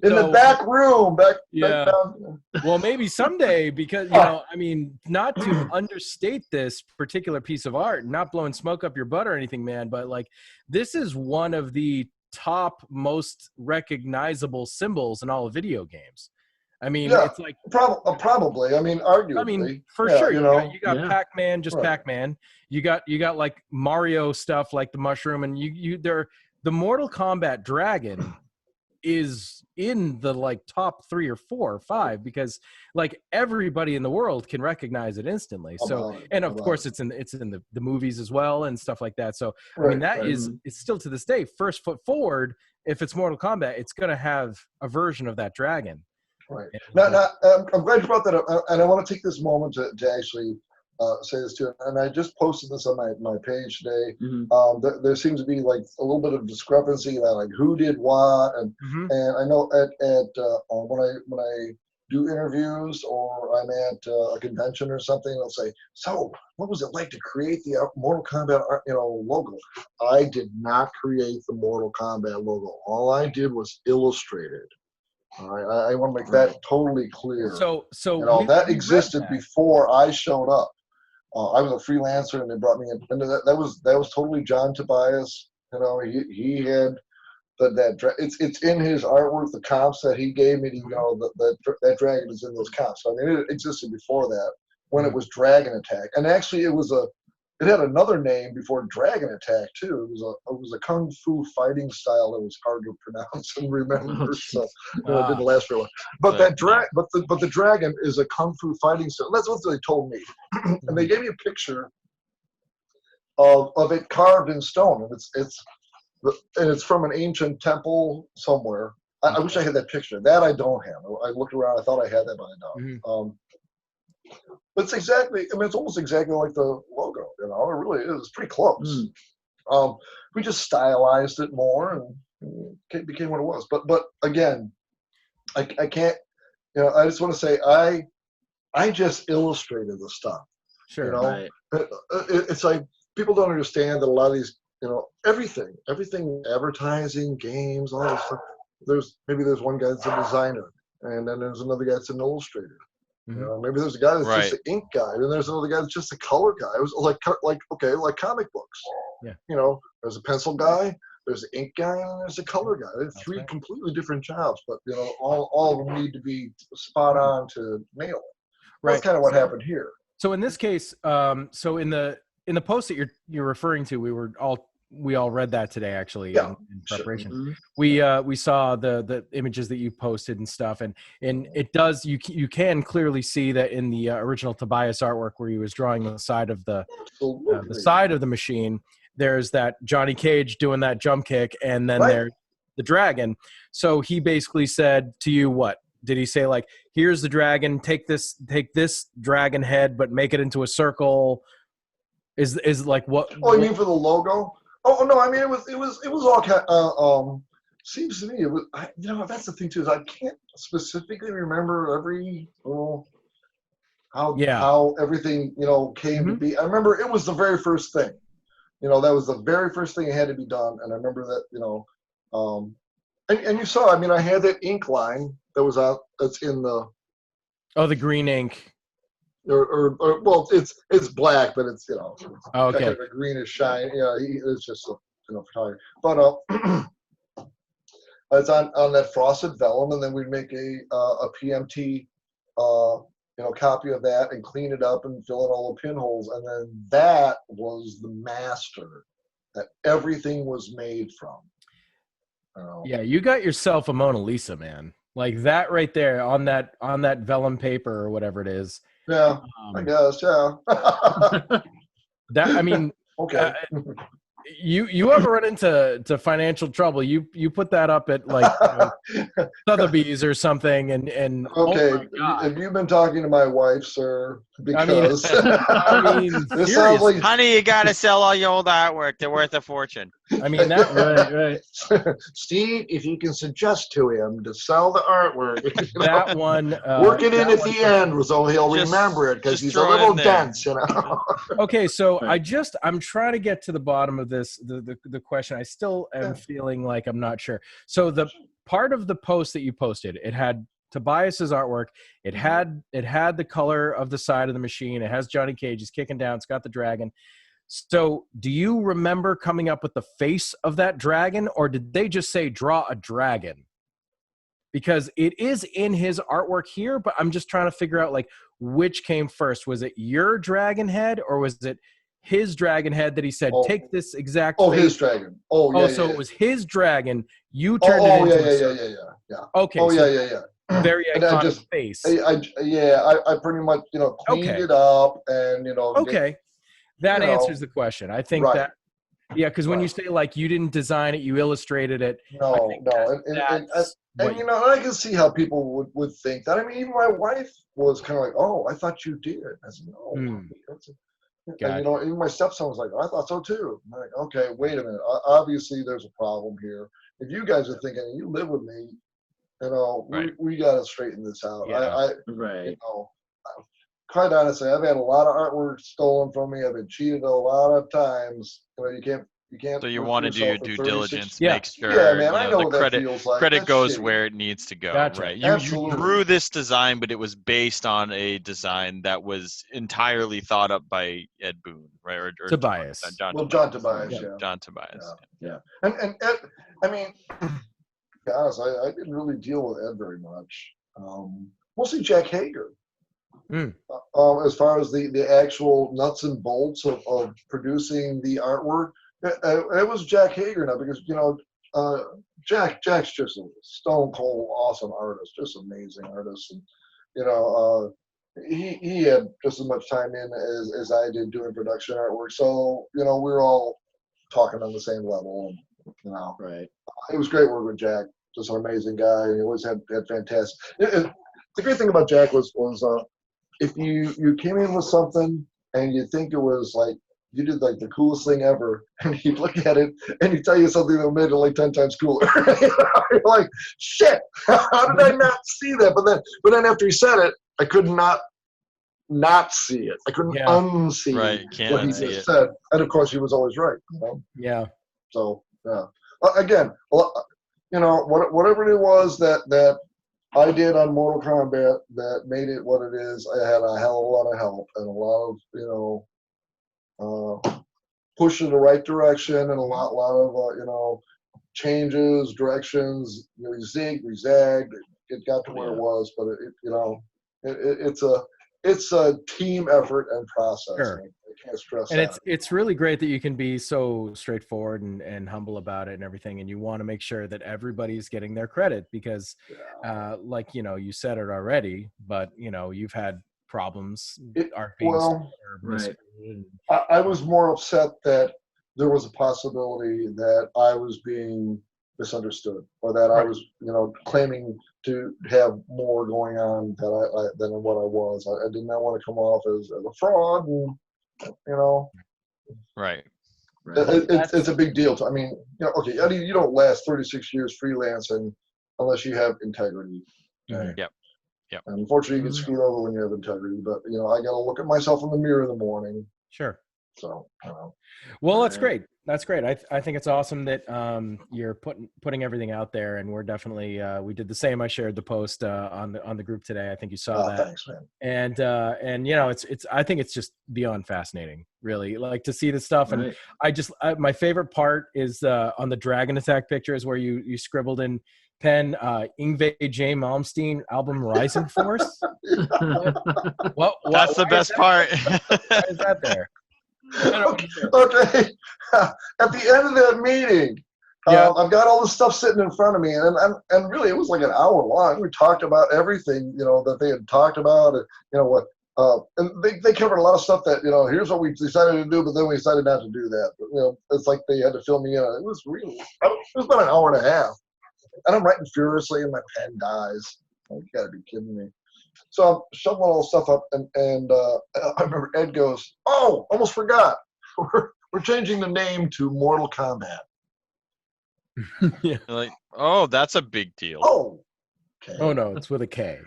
Speaker 4: In the back room, back down.
Speaker 2: Well, maybe someday, because, you know, I mean, not to understate this particular piece of art, not blowing smoke up your butt or anything, man, but like this is one of the top most recognizable symbols in all of video games. I mean, it's like
Speaker 4: probably. I mean, arguably.
Speaker 2: I mean, for sure.
Speaker 4: You know,
Speaker 2: you got Pac-Man, just right. Pac-Man. You got like Mario stuff, like the mushroom, and the Mortal Kombat dragon is in the like top 3 or 4 or 5 because like everybody in the world can recognize it instantly. So, and of course, it's in the movies as well and stuff like that. So, I mean, that is it's still to this day first foot forward. If it's Mortal Kombat, it's going to have a version of that dragon.
Speaker 4: Right. Now, I'm glad you brought that up, and I want to take this moment to actually say this too, and I just posted this on my page today.
Speaker 1: Mm-hmm.
Speaker 4: There seems to be like a little bit of discrepancy, like who did what, and I know when I do interviews or I'm at a convention or something, they'll say, "So, what was it like to create the Mortal Kombat logo?" I did not create the Mortal Kombat logo. All I did was illustrate it. All right, I want to make that totally clear.
Speaker 2: So
Speaker 4: that existed before I showed up. I was a freelancer, and they brought me in. And that was totally John Tobias. He had it's in his artwork. The comps that he gave me, that dragon is in those comps. So, I mean, it existed before that when it was Dragon Attack, and actually it had another name before Dragon Attack too. It was a kung fu fighting style that was hard to pronounce and remember. So it didn't last for a while. But the dragon is a kung fu fighting style. That's what they told me, and they gave me a picture of it carved in stone, and it's from an ancient temple somewhere. I wish I had that picture. That I don't have. I looked around. I thought I had that, but I don't. But it's it's almost exactly like the logo. It really is. It's pretty close. We just stylized it more, and it became what it was. But again, I can't. I just want to say I just illustrated the stuff.
Speaker 2: Sure.
Speaker 1: Right.
Speaker 4: It's like people don't understand that a lot of these, everything, advertising, games, all this stuff. There's one guy that's a designer, and then there's another guy that's an illustrator. Maybe there's a guy that's just an ink guy, and there's another guy that's just a color guy. It was like comic books.
Speaker 2: Yeah.
Speaker 4: There's a pencil guy, there's an ink guy, and there's a color guy. There's three completely different jobs, but all of them need to be spot on to nail it. Right. That's kind of what happened here.
Speaker 2: So in this case, so in the post that you're referring to, we all read that today actually in preparation. Sure. We saw the images that you posted and stuff, and it does you can clearly see that in the original Tobias artwork where he was drawing the side of the machine. There's that Johnny Cage doing that jump kick, and then there's the dragon. So he basically said to you, what did he say? Like, here's the dragon. Take this dragon head, but make it into a circle. Is like what?
Speaker 4: Oh, you mean for the logo? Oh no, I mean it was all kind of, seems to me it was that's the thing too, is I can't specifically remember how everything came to be. I remember it was the very first thing. That was the very first thing that had to be done, and I remember that and you saw, I mean, I had that ink line that was out that's in the
Speaker 2: the green ink.
Speaker 4: Or well, it's black, but it's
Speaker 2: okay,
Speaker 4: kind of a greenish shine. It's just photography. But it's on that frosted vellum, and then we make a PMT copy of that and clean it up and fill in all the pinholes, and then that was the master that everything was made from.
Speaker 2: Yeah, you got yourself a Mona Lisa, man. Like that right there on that vellum paper or whatever it is.
Speaker 4: Yeah, I guess. Yeah.
Speaker 2: That, I mean,
Speaker 4: okay.
Speaker 2: You ever run into financial trouble? You put that up at like Sotheby's or something, and
Speaker 4: okay.
Speaker 2: Oh my God.
Speaker 4: Have you been talking to my wife, sir? Because
Speaker 2: I mean
Speaker 4: this sounds like,
Speaker 3: honey, you gotta sell all your old artwork. They're worth a fortune.
Speaker 2: I mean that
Speaker 1: right.
Speaker 4: Steve, if you can suggest to him to sell the artwork,
Speaker 2: that one
Speaker 4: work it in at the end, so he'll remember it because he's a little dense,
Speaker 2: Okay, so I'm trying to get to the bottom of this. The question, I still am feeling like I'm not sure. So the part of the post that you posted, it had Tobias's artwork. It had the color of the side of the machine. It has Johnny Cage. He's kicking down. It's got the dragon. So do you remember coming up with the face of that dragon, or did they just say draw a dragon? Because it is in his artwork here, but I'm just trying to figure out like which came first. Was it your dragon head, or was it his dragon head that he said, take this exact face?
Speaker 4: His dragon.
Speaker 2: So it was his dragon. You turned it into
Speaker 4: yeah.
Speaker 2: Okay. Very iconic face.
Speaker 4: I pretty much, cleaned it up and,
Speaker 2: Okay. That answers the question. I think Yeah, because when you say like you didn't design it, you illustrated it.
Speaker 4: No, and you know, I can see how people would think that. I mean, even my wife was kind of like, "Oh, I thought you did." I said, "No." And you know, even my stepson was like, "I thought so too." I'm like, "Okay, wait a minute. Obviously, there's a problem here. If you guys are thinking, you live with me, you know, we got to straighten this out."
Speaker 1: Right.
Speaker 4: You know, quite honestly, I've had a lot of artwork stolen from me. I've been cheated a lot of times. You know, you can't.
Speaker 3: So you want to do your due diligence,
Speaker 2: Yeah.
Speaker 3: make sure
Speaker 4: Yeah, man,
Speaker 3: you
Speaker 4: I
Speaker 3: know,
Speaker 4: know
Speaker 3: the
Speaker 4: what that feels like.
Speaker 3: credit
Speaker 4: That's
Speaker 3: goes
Speaker 4: shitty.
Speaker 3: where it needs to go.
Speaker 2: Gotcha.
Speaker 3: Right? You
Speaker 4: Absolutely.
Speaker 3: drew this design, but it was based on a design that was entirely thought up by Ed Boon, right? Or
Speaker 2: Tobias.
Speaker 4: John Tobias,
Speaker 2: Yeah.
Speaker 4: yeah.
Speaker 3: John Tobias.
Speaker 4: Yeah. And Ed, I mean, to be honest, I didn't really deal with Ed very much. Mostly Jack Hager. As far as the actual nuts and bolts of producing the artwork, it was Jack Hager now, because you know Jack's just a stone cold awesome artist, just amazing artist, and you know he had just as much time in as I did doing production artwork, so you know we were all talking on the same level, and you know it was great working with Jack, just an amazing guy. He always had fantastic. The great thing about Jack was if you came in with something and you think it was like you did like the coolest thing ever, and he'd look at it and he'd tell you something that made it like 10 times cooler. You're like, shit, how did I not see that? But then after he said it, I could not see it. I couldn't unsee what he just said. And of course, he was always right. You know?
Speaker 2: Yeah.
Speaker 4: So yeah. Again, you know, whatever it was that I did on Mortal Kombat that made it what it is, I had a hell of a lot of help and a lot of, you know, push in the right direction, and a lot of, you know, changes, directions. You know, we zigged, we zagged, it got to where it was, but you know, it's a team effort and process.
Speaker 2: Sure.
Speaker 4: I can't stress
Speaker 2: and
Speaker 4: that.
Speaker 2: it's really great that you can be so straightforward and humble about it and everything, and you want to make sure that everybody's getting their credit, because like, you know, you said it already, but you know, you've had problems
Speaker 4: I was more upset that there was a possibility that I was being misunderstood, or that I was, you know, claiming to have more going on than what I was. I did not want to come off as a fraud, and you know, it's a big deal. I mean, you know, okay, I mean, you don't last 36 years freelancing unless you have integrity. Okay?
Speaker 3: Yep.
Speaker 4: And unfortunately, you get screwed over when you have integrity. But you know, I got to look at myself in the mirror in the morning.
Speaker 2: Sure.
Speaker 4: So, you know.
Speaker 2: Well, that's great. That's great. I think it's awesome that you're putting everything out there, and we're definitely we did the same. I shared the post on the group today. I think you saw that.
Speaker 4: Thanks, man.
Speaker 2: And you know, it's I think it's just beyond fascinating, really, like to see this stuff. And my favorite part is on the Dragon Attack pictures where you scribbled in pen Yngwie J. Malmsteen album Rising Force.
Speaker 3: That's the best part.
Speaker 2: Why is that there?
Speaker 4: Okay. At the end of that meeting, I've got all this stuff sitting in front of me, and really it was like an hour long. We talked about everything, you know, that they had talked about, and you know what, and they covered a lot of stuff that, you know, here's what we decided to do, but then we decided not to do that. But, you know, it's like they had to fill me in. It was about an hour and a half, and I'm writing furiously, and my pen dies. You gotta be kidding me. So I'm shoveling all the stuff up, and I remember Ed goes, "Oh, almost forgot. We're changing the name to Mortal Kombat."
Speaker 3: Yeah. Like, oh, that's a big deal.
Speaker 4: Oh, okay.
Speaker 2: Oh no, it's with a K.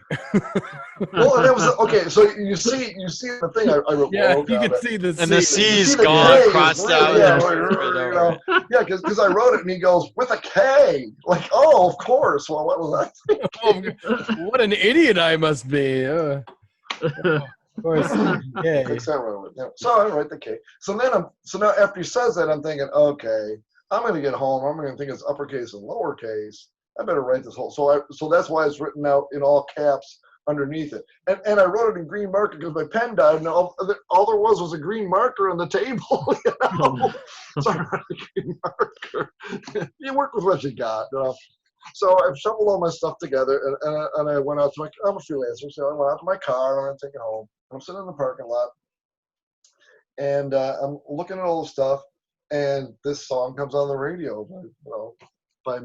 Speaker 4: Well, and that was okay. So you see the thing I wrote.
Speaker 2: Yeah,
Speaker 4: Mortal
Speaker 2: you
Speaker 4: Kombat.
Speaker 2: can see the C.
Speaker 3: And the C's gone, crossed out.
Speaker 4: Yeah, because I wrote it, and he goes, "With a K." Like, oh, of course. Well, what was I thinking?
Speaker 2: Oh, what an idiot I must be. Of course. K.
Speaker 4: So I write the K. So now after he says that, I'm thinking, okay, I'm going to get home. I'm going to think it's uppercase and lowercase. I better write this whole. So that's why it's written out in all caps underneath it. And I wrote it in green marker because my pen died, and all there was a green marker on the table. You know? So I wrote a green marker. You work with what you got. You know? So I've shoveled all my stuff together, and I went out to I'm a freelancer, so I went out to my car, and I'm taking it home. I'm sitting in the parking lot, and I'm looking at all the stuff, and this song comes on the radio by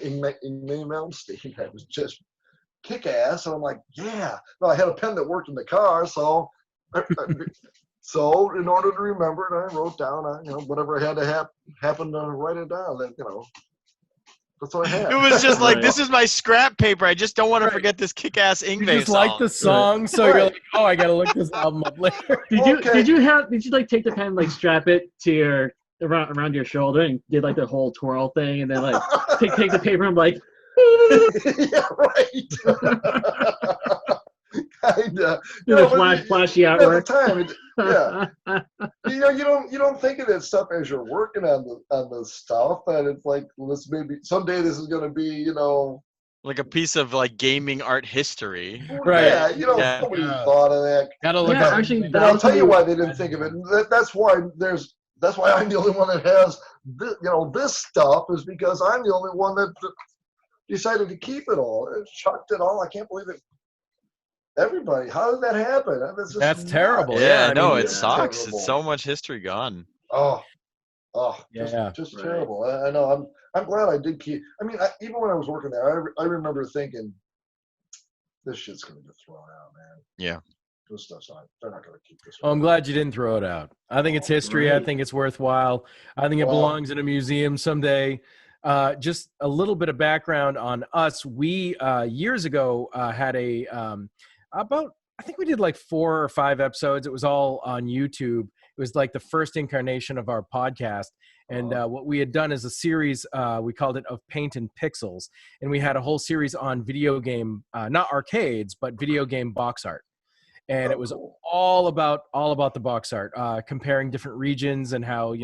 Speaker 4: Ingmar Malmsteen. That was just kick ass, and I'm like, yeah. No, I had a pen that worked in the car, so so in order to remember it, I wrote down whatever I had to happen to write it down. That that's what I had.
Speaker 3: It was just like,
Speaker 1: Right.
Speaker 3: this is my scrap paper. I just don't want to
Speaker 2: Right.
Speaker 3: forget this kick-ass
Speaker 2: You
Speaker 3: Ingve
Speaker 2: just
Speaker 3: song.
Speaker 2: like the song, so you're like, oh, I gotta look this album up later.
Speaker 1: Did you
Speaker 4: Okay.
Speaker 1: did you like take the pen, like strap it to your around your shoulder and did like the whole twirl thing, and then like take the paper and like
Speaker 4: Yeah, right. Kinda.
Speaker 1: do the flashy
Speaker 4: At the
Speaker 1: artwork?
Speaker 4: time, you don't think of that stuff as you're working on the stuff, and it's like, let's maybe someday this is gonna be
Speaker 3: Like a piece of like gaming art history.
Speaker 2: Right.
Speaker 4: Yeah,
Speaker 3: Yeah.
Speaker 4: nobody thought of that.
Speaker 2: Gotta look
Speaker 1: Yeah,
Speaker 2: up.
Speaker 1: actually,
Speaker 4: And
Speaker 1: that
Speaker 4: I'll
Speaker 1: was
Speaker 4: tell you
Speaker 1: something-
Speaker 4: why they didn't think of it. That's why I'm the only one that has this stuff, is because I'm the only one that decided to keep it all. It chucked it all. I can't believe it. Everybody, how did that happen?
Speaker 2: That's terrible.
Speaker 3: Yeah,
Speaker 2: I
Speaker 3: no,
Speaker 2: mean,
Speaker 3: it
Speaker 4: it's
Speaker 3: sucks.
Speaker 4: terrible.
Speaker 3: It's so much history gone.
Speaker 4: Oh,
Speaker 2: Yeah.
Speaker 4: just
Speaker 1: Right.
Speaker 4: terrible. I know. I'm glad I did keep. I mean, even when I was working there, I remember thinking, this shit's gonna get thrown out, man.
Speaker 3: Yeah.
Speaker 4: This stuff's not. They're not gonna keep this.
Speaker 2: Oh, I'm glad you didn't throw it out. I think it's history. I
Speaker 1: Right.
Speaker 2: think it's worthwhile. I think it
Speaker 4: Wow.
Speaker 2: belongs in a museum someday. Just a little bit of background on us. We years ago had I think we did like 4 or 5 episodes. It was all on YouTube. It was like the first incarnation of our podcast. And what we had done is a series, we called it Of Paint and Pixels. And we had a whole series on video game, not arcades, but video game box art. And it was
Speaker 4: cool.
Speaker 2: all about the box art, comparing different regions and how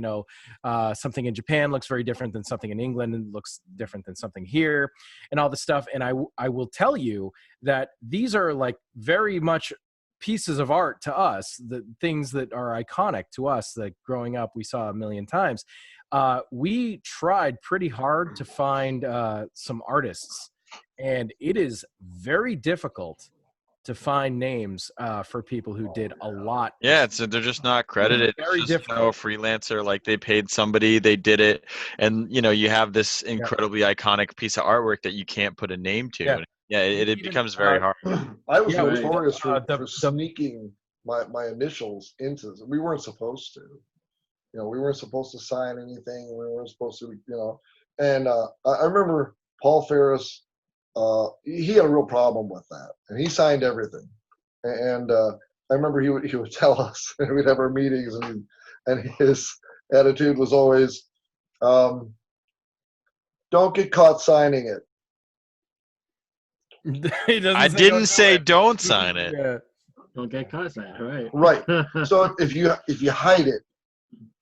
Speaker 2: something in Japan looks very different than something in England, and looks different than something here, and all this stuff. And I will tell you that these are like very much pieces of art to us, the things that are iconic to us that growing up we saw a million times. We tried pretty hard to find some artists, and it is very difficult to find names for people who did a lot.
Speaker 3: Yeah, they're just not credited.
Speaker 2: Very
Speaker 3: It's just,
Speaker 2: difficult.
Speaker 3: freelancer, like they paid somebody, they did it, and you have this incredibly iconic piece of artwork that you can't put a name to.
Speaker 2: Yeah.
Speaker 3: Yeah, it
Speaker 2: Even,
Speaker 3: becomes very hard.
Speaker 4: I was
Speaker 2: Yeah,
Speaker 4: notorious for
Speaker 2: the-
Speaker 4: sneaking my initials into. We weren't supposed to. We weren't supposed to sign anything. We weren't supposed to. And I remember Paul Ferris. He had a real problem with that, and he signed everything. And I remember he would tell us, and we'd have our meetings, and his attitude was always, "Don't get caught signing it."
Speaker 2: He doesn't
Speaker 3: I
Speaker 2: say
Speaker 3: didn't
Speaker 2: don't do
Speaker 3: say
Speaker 2: it.
Speaker 3: don't sign it.
Speaker 2: Yeah.
Speaker 1: Don't get caught that, right?
Speaker 4: Right. So if you hide it,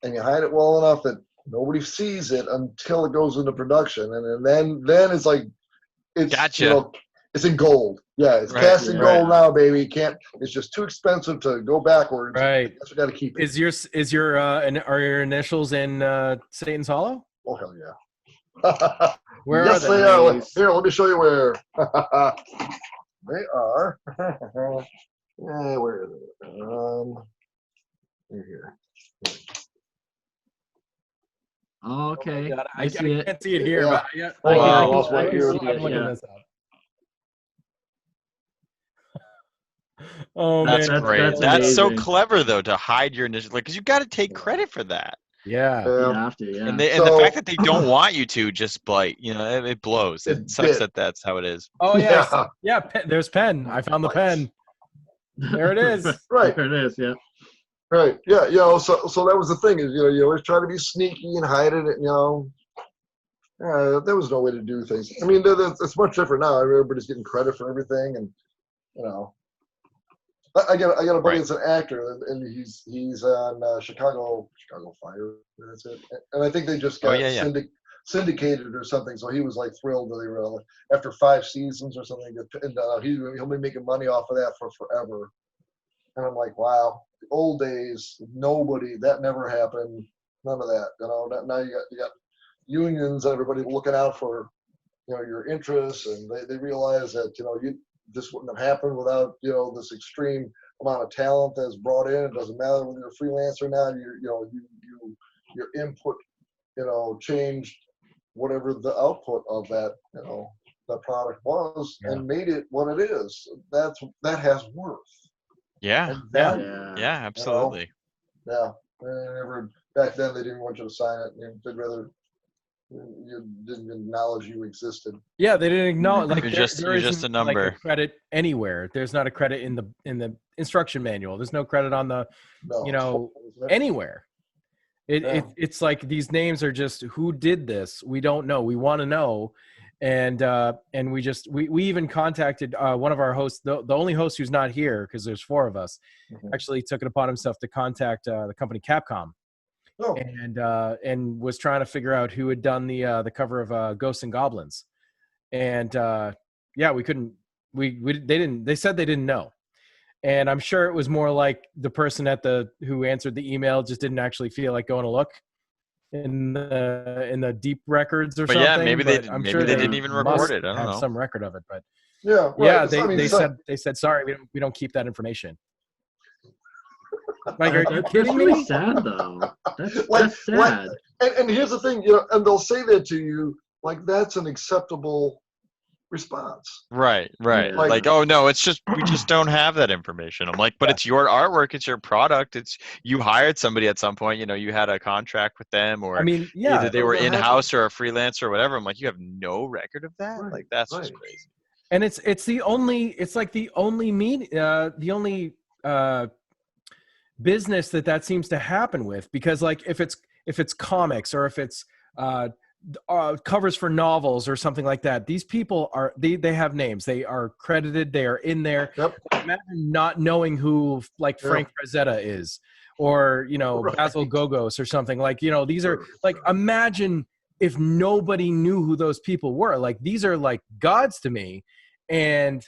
Speaker 4: and you hide it well enough that nobody sees it until it goes into production, and then it's like it's
Speaker 3: Gotcha.
Speaker 4: It's in gold. Yeah, it's
Speaker 3: Right,
Speaker 4: cast in
Speaker 1: right.
Speaker 4: gold now, baby. It's just too expensive to go backwards.
Speaker 2: Right.
Speaker 4: That's what got to keep it.
Speaker 2: Are your initials in Satan's Hollow?
Speaker 4: Oh hell yeah.
Speaker 2: Where
Speaker 4: yes,
Speaker 2: are
Speaker 4: they
Speaker 2: they?
Speaker 4: are.
Speaker 1: Nice.
Speaker 4: Here, let me show you where. They are. Yeah, where is it? They're here.
Speaker 1: Okay.
Speaker 2: God, I
Speaker 1: I see it.
Speaker 2: can't see it here,
Speaker 4: Yeah.
Speaker 2: but yeah.
Speaker 1: I can-
Speaker 3: I
Speaker 4: lost my
Speaker 1: I can
Speaker 4: ear.
Speaker 1: see
Speaker 2: I'm
Speaker 1: it,
Speaker 2: looking
Speaker 1: yeah.
Speaker 2: this up. Oh
Speaker 3: That's
Speaker 2: man,
Speaker 3: great.
Speaker 1: that's
Speaker 3: That's so
Speaker 1: amazing.
Speaker 3: clever though, to hide your initials, because you got to take credit for that.
Speaker 2: yeah.
Speaker 1: You have to, yeah.
Speaker 3: And the
Speaker 4: So-
Speaker 3: fact that they don't want you to just blight, it blows. It
Speaker 4: It
Speaker 3: sucks
Speaker 4: bit.
Speaker 3: that that's how it is.
Speaker 2: Oh yeah,
Speaker 4: Yeah.
Speaker 2: yeah. There's pen. I found the pen. There it is.
Speaker 4: Right.
Speaker 1: There it is, yeah.
Speaker 4: Right. Yeah. So that was the thing, is you always try to be sneaky and hide it. There was no way to do things. I mean, it's much different now. Everybody's getting credit for everything, and I got a buddy
Speaker 3: Right.
Speaker 4: that's an actor, and he's on Chicago Fire. That's it. And I think they just got syndicated or something. So he was like thrilled that they were after 5 seasons or something. And he'll be making money off of that for forever. And I'm like, wow, the old days, that never happened. None of that. Now you got unions and everybody looking out for your interests, and they realize that this wouldn't have happened without this extreme amount of talent that's brought in. It doesn't matter whether you're a freelancer now. You your input, changed whatever the output of that, the product was, and made it what it is. That has worth.
Speaker 3: Yeah.
Speaker 4: And value,
Speaker 3: Yeah, absolutely.
Speaker 4: Yeah. Back then they didn't want you to sign it. They'd rather you didn't acknowledge you existed.
Speaker 2: Yeah, they didn't acknowledge. Like
Speaker 3: You're
Speaker 2: there
Speaker 3: just
Speaker 2: isn't
Speaker 3: a number.
Speaker 2: like a credit anywhere. There's not a credit in the instruction manual. There's no credit on the, anywhere. It's like these names are just, who did this? We don't know. We want to know. And we even contacted one of our hosts, the only host who's not here, because there's 4 of us, actually took it upon himself to contact the company Capcom.
Speaker 4: Oh.
Speaker 2: And was trying to figure out who had done the cover of Ghosts and Goblins. And we couldn't, they said they didn't know. And I'm sure it was more like the person who answered the email just didn't actually feel like going to look in the deep records or something.
Speaker 3: Yeah, maybe they
Speaker 2: didn't
Speaker 3: even record it. I don't know.
Speaker 2: Have some record of it, but
Speaker 4: yeah, right.
Speaker 2: They said sorry, we don't keep that information. Like, are you kidding me?
Speaker 1: That's really sad, though. That's sad.
Speaker 4: And here's the thing, and they'll say that to you like that's an acceptable response.
Speaker 3: Right.
Speaker 1: Yeah.
Speaker 3: Like, oh no, we just don't have that information. I'm like, but it's your artwork, it's your product. It's you hired somebody at some point. You had a contract with them, or either they were in house or a freelancer or whatever. I'm like, you have no record of that.
Speaker 4: Right.
Speaker 3: Like that's just crazy.
Speaker 2: And it's the only business that seems to happen with, because like if it's comics or if it's covers for novels or something like that, these people they have names, they are credited, they are in there.
Speaker 4: Yep.
Speaker 2: Imagine not knowing who Frank Frazetta is, or Basil Gogos or something, like these are like, imagine if nobody knew who those people were. Like, these are like gods to me. And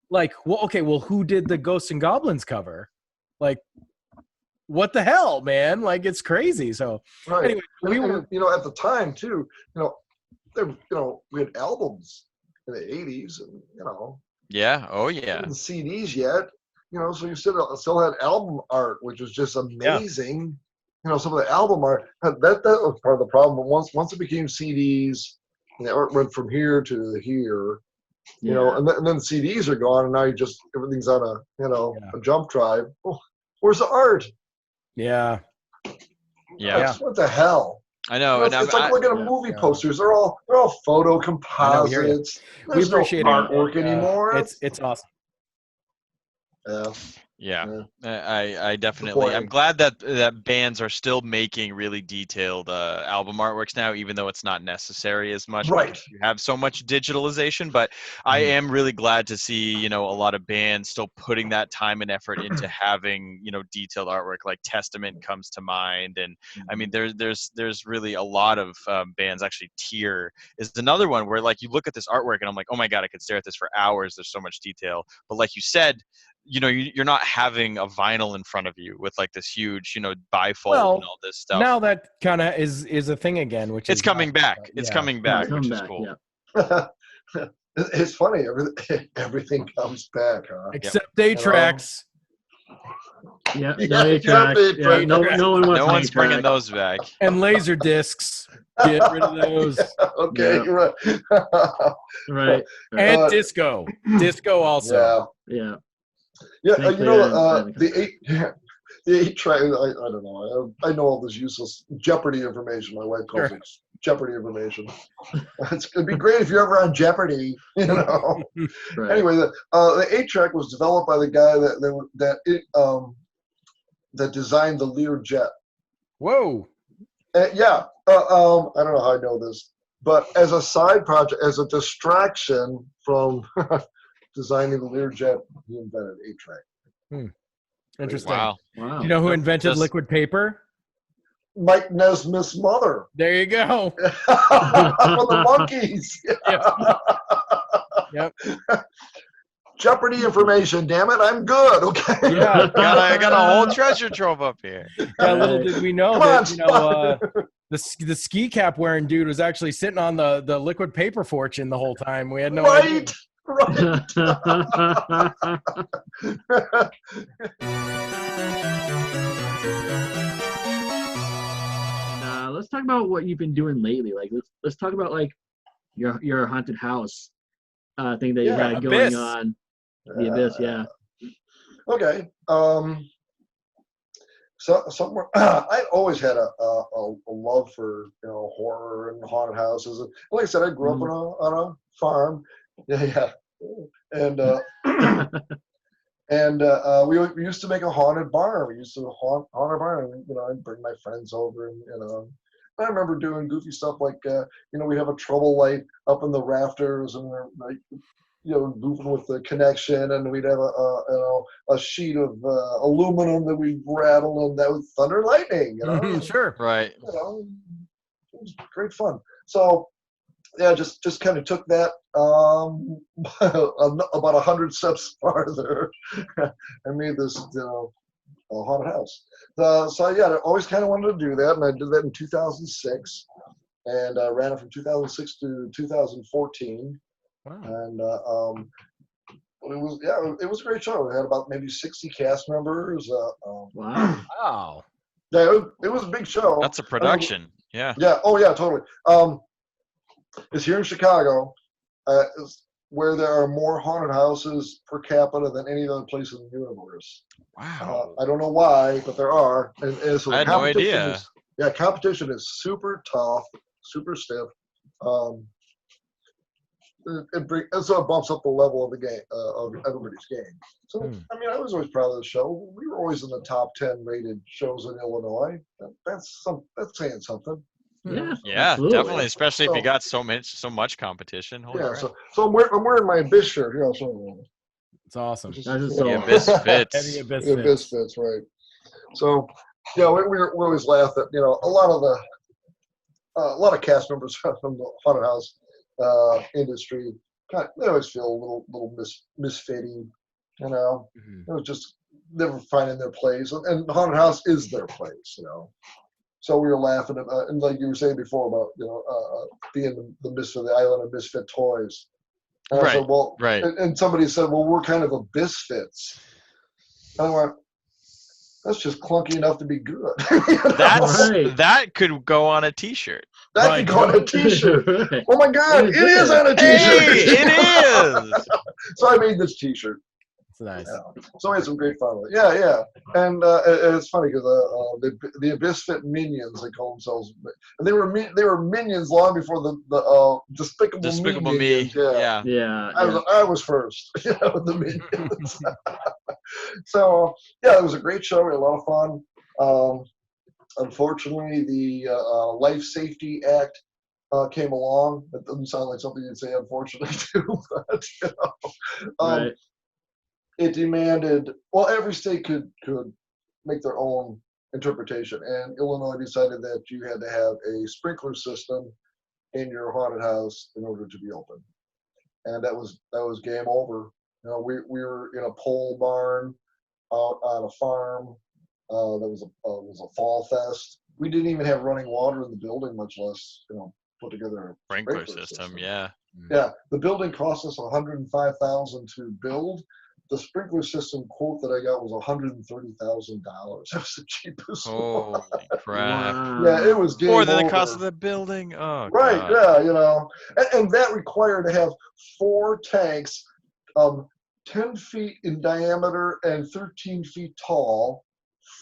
Speaker 2: like, well, who did the Ghosts and Goblins cover? Like, what the hell, man? Like, it's crazy. So anyway,
Speaker 4: we were, at the time too, we had albums in the 80s, and
Speaker 3: yeah, oh yeah,
Speaker 4: didn't CDs yet, so you still had album art, which was just amazing. Some of the album art, that was part of the problem. But once it became CDs, and the art went from here to here, and then CDs are gone, and now everything's on a jump drive. Oh, where's the art?
Speaker 2: Yeah.
Speaker 4: What the hell?
Speaker 3: I know.
Speaker 4: It's like looking at movie posters. They're all photo composites. There's
Speaker 2: we appreciate
Speaker 4: no artwork anymore.
Speaker 2: It's awesome.
Speaker 3: Yeah. I definitely. I'm glad that bands are still making really detailed album artworks now, even though it's not necessary as much.
Speaker 4: Right.
Speaker 3: You have so much digitalization, but I am really glad to see a lot of bands still putting that time and effort into having detailed artwork. Like Testament comes to mind, and I mean there's really a lot of bands. Actually, Tear is another one where like you look at this artwork and I'm like, oh my god, I could stare at this for hours. There's so much detail. But like you said, you're not having a vinyl in front of you with like this huge, bifold and all this stuff.
Speaker 2: Now that kind of is a thing again, which
Speaker 3: it's coming back. It's coming back, which is cool.
Speaker 1: Yeah.
Speaker 4: It's funny. Everything comes back, huh?
Speaker 2: Except 8-tracks.
Speaker 1: Yeah, no 8-track. Yeah, no one wants.
Speaker 3: No one's bringing those back.
Speaker 2: And laser discs. Get rid of those.
Speaker 4: Okay,
Speaker 1: yeah. Right.
Speaker 2: And disco also.
Speaker 1: Yeah.
Speaker 4: The 8-track. I don't know. I know all this useless Jeopardy information. My wife calls it Jeopardy information. It'd be great if you're ever on Jeopardy.
Speaker 1: Right.
Speaker 4: Anyway, the 8-track was developed by the guy that designed the Lear jet.
Speaker 2: Whoa.
Speaker 4: I don't know how I know this, but as a side project, as a distraction from designing the Learjet, he invented 8-track.
Speaker 2: Interesting.
Speaker 3: Wow.
Speaker 2: Do you know who invented liquid paper?
Speaker 4: Mike Nesmith's mother.
Speaker 2: There you go.
Speaker 4: From the Monkees.
Speaker 2: Yep.
Speaker 4: Jeopardy information, damn it, I'm good. Okay.
Speaker 2: Yeah.
Speaker 3: I got a whole treasure trove up here.
Speaker 2: Yeah, little did we know that the ski cap wearing dude was actually sitting on the liquid paper fortune the whole time. We had no idea.
Speaker 4: Right.
Speaker 1: let's talk about what you've been doing lately. Like, let's talk about like your haunted house thing that you had going on. The Abyss, yeah.
Speaker 4: Okay. So somewhere I always had a love for horror and haunted houses. And like I said, I grew up on a farm. Yeah. And we used to make a haunted barn. We used to haunt a barn. I'd bring my friends over, and I remember doing goofy stuff like we'd have a trouble light up in the rafters, and we're like goofing with the connection, and we'd have a sheet of aluminum that we'd rattle, and that was thunder and lightning.
Speaker 2: Sure,
Speaker 3: right.
Speaker 4: It was great fun. So yeah, just kind of took that about 100 steps farther and made this a haunted house. So yeah, I always kind of wanted to do that, and I did that in 2006, and ran it from 2006 to 2014.
Speaker 2: Wow.
Speaker 4: And it was a great show. It had about maybe 60 cast members.
Speaker 2: Wow.
Speaker 4: Yeah, it was a big show.
Speaker 3: That's a production. Yeah.
Speaker 4: Yeah. Oh yeah, totally. It's here in Chicago, where there are more haunted houses per capita than any other place in the universe.
Speaker 3: Wow.
Speaker 4: I don't know why, but there are. And so
Speaker 3: I had no idea.
Speaker 4: Competition is super tough, super stiff. So it bumps up the level of the game, of everybody's game. So I was always proud of the show. We were always in the top 10 rated shows in Illinois. That's saying something.
Speaker 3: Yeah, definitely, especially if you got so much competition. Holy crap.
Speaker 4: So I'm wearing my Abyss shirt here.
Speaker 2: It's awesome.
Speaker 3: Abyssfits.
Speaker 4: Abyssfits, right? So yeah, we always laugh at a lot of cast members from the haunted house industry. They always feel a little misfitting. It was just never finding their place, and the haunted house is their place. So we were laughing at, and like you were saying before about being the misfit, the island of misfit toys. And I said, well,
Speaker 3: right.
Speaker 4: And somebody said, well, we're kind of Abyssfits. And I went, that's just clunky enough to be good.
Speaker 3: That could go on a T-shirt.
Speaker 4: That could go on a T-shirt. Oh my God, it is on a T-shirt.
Speaker 3: Hey, it is.
Speaker 4: So I made this T-shirt.
Speaker 2: Nice.
Speaker 4: Yeah. So we had some great fun with it. Yeah. And it's funny because the Abyssfit minions, they call themselves, and they were minions long before the Despicable Me. Yeah. I was first. With the minions. So yeah, it was a great show. We had a lot of fun. Unfortunately, the Life Safety Act came along. That doesn't sound like something you'd say, unfortunately, too. But
Speaker 1: right.
Speaker 4: It demanded, well, every state could make their own interpretation, and Illinois decided that you had to have a sprinkler system in your haunted house in order to be open, and that was game over. We were in a pole barn out on a farm. That was a fall fest. We didn't even have running water in the building, much less put together a
Speaker 3: sprinkler system. Yeah.
Speaker 4: Yeah, the building cost us $105,000 to build. The sprinkler system quote that I got was $130,000. That was the cheapest.
Speaker 3: Holy crap!
Speaker 1: Wow.
Speaker 4: Yeah, it was game
Speaker 3: more than
Speaker 4: over.
Speaker 3: the cost of the building. Oh,
Speaker 4: right.
Speaker 3: God.
Speaker 4: Yeah, and that required to have 4 tanks, 10 feet in diameter and 13 feet tall,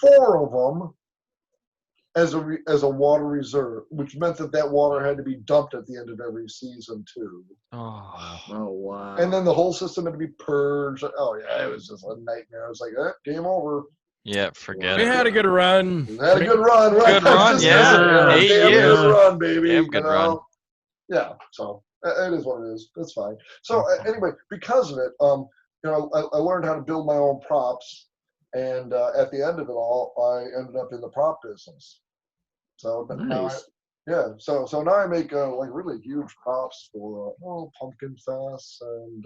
Speaker 4: 4 of them as a water reserve, which meant that water had to be dumped at the end of every season too.
Speaker 3: Oh
Speaker 1: wow!
Speaker 4: And then the whole system had to be purged. Oh yeah, it was just a nightmare. I was like, game over.
Speaker 3: Yeah, forget
Speaker 2: it. We had a good run.
Speaker 4: We had a good run. Right?
Speaker 3: Good run, yeah. 8 years.
Speaker 4: Good run, baby.
Speaker 3: Damn good run.
Speaker 4: Yeah, so it is what it is. It's fine. So anyway, because of it, I learned how to build my own props, and at the end of it all, I ended up in the prop business. So
Speaker 1: nice.
Speaker 4: So now I make like really huge props for pumpkin fests and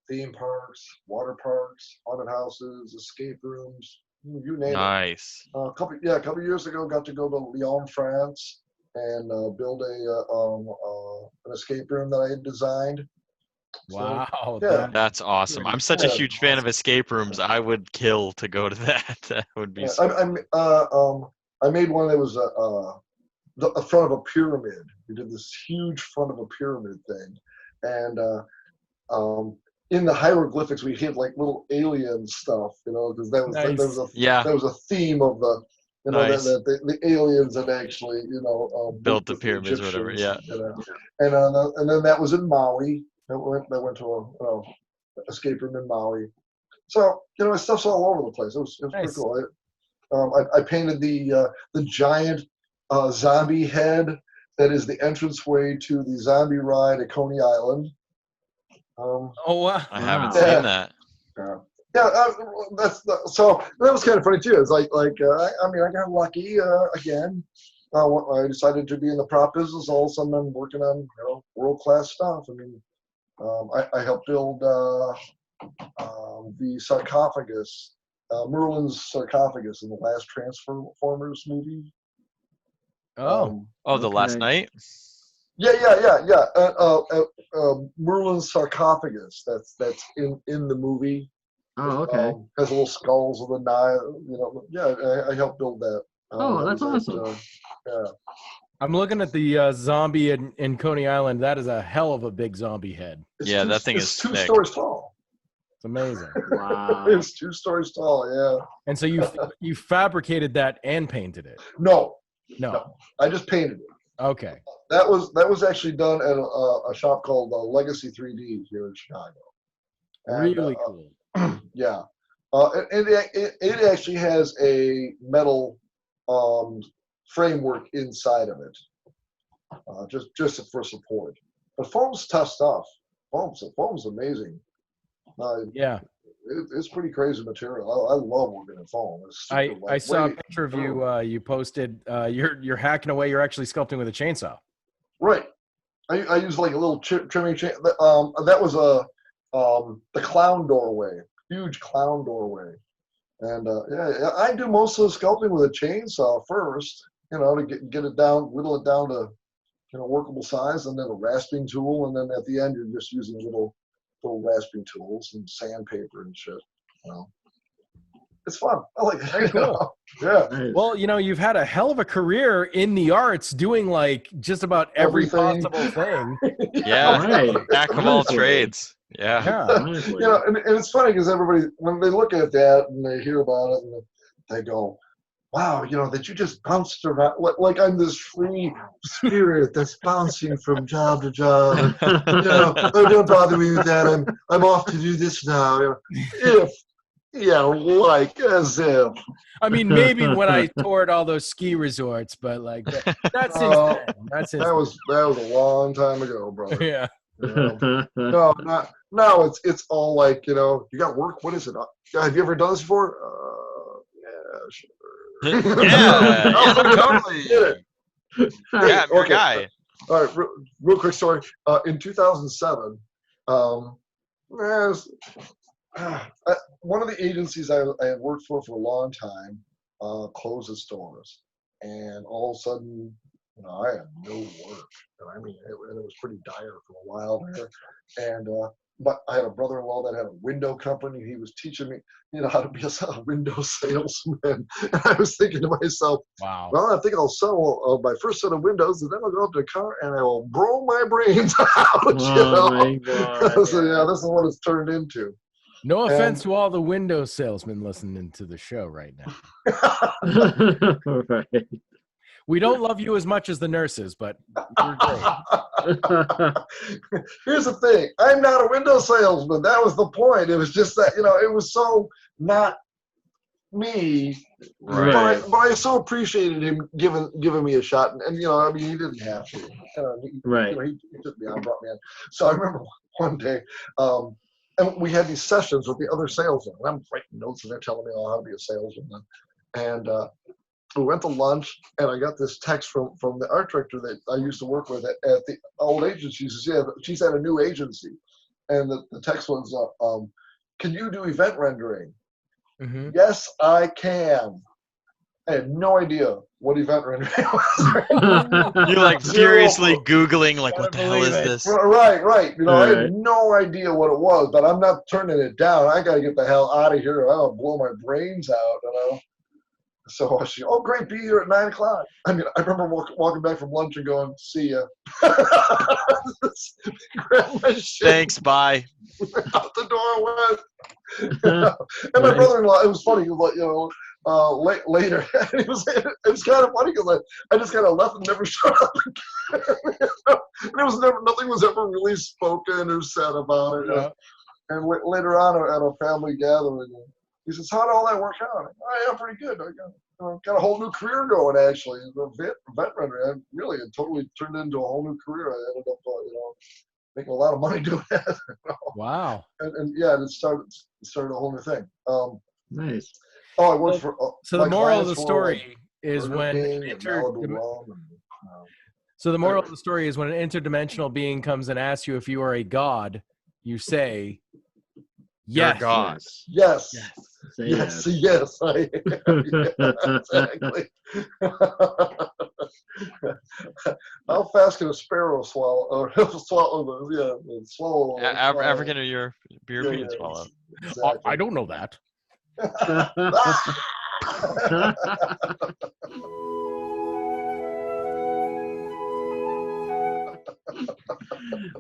Speaker 4: theme parks, water parks, haunted houses, escape rooms, you name it.
Speaker 3: Nice.
Speaker 4: A couple years ago, got to go to Lyon, France, and build an escape room that I had designed.
Speaker 2: Wow.
Speaker 4: So,
Speaker 3: that's awesome. I'm such a huge fan of escape rooms. I would kill to go to that. That would be.
Speaker 4: I made one that was a front of a pyramid. We did this huge front of a pyramid thing, and in the hieroglyphics we had like little alien stuff, because that was
Speaker 2: Nice.
Speaker 4: that was a theme of the.
Speaker 3: Nice.
Speaker 4: That the aliens had actually,
Speaker 3: built the pyramids or whatever. Yeah.
Speaker 4: And then that was in Maui. That went to a escape room in Maui. So stuff's all over the place. It was
Speaker 2: Nice.
Speaker 4: pretty cool. I painted the giant zombie head that is the entranceway to the zombie ride at Coney Island.
Speaker 2: Oh wow!
Speaker 3: I haven't seen that.
Speaker 4: So that was kind of funny too. It's like I got lucky again. I decided to be in the prop business. All of a sudden, I'm working on world class stuff. I mean, I helped build the sarcophagus, Merlin's sarcophagus in the last Transformers movie.
Speaker 2: Oh,
Speaker 3: the last night.
Speaker 4: Yeah. Merlin's sarcophagus. That's in the movie.
Speaker 1: Oh, okay.
Speaker 4: Has little skulls of the Nile. I helped build that.
Speaker 1: That's awesome.
Speaker 4: Yeah.
Speaker 2: I'm looking at the zombie in Coney Island. That is a hell of a big zombie head.
Speaker 3: That thing is
Speaker 4: 2
Speaker 3: thick.
Speaker 4: stories tall.
Speaker 2: It's amazing.
Speaker 1: Wow.
Speaker 4: It's 2 stories tall. Yeah.
Speaker 2: And so you fabricated that and painted it?
Speaker 4: No. I just painted it.
Speaker 2: Okay.
Speaker 4: That was actually done at a shop called Legacy 3D here in Chicago. And,
Speaker 2: Really cool.
Speaker 4: Yeah. It actually has a metal framework inside of it, just for support. But foam's tough stuff. Foam's amazing.
Speaker 2: Yeah.
Speaker 4: It's pretty crazy material. I love working in foam.
Speaker 2: I saw a picture of you. You posted. You're hacking away. You're actually sculpting with a chainsaw.
Speaker 4: Right. I use like a little trimming chain. That was the clown doorway. Huge clown doorway. And I do most of the sculpting with a chainsaw first, to get it down, whittle it down to workable size, and then a rasping tool, and then at the end you're just using little rasping tools and sandpaper and shit. It's fun. I like it.
Speaker 2: Very cool.
Speaker 4: Yeah.
Speaker 2: Well, you've had a hell of a career in the arts, doing like just about every possible thing.
Speaker 3: Yeah.
Speaker 1: Right.
Speaker 3: Jack of all trades. Yeah.
Speaker 1: Honestly.
Speaker 4: And it's funny because everybody, when they look at that and they hear about it, and they go, wow, that you just bounced around like I'm this free spirit that's bouncing from job to job. Don't bother me with that. I'm off to do this now. As if.
Speaker 2: I mean, maybe when I toured all those ski resorts, but like that's insane.
Speaker 4: That was a long time ago, brother.
Speaker 2: Yeah.
Speaker 4: No, it's all like, you got work. What is it? Have you ever done this before? Yeah, sure.
Speaker 3: Yeah, totally. Yeah, I'm your
Speaker 4: Okay.
Speaker 3: guy.
Speaker 4: All right, real quick story. In 2007, one of the agencies I had worked for a long time closed its doors, and all of a sudden, I had no work. I mean, it was pretty dire for a while there. And but I had a brother-in-law that had a window company. He was teaching me, how to be a window salesman. And I was thinking to myself,
Speaker 2: wow.
Speaker 4: Well, I think I'll sell my first set of windows, and then I'll go up to the car and I will blow my brains out.
Speaker 1: My God.
Speaker 4: So yeah, this is what it's turned into.
Speaker 2: No offense to all the window salesmen listening to the show right now.
Speaker 1: Right.
Speaker 2: We don't love you as much as the nurses, but you're great.
Speaker 4: Here's the thing. I'm not a window salesman. That was the point. It was just that, it was so not me.
Speaker 3: Right.
Speaker 4: But I so appreciated him giving me a shot. And he didn't have to.
Speaker 1: Right.
Speaker 4: He took me on, brought me in. So I remember one day, and we had these sessions with the other salesmen. And I'm writing notes, and they're telling me how to be a salesman. And we went to lunch, and I got this text from the art director that I used to work with at the old agency. She's at a new agency. And the text was, can you do event rendering?
Speaker 2: Mm-hmm.
Speaker 4: Yes, I can. I had no idea what event rendering was.
Speaker 3: You're like furiously Googling, like, what the hell is this?
Speaker 4: Right. I had no idea what it was, but I'm not turning it down. I got to get the hell out of here. I'll blow my brains out, So she, oh, great, be here at 9 o'clock. I mean, I remember walking back from lunch and going, see ya. Grab my shit.
Speaker 3: Thanks, bye.
Speaker 4: Out the door went. And my brother-in-law, it was funny. He was like, later, and it was kind of funny because I just kind of left and never showed up again. And it was nothing was ever really spoken or said about it.
Speaker 2: Yeah.
Speaker 4: And later on at a family gathering, he says, "How did all that work out?" I am pretty good. I got a whole new career going, actually. The vet render, it totally turned into a whole new career. I ended up, making a lot of money doing that.
Speaker 2: Wow.
Speaker 4: And yeah, it started a whole new thing.
Speaker 1: Nice.
Speaker 4: Oh, I worked for.
Speaker 2: So the moral of the story is
Speaker 4: Burger
Speaker 2: when
Speaker 4: King
Speaker 2: an
Speaker 4: and Malibu Rum and,
Speaker 2: so the moral of the story is when an interdimensional being comes and asks you if you are a god, you say,
Speaker 3: You're
Speaker 2: yes.
Speaker 3: a god.
Speaker 4: yes.
Speaker 1: Say
Speaker 4: Yes,
Speaker 1: yes.
Speaker 4: yes, I am. Yeah, exactly. How fast can a sparrow swallow? Or swallow.
Speaker 3: African or European
Speaker 4: Yeah,
Speaker 3: swallow.
Speaker 4: exactly.
Speaker 2: I don't know that.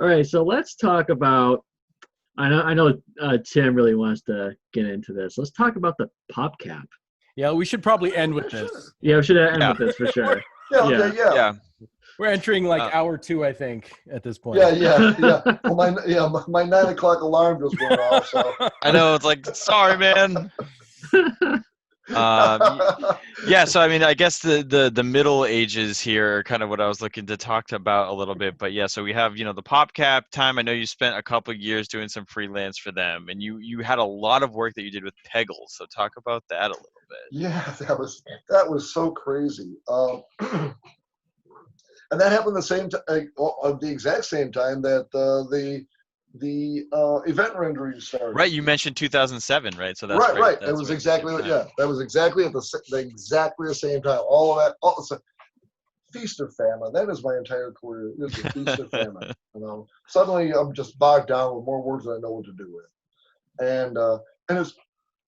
Speaker 1: All right, so let's talk about. I know Tim really wants to get into this. Let's talk about the PopCap.
Speaker 2: Yeah, we should probably end with this.
Speaker 1: Yeah, we should end
Speaker 3: Yeah.
Speaker 1: with this for sure.
Speaker 4: Yeah, okay, yeah.
Speaker 3: Yeah.
Speaker 2: We're entering like hour 2, I think, at this point.
Speaker 4: Yeah. Well, my 9 o'clock alarm just went off, so.
Speaker 3: I know, it's like, sorry, man. Yeah, so I mean, I guess the Middle Ages here are kind of what I was looking to talk about a little bit. But yeah, so we have, the PopCap time. I know you spent a couple of years doing some freelance for them, and you had a lot of work that you did with Peggle. So talk about that a little bit.
Speaker 4: Yeah, that was so crazy. And that happened the exact same time that the event rendering started.
Speaker 3: Right, you mentioned 2007, right? So that's
Speaker 4: right.
Speaker 3: That's
Speaker 4: That was
Speaker 3: right,
Speaker 4: exactly
Speaker 3: the same
Speaker 4: yeah. That was exactly at exactly the same time. All of that. It's a feast or famine. That is my entire career. It's a feast or famine. Suddenly I'm just bogged down with more words than I know what to do with, and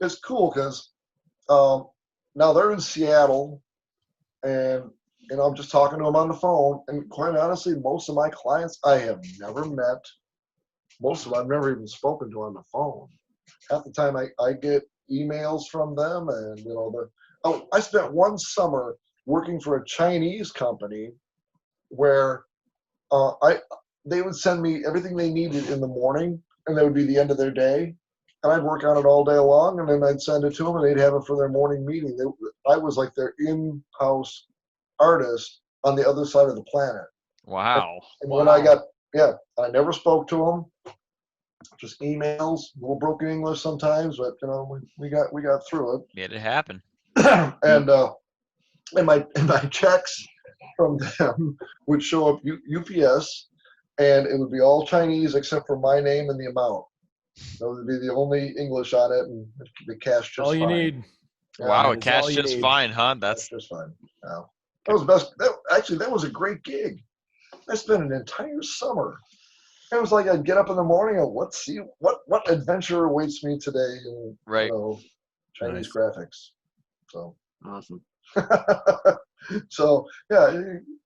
Speaker 4: it's cool because now they're in Seattle, and I'm just talking to them on the phone. And quite honestly, most of my clients I have never met. Most of them I've never even spoken to on the phone. Half the time I get emails from them, and I spent one summer working for a Chinese company where they would send me everything they needed in the morning, and that would be the end of their day. And I'd work on it all day long, and then I'd send it to them, and they'd have it for their morning meeting. I was like their in-house artist on the other side of the planet.
Speaker 3: Wow.
Speaker 4: And when I never spoke to them. Just emails, a little broken English sometimes, but we got through it.
Speaker 3: Made it happen.
Speaker 4: And my checks from them would show up UPS, and it would be all Chinese except for my name and the amount. That would be the only English on it, and the cash just
Speaker 2: all you
Speaker 4: fine.
Speaker 2: need.
Speaker 4: Yeah,
Speaker 3: Wow,
Speaker 2: that's
Speaker 3: cash
Speaker 2: all you
Speaker 3: just
Speaker 2: need.
Speaker 3: fine, huh?
Speaker 4: That's just fine. Yeah. That was best. That was a great gig. I spent an entire summer. It was like I'd get up in the morning and let's see what adventure awaits me today in
Speaker 3: Right.
Speaker 4: Chinese graphics. So
Speaker 1: Awesome.
Speaker 4: So yeah,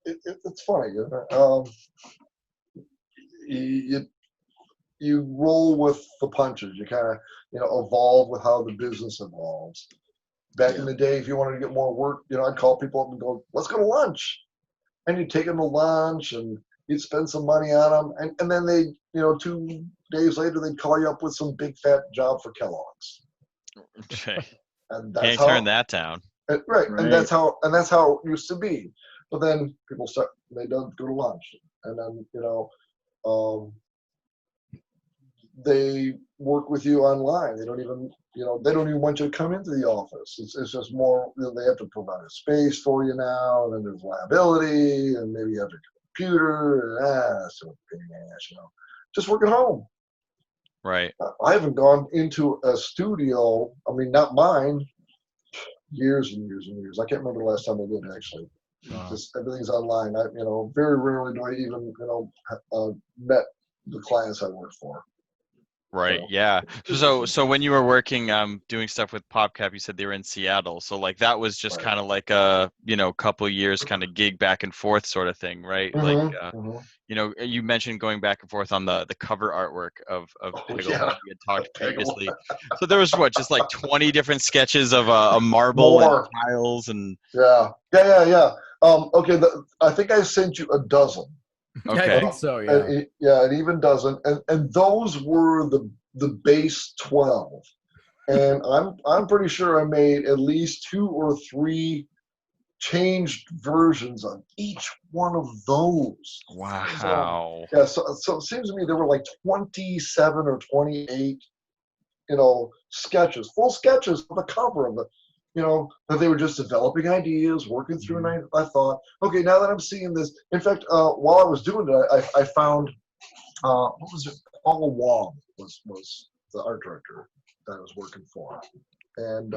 Speaker 4: it's funny. You roll with the punches. You kind of evolve with how the business evolves. Back in the day, if you wanted to get more work, I'd call people up and go, "Let's go to lunch," and you'd take them to lunch and you'd spend some money on them, and then they, 2 days later, they'd call you up with some big fat job for Kellogg's.
Speaker 3: Okay.
Speaker 4: And that's
Speaker 3: Can't
Speaker 4: how,
Speaker 3: turn that down.
Speaker 4: Right, and that's how it used to be. But then people they don't go to lunch, and then they work with you online. They don't even want you to come into the office. It's just more, they have to provide a space for you now, and then there's liability, and maybe you have to computer, so pain in the ass, just work at home.
Speaker 3: Right.
Speaker 4: I haven't gone into a studio, not mine, years and years and years. I can't remember the last time I did, actually.
Speaker 2: Wow.
Speaker 4: Just everything's online. Very rarely do I even, met the clients I work for.
Speaker 3: Right.
Speaker 4: So,
Speaker 3: Yeah. So when you were working doing stuff with PopCap, you said they were in Seattle. So like that was just
Speaker 4: Right.
Speaker 3: kind of like a, couple years kind of gig back and forth sort of thing, right? Like you mentioned going back and forth on the cover artwork of Peggle.
Speaker 4: Yeah.
Speaker 3: We had talked
Speaker 4: Peggle.
Speaker 3: previously. So there was just like 20 different sketches of a marble
Speaker 4: More.
Speaker 3: and tiles and
Speaker 4: Yeah. Okay. I think I sent you a dozen.
Speaker 2: I think so, yeah.
Speaker 4: An even dozen, and those were the base 12. And I'm pretty sure I made at least 2 or 3 changed versions of each one of those.
Speaker 3: Wow.
Speaker 4: So it seems to me there were like 27 or 28, sketches, full sketches of the cover of it. That they were just developing ideas, working through, and I thought, okay, now that I'm seeing this. In fact, while I was doing it, I found what was it? Paula Wong was the art director that I was working for, and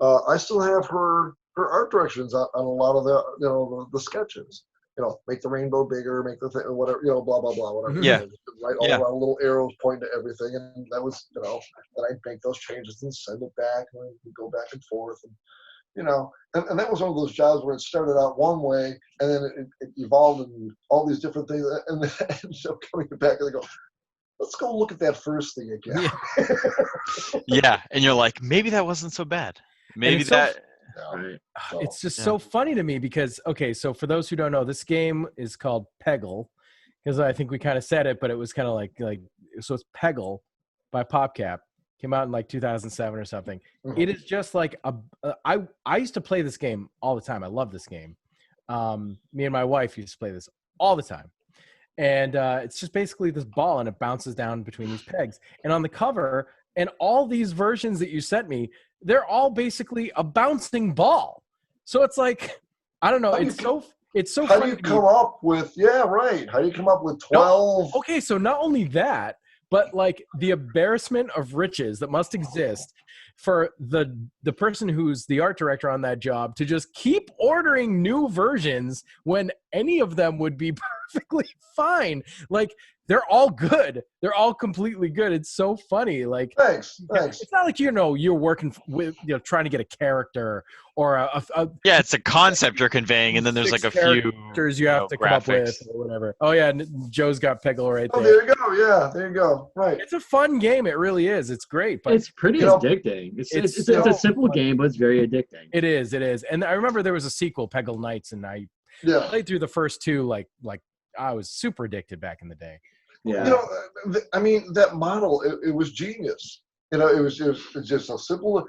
Speaker 4: I still have her art directions on a lot of the sketches. Make the rainbow bigger, make the thing, whatever, blah blah blah, whatever.
Speaker 3: Yeah.
Speaker 4: Write all around little arrows pointing to everything, and that was, then I'd make those changes and send it back, and we'd go back and forth, and and that was one of those jobs where it started out one way, and then it evolved in all these different things, and then it ended up coming back, and they go, let's go look at that first thing again.
Speaker 3: Yeah, and you're like, maybe that wasn't so bad. Maybe that.
Speaker 1: Right.
Speaker 2: It's just so funny to me because, okay, so for those who don't know, this game is called Peggle, because I think we kind of said it, but it was kind of like so it's Peggle by PopCap. Came out in like 2007 or something. It is just like I used to play this game all the time. I love this game. Me and my wife used to play this all the time. And it's just basically this ball, and it bounces down between these pegs. And on the cover, and all these versions that you sent me, they're all basically a bouncing ball. So it's like, I don't know. It's so
Speaker 4: How
Speaker 2: funny.
Speaker 4: do you come up with, How do you come up with 12?
Speaker 2: No, okay, so not only that, but like the embarrassment of riches that must exist for the person who's the art director on that job to just keep ordering new versions when any of them would be perfectly fine. Like, they're all good. They're all completely good. It's so funny. Like,
Speaker 4: Thanks.
Speaker 2: It's not like, you're working with, trying to get a character or
Speaker 3: yeah, it's a concept you're conveying, and then there's like a few
Speaker 2: characters you have to come up with or whatever. Oh yeah, Joe's got Peggle right there.
Speaker 4: Oh, there you go. Yeah, there you go. Right.
Speaker 2: It's a fun game. It really is. It's great. But
Speaker 1: it's pretty addicting. It's a simple game, but it's very addicting.
Speaker 2: It is. And I remember there was a sequel, Peggle Nights, and I played through the first 2 like I was super addicted back in the day.
Speaker 1: Yeah.
Speaker 4: I mean, that model, it was genius. It was just a simple.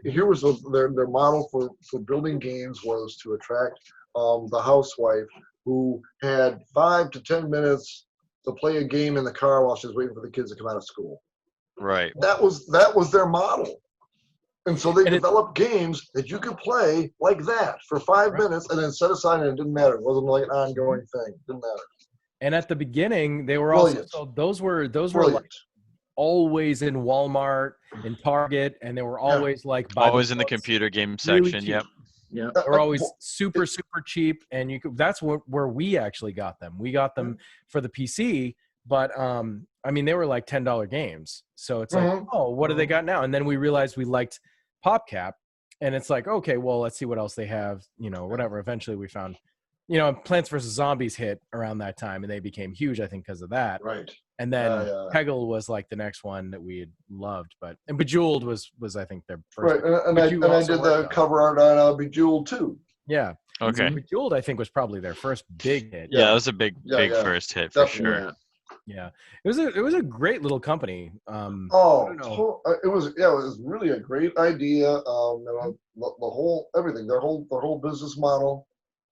Speaker 4: Here was their model for building games was to attract the housewife who had 5 to 10 minutes to play a game in the car while she's waiting for the kids to come out of school.
Speaker 3: Right.
Speaker 4: That was their model. And so they developed games that you could play like that for 5 minutes and then set aside, and it didn't matter. It wasn't like an ongoing thing. It didn't matter.
Speaker 2: And at the beginning, they were those were like always in Walmart and Target, and they were always like
Speaker 3: always in the computer game section.
Speaker 2: Really
Speaker 3: Yep.
Speaker 1: Yeah.
Speaker 2: They were always super cheap, and that's where we actually got them. We got them for the PC, but I mean, they were like $10 games. So it's like, oh, what do they got now? And then we realized we liked PopCap, and it's like, okay, well, let's see what else they have. Whatever. Eventually, we found. Plants vs. Zombies hit around that time, and they became huge, I think, because of that.
Speaker 4: Right.
Speaker 2: And then Peggle was like the next one that we had loved, and Bejeweled was I think their first.
Speaker 4: Right, and I did the cover art on Bejeweled too.
Speaker 2: Yeah.
Speaker 3: Okay.
Speaker 2: Bejeweled, I think, was probably their first big hit.
Speaker 3: Yeah, it was a big first hit for sure.
Speaker 2: Yeah, it was a great little company.
Speaker 4: It was really a great idea. The whole everything, their whole business model,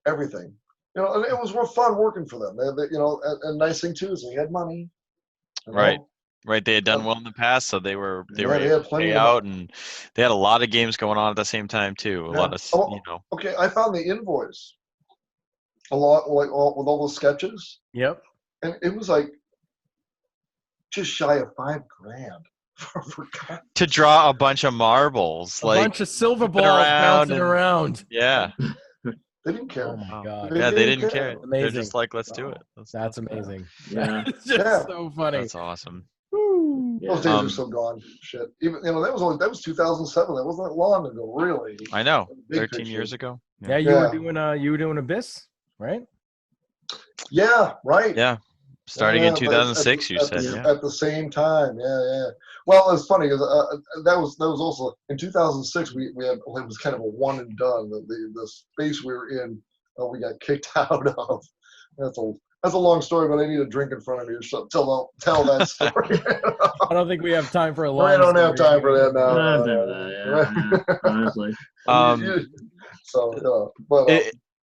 Speaker 4: everything. And it was real fun working for them. And nice thing too is they had money.
Speaker 3: Right. They had done well in the past, so they were able to pay out, and they had a lot of games going on at the same time too. A lot of
Speaker 4: Okay, I found the invoice. A lot with all those sketches.
Speaker 2: Yep.
Speaker 4: And it was like just shy of $5,000
Speaker 3: to draw a bunch of marbles,
Speaker 2: bunch of silver balls bouncing around.
Speaker 3: Yeah.
Speaker 4: They didn't care.
Speaker 2: Oh my
Speaker 3: Wow.
Speaker 2: God.
Speaker 3: Yeah, they didn't care. They're
Speaker 2: Amazing.
Speaker 3: just like, let's do it.
Speaker 2: That's amazing.
Speaker 1: Yeah.
Speaker 2: It's just
Speaker 4: Yeah.
Speaker 2: so funny.
Speaker 3: That's awesome.
Speaker 2: Woo.
Speaker 1: Yeah.
Speaker 4: Those days are so gone. Shit. Even that was 2007. That wasn't that long ago, really.
Speaker 3: I know.
Speaker 4: Big
Speaker 3: 13
Speaker 4: picture.
Speaker 3: years ago.
Speaker 2: Yeah, you were doing Abyss, right?
Speaker 4: Yeah, right.
Speaker 3: Yeah. Starting in
Speaker 4: but
Speaker 3: 2006, you said. Yeah.
Speaker 4: at the same time. Yeah. Well, it's funny because that was also in 2006. We had, it was kind of a one and done. The space we were in, we got kicked out of. That's a long story, but I need a drink in front of me to tell that story.
Speaker 2: I don't think we have time for a long.
Speaker 4: I don't have
Speaker 2: story.
Speaker 4: time for that now.
Speaker 1: I don't know that, yeah, honestly.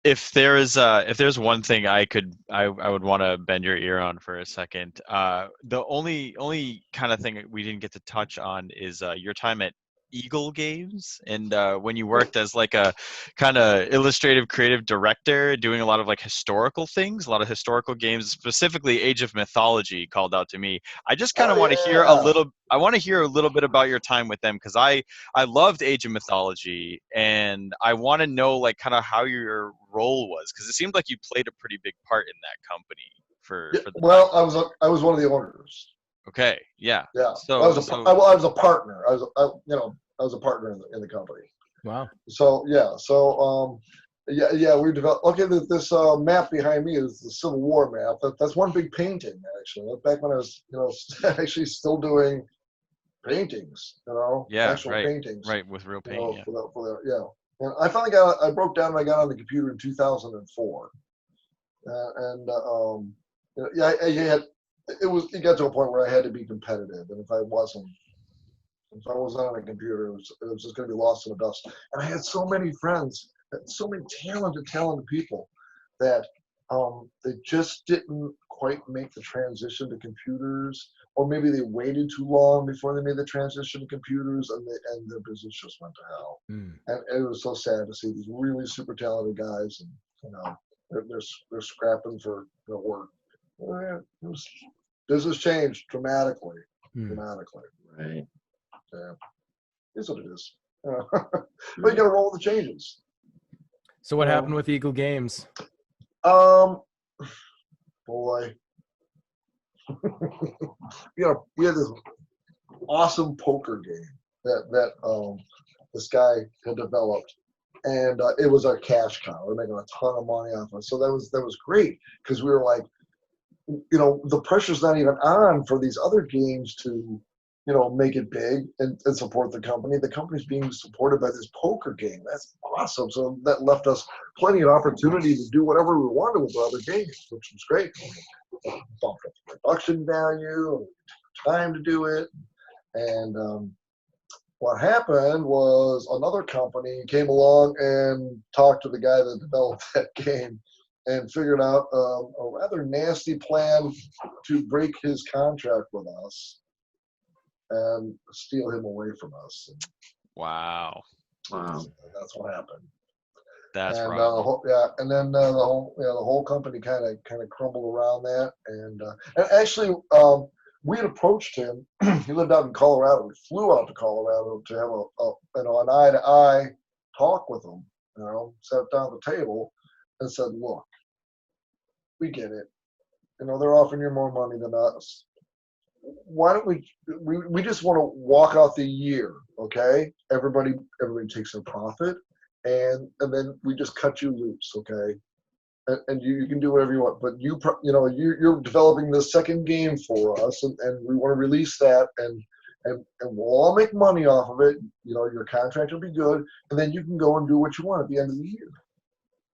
Speaker 3: If there's one thing I would want to bend your ear on for a second, the only kind of thing we didn't get to touch on is your time at Eagle Games, and when you worked as like a kind of illustrative creative director doing a lot of like historical things, a lot of historical games, specifically Age of Mythology called out to me. I just kind of want to hear a little bit about your time with them, because I loved Age of Mythology, and I want to know like kind of how your role was, because it seemed like you played a pretty big part in that company for the
Speaker 4: well
Speaker 3: time.
Speaker 4: I was one of the owners.
Speaker 3: Okay, yeah.
Speaker 4: So I was a partner. I was a partner in the company.
Speaker 2: Wow.
Speaker 4: So we developed. Okay, this map behind me is the Civil War map. That's one big painting, actually. Back when I was actually still doing paintings. Actual paintings.
Speaker 3: Right, with real paint.
Speaker 4: And I finally I broke down and I got on the computer in 2004. It got to a point where I had to be competitive, and if I wasn't on a computer, it was just going to be lost in the dust. And I had so many friends, so many talented people that they just didn't quite make the transition to computers, or maybe they waited too long before they made the transition to computers, and their business just went to hell. And it was so sad to see these really super talented guys, and they're scrapping for work. Business changed dramatically.
Speaker 1: Right.
Speaker 4: Yeah, it's what it is. But you got to roll with the changes.
Speaker 2: So what happened with Eagle Games?
Speaker 4: Boy, we had this awesome poker game that this guy had developed, and it was our cash cow. We're making a ton of money off of it. So that was great, because we were like, the pressure's not even on for these other games to, make it big and support the company. The company's being supported by this poker game. That's awesome. So that left us plenty of opportunity to do whatever we wanted with other games, which was great. Bumped up the production value, and time to do it. And what happened was another company came along and talked to the guy that developed that game, and figured out a rather nasty plan to break his contract with us and steal him away from us.
Speaker 3: Wow.
Speaker 4: That's what happened.
Speaker 3: That's
Speaker 4: and,
Speaker 3: right.
Speaker 4: And then the whole company kind of crumbled around that. And actually, we had approached him. He lived out in Colorado. We flew out to Colorado to have an eye-to-eye talk with him. Sat down at the table and said, "Look, we get it. They're offering you more money than us. Why don't we just want to walk out the year, okay? Everybody takes their profit, and then we just cut you loose, okay? And you can do whatever you want, but you're developing the second game for us, and we want to release that, and we'll all make money off of it. Your contract will be good, and then you can go and do what you want at the end of the year."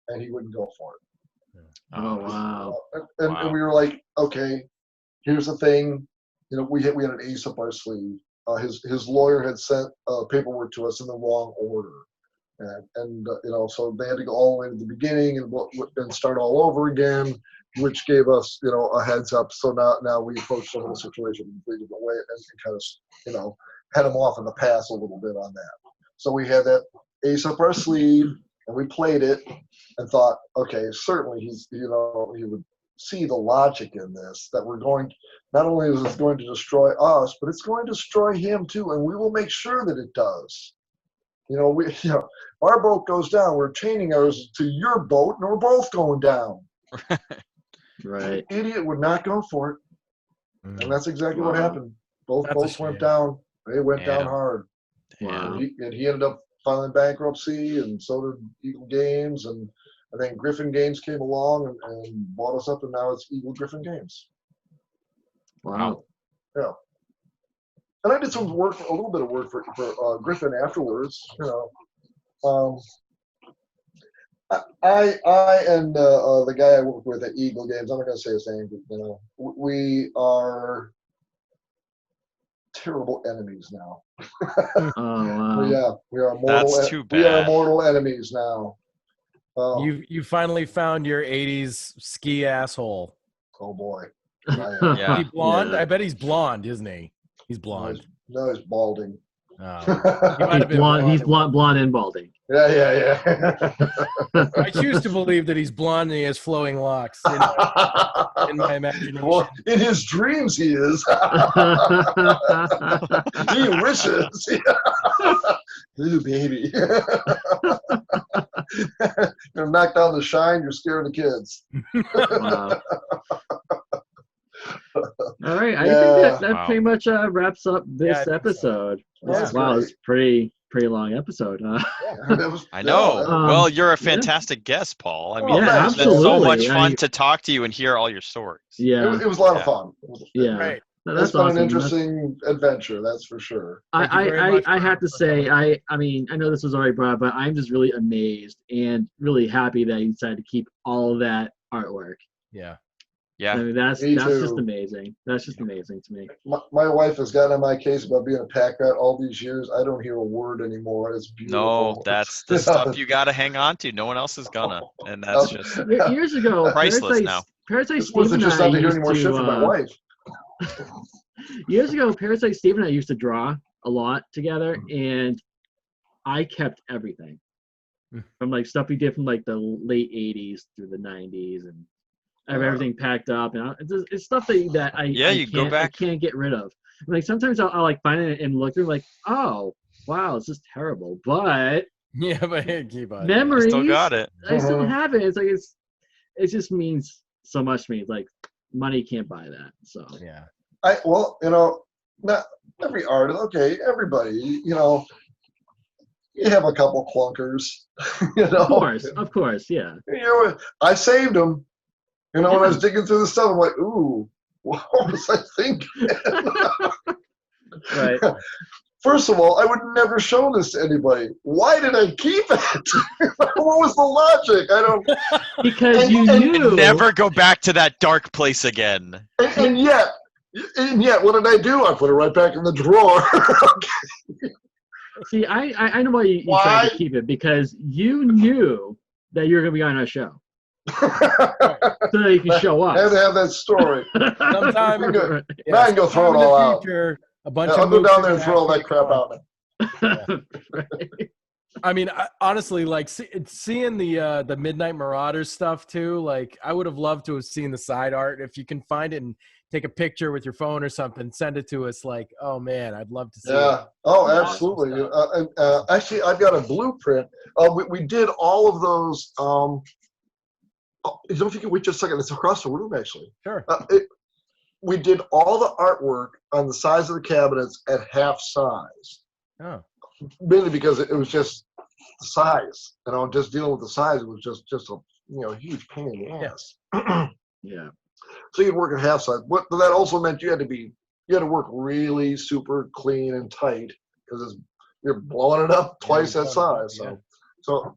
Speaker 4: And he wouldn't go for it.
Speaker 1: Oh, wow.
Speaker 4: And we were like, okay, here's the thing. We had an ace up our sleeve. His lawyer had sent paperwork to us in the wrong order. And so they had to go all the way to the beginning and start all over again, which gave us, a heads up. So now we approached the whole situation in a completely different way and kind of, head him off in the pass a little bit on that. So we had that ace up our sleeve, and we played it and thought, okay, certainly he would see the logic in this, that we're going, not only is it going to destroy us, but it's going to destroy him too, and we will make sure that it does. our boat goes down. We're chaining ours to your boat, and we're both going down.
Speaker 1: Right.
Speaker 4: The idiot would not go for it, and that's exactly what happened. Both
Speaker 2: That's a
Speaker 4: boats
Speaker 2: shame.
Speaker 4: went down. They went down hard.
Speaker 1: Wow.
Speaker 4: And he ended up filing bankruptcy, and so did Eagle Games, and then Griffin Games came along and bought us up, and now it's Eagle Griffin Games.
Speaker 1: Wow.
Speaker 4: Yeah. And I did some work, a little bit of work for Griffin afterwards. I and the guy I work with at Eagle Games, I'm not going to say his name, but we are terrible enemies now.
Speaker 1: Oh, wow.
Speaker 4: Yeah, we are mortal.
Speaker 3: That's too
Speaker 4: We are
Speaker 3: bad.
Speaker 4: mortal enemies now.
Speaker 2: You finally found your 80s ski asshole.
Speaker 4: Oh boy.
Speaker 3: Yeah.
Speaker 2: Is he blonde?
Speaker 1: Yeah.
Speaker 2: I bet he's blonde, isn't he? He's blonde.
Speaker 4: No, he's balding.
Speaker 2: Oh. He
Speaker 4: yeah,
Speaker 2: might have been
Speaker 1: He's
Speaker 2: blonde.
Speaker 1: blonde and balding.
Speaker 4: yeah.
Speaker 2: I choose to believe that he's blonde and he has flowing locks in my imagination.
Speaker 4: Well, in his dreams, he is. He wishes. Ooh, baby. You're knock down the shine, you're scaring the kids.
Speaker 1: Wow. All right, I
Speaker 4: Yeah.
Speaker 1: think that
Speaker 3: Wow.
Speaker 1: pretty much wraps up this
Speaker 2: I think so.
Speaker 1: episode.
Speaker 4: That's
Speaker 1: Wow,
Speaker 4: great.
Speaker 1: it's pretty long episode.
Speaker 3: I know.
Speaker 1: Um,
Speaker 3: Well, you're a
Speaker 1: yeah.
Speaker 3: fantastic guest, Paul. I
Speaker 4: Oh,
Speaker 3: mean,
Speaker 1: yeah,
Speaker 3: it's been so
Speaker 1: absolutely.
Speaker 3: much
Speaker 1: I
Speaker 3: fun
Speaker 1: mean-
Speaker 3: to talk to you and hear all your stories.
Speaker 1: Yeah,
Speaker 4: It was a lot of
Speaker 3: Yeah.
Speaker 4: fun.
Speaker 1: yeah.
Speaker 2: Right.
Speaker 1: No,
Speaker 4: It's
Speaker 1: that's
Speaker 4: been
Speaker 1: awesome.
Speaker 4: an interesting adventure, that's for sure.
Speaker 2: Thank you very
Speaker 1: I
Speaker 2: much
Speaker 1: have
Speaker 2: for
Speaker 1: to say, I mean, I know this was already brought up, but I'm just really amazed and really happy that you decided to keep all of that artwork.
Speaker 2: Yeah.
Speaker 1: I
Speaker 3: Yeah.
Speaker 1: mean, that's
Speaker 4: Me
Speaker 1: just
Speaker 4: too.
Speaker 1: amazing. That's just amazing to me.
Speaker 4: My wife has gotten on my case about being a pack rat all these years. I don't hear a word anymore. It's beautiful.
Speaker 3: No, that's the stuff you got to hang on to. No one else is gonna, and that's just
Speaker 1: Years ago,
Speaker 3: priceless now.
Speaker 1: Parasite
Speaker 4: It's worth
Speaker 1: Steve
Speaker 4: it
Speaker 1: and
Speaker 4: just
Speaker 1: I
Speaker 4: not to hear
Speaker 1: used
Speaker 4: any more shit from my
Speaker 1: to,
Speaker 4: wife.
Speaker 1: years ago, Parasite Steve and I used to draw a lot together, and I kept everything from like stuff we did from like the late '80s through the '90s, and I have everything packed up. And it's stuff that I
Speaker 3: you go back.
Speaker 1: I can't get rid of. Like sometimes I'll like find it and look through like, oh wow, this is terrible, but
Speaker 2: Yeah, but keep on.
Speaker 1: memories.
Speaker 3: Still got it.
Speaker 1: I still have it. It's like it just means so much to me. It's like money can't buy that. So
Speaker 2: Yeah.
Speaker 4: Not every artist, okay, everybody, you have a couple clunkers,
Speaker 1: of course, yeah.
Speaker 4: I saved them, when I was digging through the stuff, I'm like, ooh, what was I thinking?
Speaker 1: Right.
Speaker 4: First of all, I would never show this to anybody. Why did I keep it? What was the logic? I don't.
Speaker 1: Because you
Speaker 4: and
Speaker 1: knew.
Speaker 3: Never go back to that dark place again.
Speaker 4: And yet, what did I do? I put it right back in the drawer.
Speaker 1: See, I know why you tried
Speaker 4: Why?
Speaker 1: to keep it, because you knew that you were going to be on our show. So that you can show
Speaker 4: I had
Speaker 1: up.
Speaker 4: to have that story.
Speaker 2: Sometime,
Speaker 4: Now I can go throw it
Speaker 2: in the
Speaker 4: all out.
Speaker 2: future, a bunch
Speaker 4: I'll
Speaker 2: of
Speaker 4: go down
Speaker 2: moves
Speaker 4: there and throw all that
Speaker 2: actually
Speaker 4: crap
Speaker 2: come.
Speaker 4: out.
Speaker 1: Right.
Speaker 2: I mean, honestly, like seeing the Midnight Marauders stuff too. Like, I would have loved to have seen the side art. If you can find it and take a picture with your phone or something, send it to us. Like, oh man, I'd love to see it.
Speaker 4: Yeah. Oh, absolutely. Actually, I've got a blueprint. We did all of those. If you can wait just a second, it's across the room actually.
Speaker 2: Sure.
Speaker 4: We did all the artwork on the size of the cabinets at half size.
Speaker 2: Oh.
Speaker 4: Mainly because it was just the size. Just dealing with the size was just a huge pain in the ass.
Speaker 1: Yeah.
Speaker 4: So you'd work at half size. But that also meant you had to work really super clean and tight because you're blowing it up twice that size. So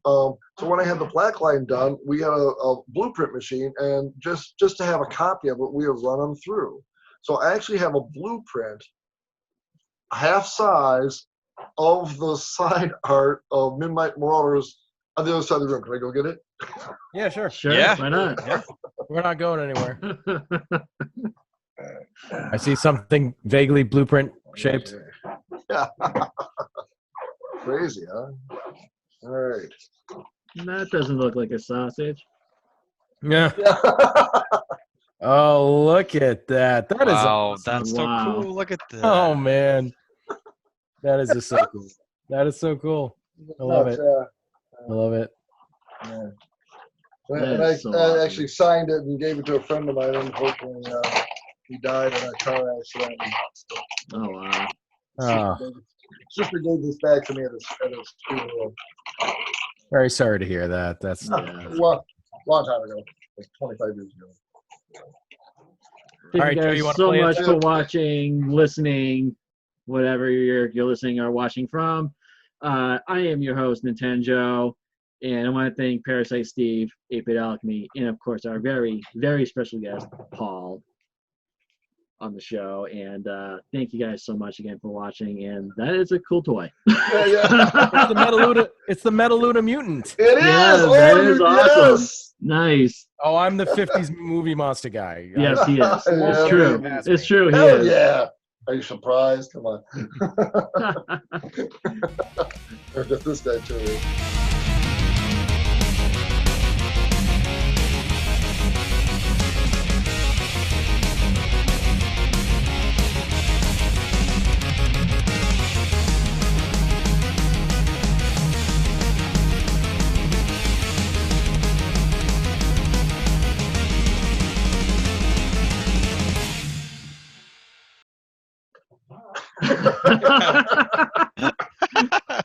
Speaker 4: when I had the black line done, we had a blueprint machine, and just to have a copy of it, we would run them through. So I actually have a blueprint, half size, of the side art of Midnight Marauders on the other side of the room. Can I go get it?
Speaker 2: Yeah, sure.
Speaker 1: Sure.
Speaker 3: Yeah.
Speaker 1: Why not?
Speaker 2: Yeah. We're not going anywhere. I see something vaguely blueprint shaped.
Speaker 4: Yeah. Crazy, huh? All right.
Speaker 1: That doesn't look like a sausage.
Speaker 2: Yeah.
Speaker 4: Yeah.
Speaker 2: Oh, look at that. That is
Speaker 3: Wow,
Speaker 2: awesome.
Speaker 3: that's so
Speaker 1: Wow.
Speaker 3: cool. Look at that.
Speaker 2: Oh man. That is just so cool. That is so cool. I love
Speaker 4: nuts,
Speaker 2: it.
Speaker 4: Yeah.
Speaker 2: I love it.
Speaker 4: Yeah.
Speaker 1: That
Speaker 4: And
Speaker 1: is so
Speaker 4: I
Speaker 1: awesome.
Speaker 4: actually signed it and gave it to a friend of mine. Unfortunately, he died in a car accident.
Speaker 1: Oh wow.
Speaker 2: Oh,
Speaker 4: Sister gave this back to me at his funeral.
Speaker 2: very sorry to hear that. That's
Speaker 1: Yeah.
Speaker 4: Long time ago, like 25 years ago.
Speaker 1: Thank
Speaker 2: All right,
Speaker 1: you
Speaker 2: Joe,
Speaker 1: guys
Speaker 2: you wanna
Speaker 1: so
Speaker 2: play us
Speaker 1: much
Speaker 2: out?
Speaker 1: for watching, listening, whatever you're listening or watching from. I am your host, Nintenjoe, and I want to thank Parasite Steve, 8-Bit Alchemy, and of course our very, very special guest, Paul, on the show. And thank you guys so much again for watching. And that is a cool toy.
Speaker 2: It's the Metaluda. It's the Metaluda mutant.
Speaker 4: It is.
Speaker 1: Yeah,
Speaker 4: Oh,
Speaker 1: that is awesome.
Speaker 4: Yes.
Speaker 1: Nice.
Speaker 2: Oh, I'm the movie movie monster guy.
Speaker 1: Yes, he is.
Speaker 4: Yeah,
Speaker 1: It's true.
Speaker 4: baby.
Speaker 1: It's true. He
Speaker 4: Hell
Speaker 1: is.
Speaker 4: yeah. Are you surprised? Come on. Or just this guy too.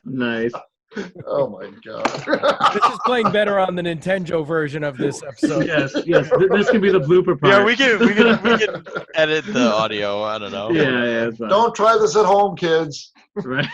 Speaker 1: Nice.
Speaker 4: Oh my god.
Speaker 2: This is playing better on the Nintendo version of this episode.
Speaker 1: Yes. This could be the blooper part.
Speaker 3: Yeah, we can edit the audio. I don't know.
Speaker 1: Yeah, it's fine.
Speaker 4: Don't try this at home, kids.
Speaker 1: Right.